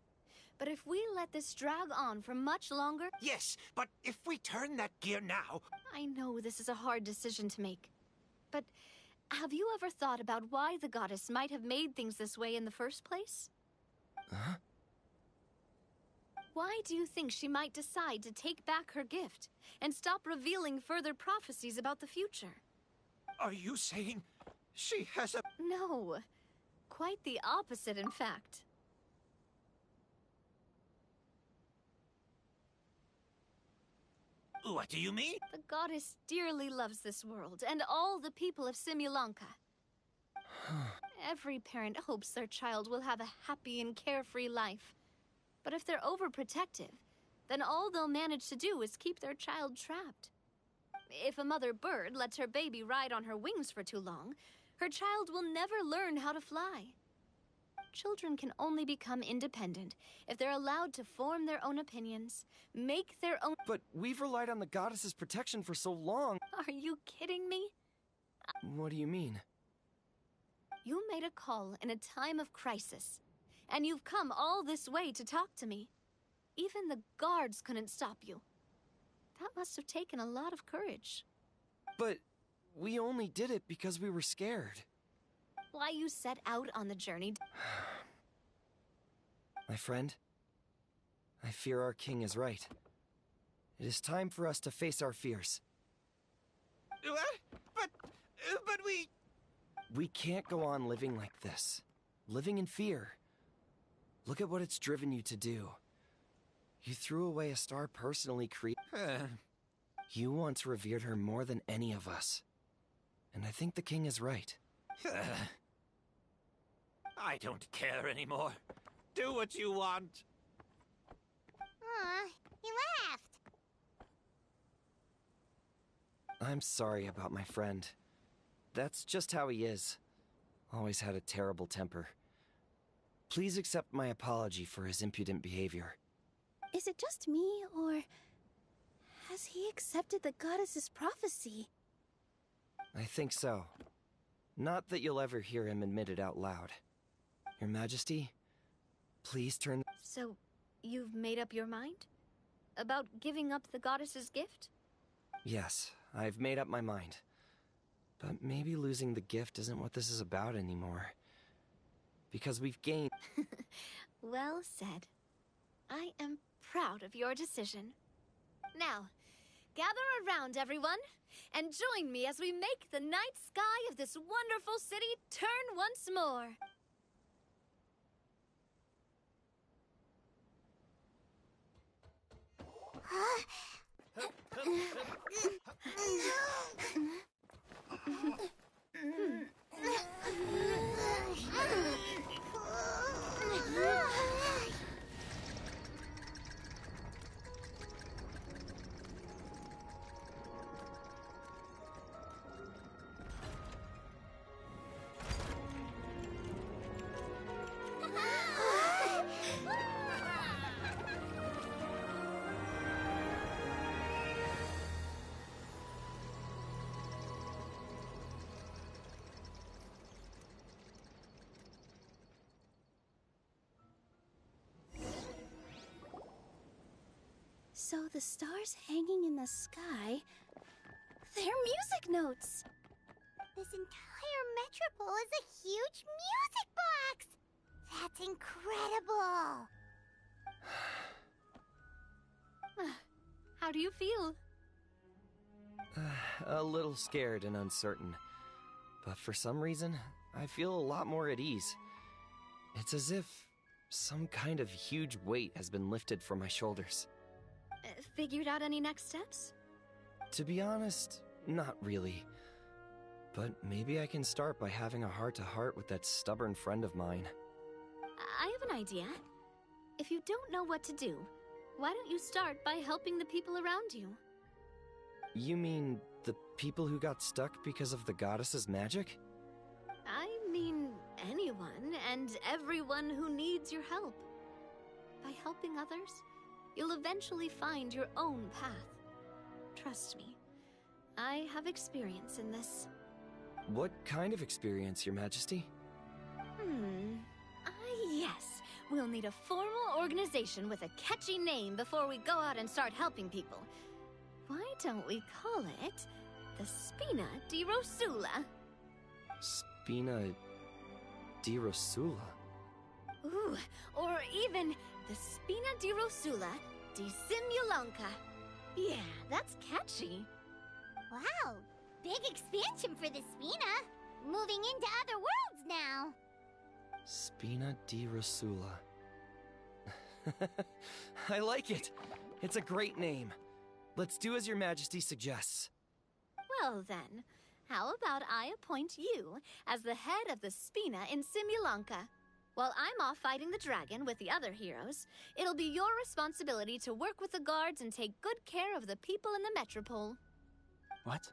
Speaker 16: But if we let this drag on for much longer...
Speaker 5: Yes, but if we turn that gear now...
Speaker 16: I know this is a hard decision to make. But have you ever thought about why the goddess might have made things this way in the first place?
Speaker 18: Huh?
Speaker 16: Why do you think she might decide to take back her gift and stop revealing further prophecies about the future?
Speaker 5: Are you saying she has a...
Speaker 16: No. Quite the opposite, in fact.
Speaker 5: What do you mean?
Speaker 16: The goddess dearly loves this world and all the people of Simulanka. Every parent hopes their child will have a happy and carefree life. But if they're overprotective, then all they'll manage to do is keep their child trapped. If a mother bird lets her baby ride on her wings for too long, her child will never learn how to fly. Children can only become independent if they're allowed to form their own opinions, make their own...
Speaker 18: But we've relied on the goddess's protection for so long.
Speaker 16: Are you kidding me?
Speaker 18: What do you mean?
Speaker 16: You made a call in a time of crisis, and you've come all this way to talk to me. Even the guards couldn't stop you. That must have taken a lot of courage.
Speaker 18: But we only did it because we were scared.
Speaker 16: Why you set out on the journey...
Speaker 18: My friend, I fear our king is right. It is time for us to face our fears.
Speaker 5: What? But we...
Speaker 18: We can't go on living like this. Living in fear. Look at what it's driven you to do. You threw away a star personally created. You once revered her more than any of us. And I think the king is right.
Speaker 5: I don't care anymore. Do what you want.
Speaker 1: Aw, he laughed.
Speaker 18: I'm sorry about my friend. That's just how he is. Always had a terrible temper. Please accept my apology for his impudent behavior.
Speaker 6: Is it just me, or has he accepted the goddess's prophecy?
Speaker 18: I think so. Not that you'll ever hear him admit it out loud. Your Majesty, please turn...
Speaker 16: So, you've made up your mind? About giving up the goddess's gift?
Speaker 18: Yes, I've made up my mind. But maybe losing the gift isn't what this is about anymore. Because we've gained...
Speaker 16: Well said. I am proud of your decision. Now, Gather around, everyone, and join me as we make the night sky of this wonderful city turn once more.
Speaker 6: So the stars hanging in the sky, they're music notes.
Speaker 1: This entire metropole is a huge music box! That's incredible!
Speaker 16: How do you feel?
Speaker 18: A little scared and uncertain. But for some reason, I feel a lot more at ease. It's as if some kind of huge weight has been lifted from my shoulders.
Speaker 16: Figured out any next steps?
Speaker 18: To be honest, not really. But maybe I can start by having a heart-to-heart with that stubborn friend of mine.
Speaker 16: I have an idea. If you don't know what to do, why don't you start by helping the people around you?
Speaker 18: You mean the people who got stuck because of the goddess's magic?
Speaker 16: I mean anyone and everyone who needs your help. By helping others, you'll eventually find your own path. Trust me, I have experience in this.
Speaker 18: What kind of experience, Your Majesty?
Speaker 16: Yes. We'll need a formal organization with a catchy name before we go out and start helping people. Why don't we call it the Spina di Rosula?
Speaker 18: Spina di Rosula?
Speaker 16: Ooh, or even the Spina di Rosula di Simulanka. Yeah, that's catchy.
Speaker 1: Wow, big expansion for the Spina. Moving into other worlds now.
Speaker 18: Spina di Rosula. I like it. It's a great name. Let's do as Your Majesty suggests.
Speaker 16: Well then, how about I appoint you as the head of the Spina in Simulanka? While I'm off fighting the dragon with the other heroes, it'll be your responsibility to work with the guards and take good care of the people in the metropole.
Speaker 19: What?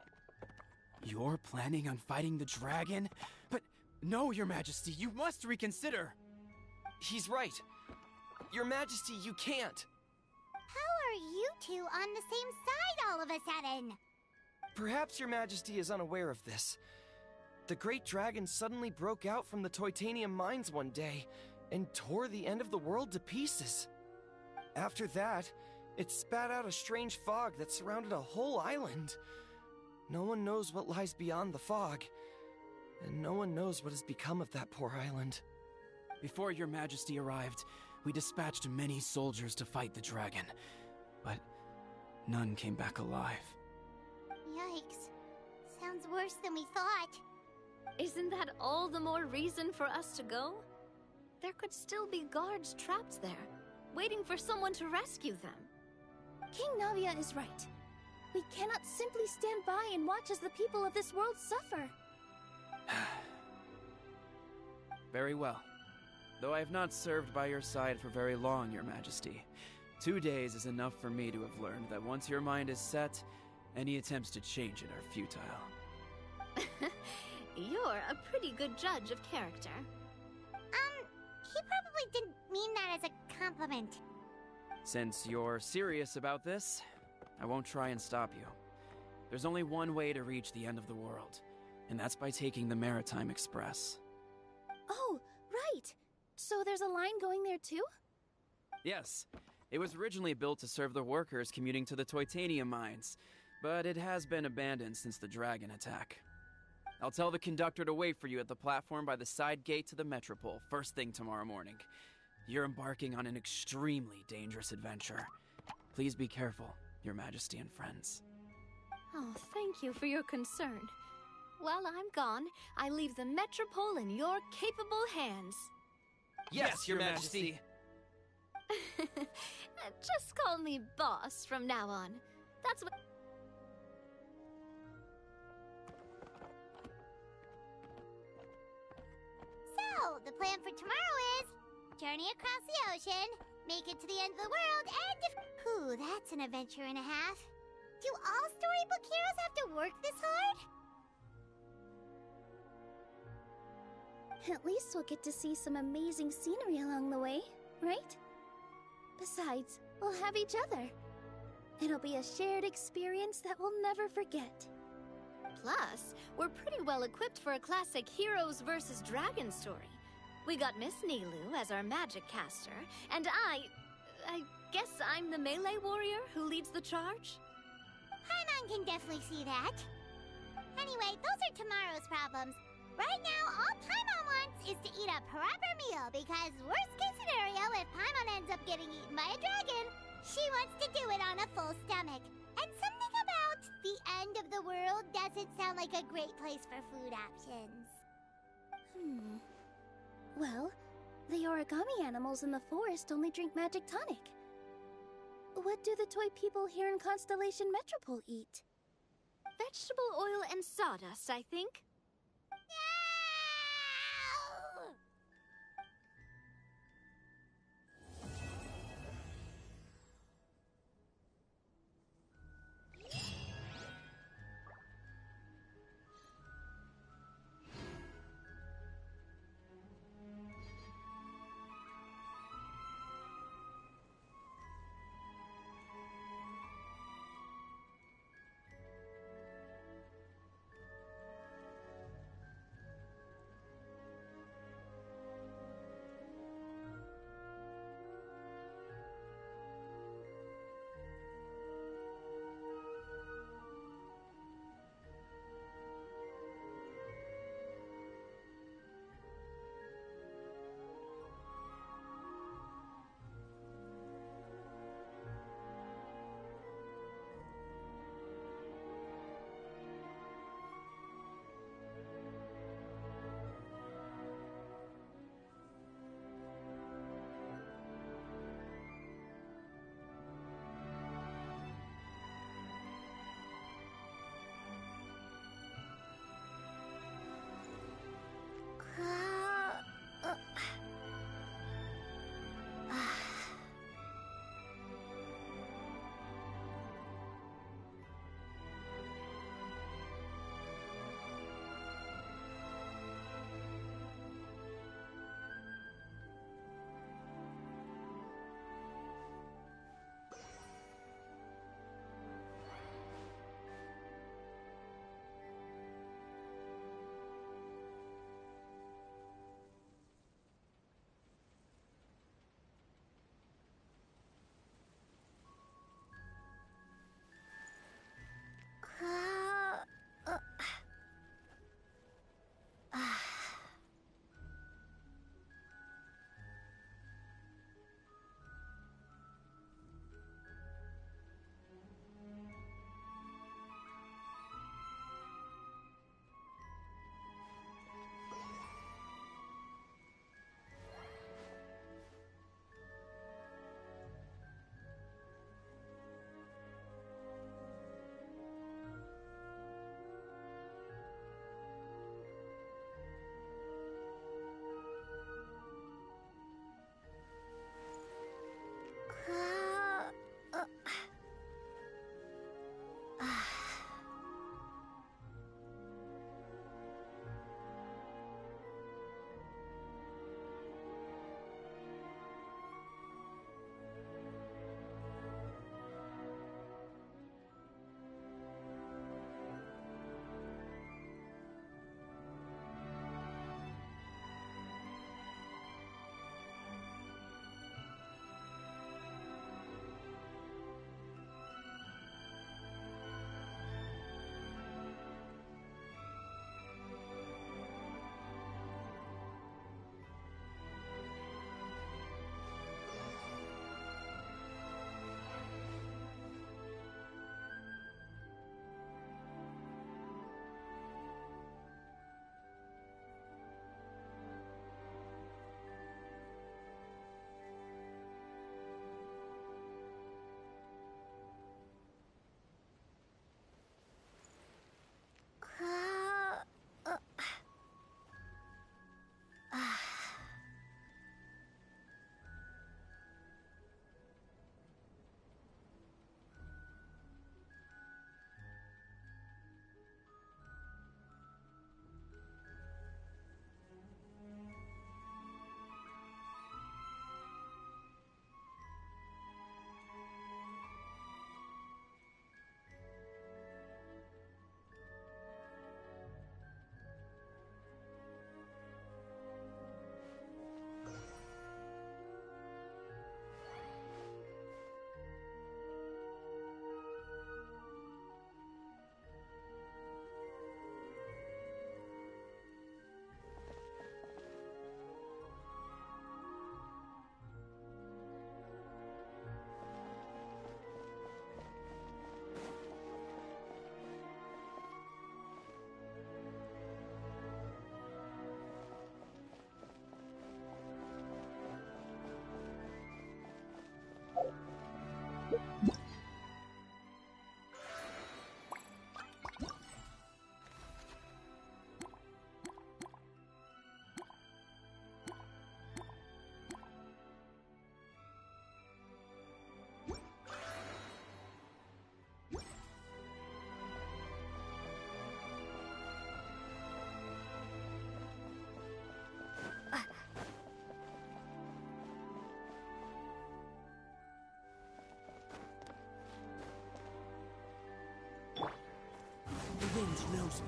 Speaker 19: You're planning on fighting the dragon? But no, Your Majesty, you must reconsider.
Speaker 18: He's right. Your Majesty, you can't.
Speaker 1: How are you two on the same side all of a sudden?
Speaker 18: Perhaps Your Majesty is unaware of this. The great dragon suddenly broke out from the Titanium mines one day and tore the end of the world to pieces. After that, it spat out a strange fog that surrounded a whole island. No one knows what lies beyond the fog, and no one knows what has become of that poor island.
Speaker 19: Before Your Majesty arrived, we dispatched many soldiers to fight the dragon, but none came back alive.
Speaker 1: Yikes. Sounds worse than we thought.
Speaker 16: Isn't that all the more reason for us to go? There could still be guards trapped there, waiting for someone to rescue them.
Speaker 6: King Navia is right. We cannot simply stand by and watch as the people of this world suffer.
Speaker 19: Very well. Though I have not served by your side for very long, Your Majesty. 2 days is enough for me to have learned that once your mind is set, any attempts to change it are futile.
Speaker 16: You're a pretty good judge of character.
Speaker 1: He probably didn't mean that as a compliment.
Speaker 19: Since you're serious about this, I won't try and stop you. There's only one way to reach the end of the world, and that's by taking the Maritime Express.
Speaker 6: Oh, right! So there's a line going there too?
Speaker 19: Yes. It was originally built to serve the workers commuting to the Titanium mines, but it has been abandoned since the dragon attack. I'll tell the conductor to wait for you at the platform by the side gate to the Metropole first thing tomorrow morning. You're embarking on an extremely dangerous adventure. Please be careful, Your Majesty and friends.
Speaker 16: Oh, thank you for your concern. While I'm gone, I leave the Metropole in your capable hands.
Speaker 19: Yes, Your Majesty.
Speaker 16: Just call me boss from now on. That's what...
Speaker 1: So, the plan for tomorrow is journey across the ocean, make it to the end of the world, and Ooh, that's an adventure and a half. Do all storybook heroes have to work this hard?
Speaker 6: At least we'll get to see some amazing scenery along the way, right? Besides, we'll have each other. It'll be a shared experience that we'll never forget.
Speaker 16: Plus, we're pretty well equipped for a classic heroes versus dragons story. We got Miss Nilu as our magic caster, and I guess I'm the melee warrior who leads the charge?
Speaker 1: Paimon can definitely see that. Anyway, those are tomorrow's problems. Right now, all Paimon wants is to eat a proper meal, because worst case scenario, if Paimon ends up getting eaten by a dragon, she wants to do it on a full stomach. And something about the end of the world doesn't sound like a great place for food options.
Speaker 6: Well, the origami animals in the forest only drink magic tonic. What do the toy people here in Constellation Metropole eat?
Speaker 16: Vegetable oil and sawdust, I think.
Speaker 12: wind knows me.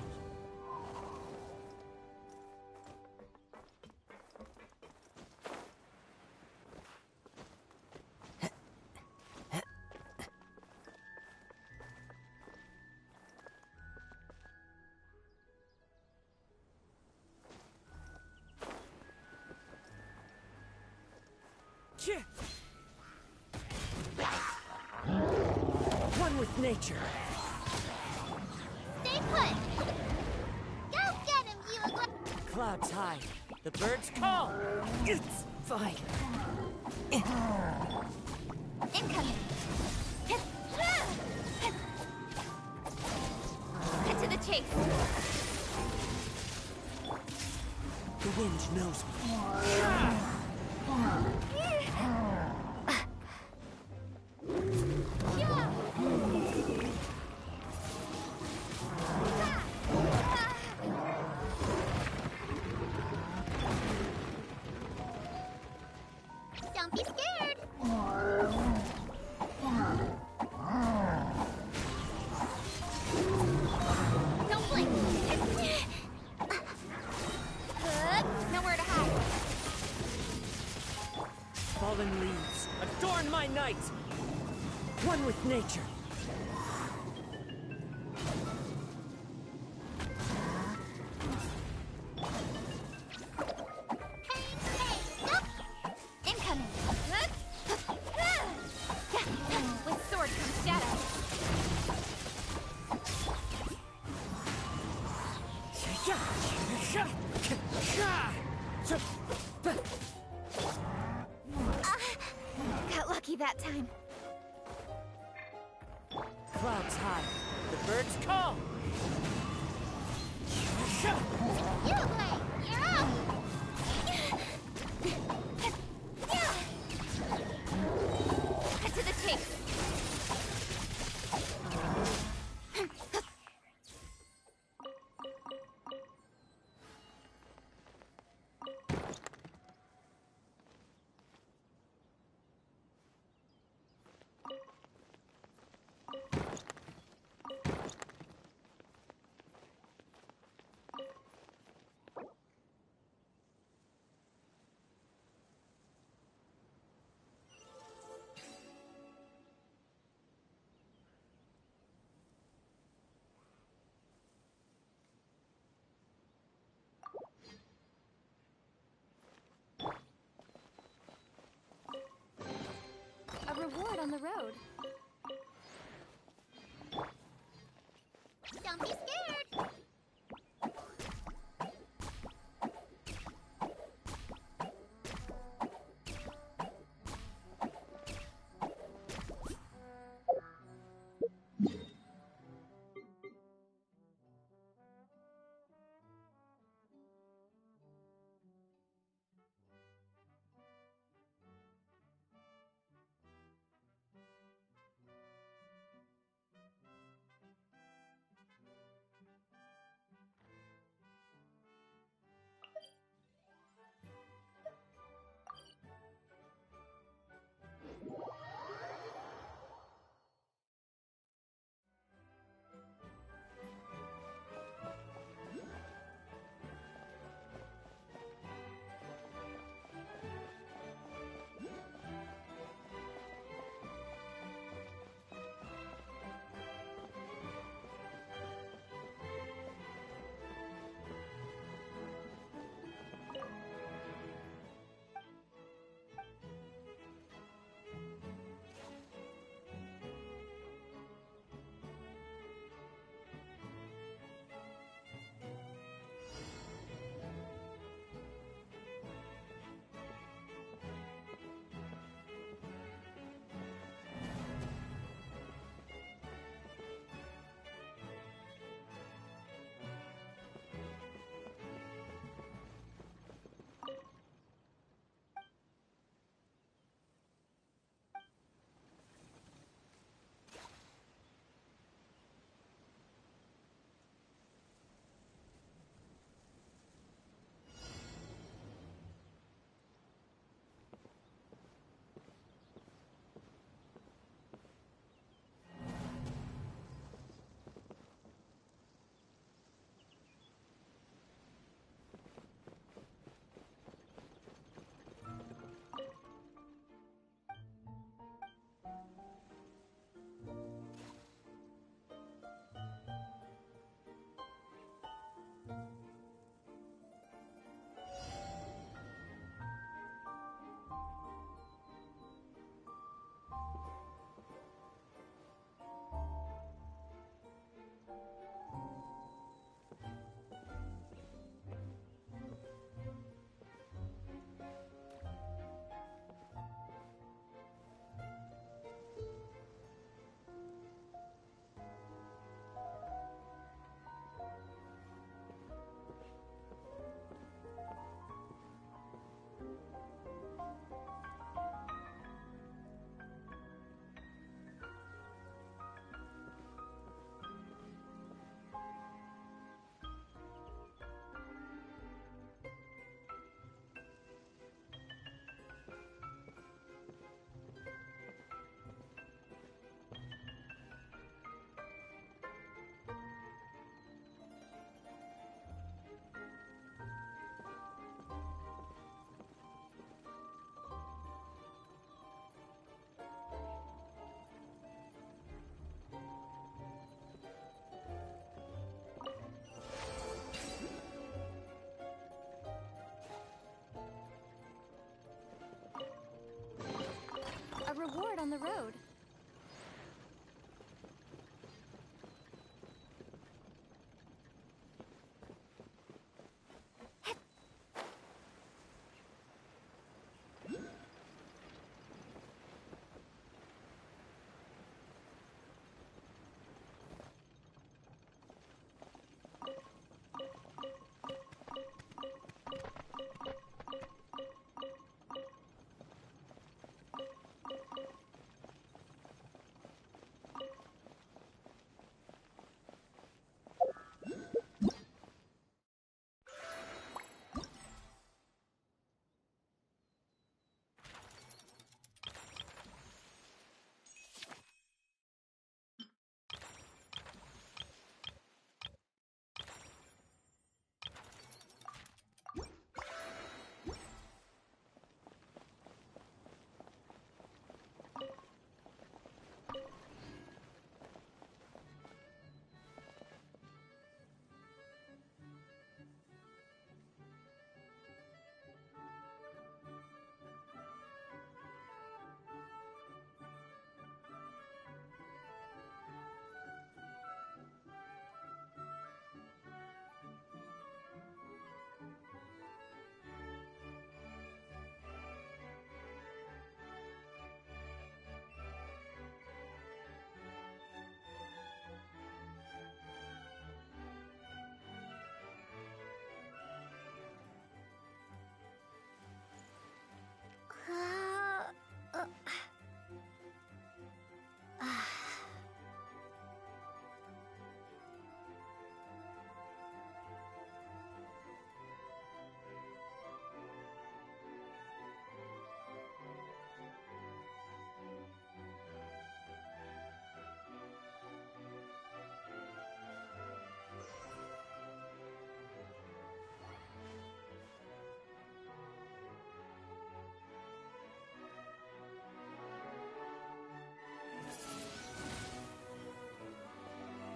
Speaker 9: One with nature.
Speaker 1: Stay put! Go get him, you
Speaker 9: Clouds high. The birds call. It's fine.
Speaker 1: Incoming! Cut to the chase!
Speaker 12: The wind knows me.
Speaker 1: Don't be scared! Don't blink! Nowhere to hide.
Speaker 9: Fallen leaves, adorn my night. One with nature.
Speaker 1: Incoming! With sword comes shadow. Got lucky that time.
Speaker 9: Clouds high. The birds call.
Speaker 1: You play! You're up! Cut to the chase.
Speaker 4: A reward on the road.
Speaker 1: Don't be scared!
Speaker 4: the road.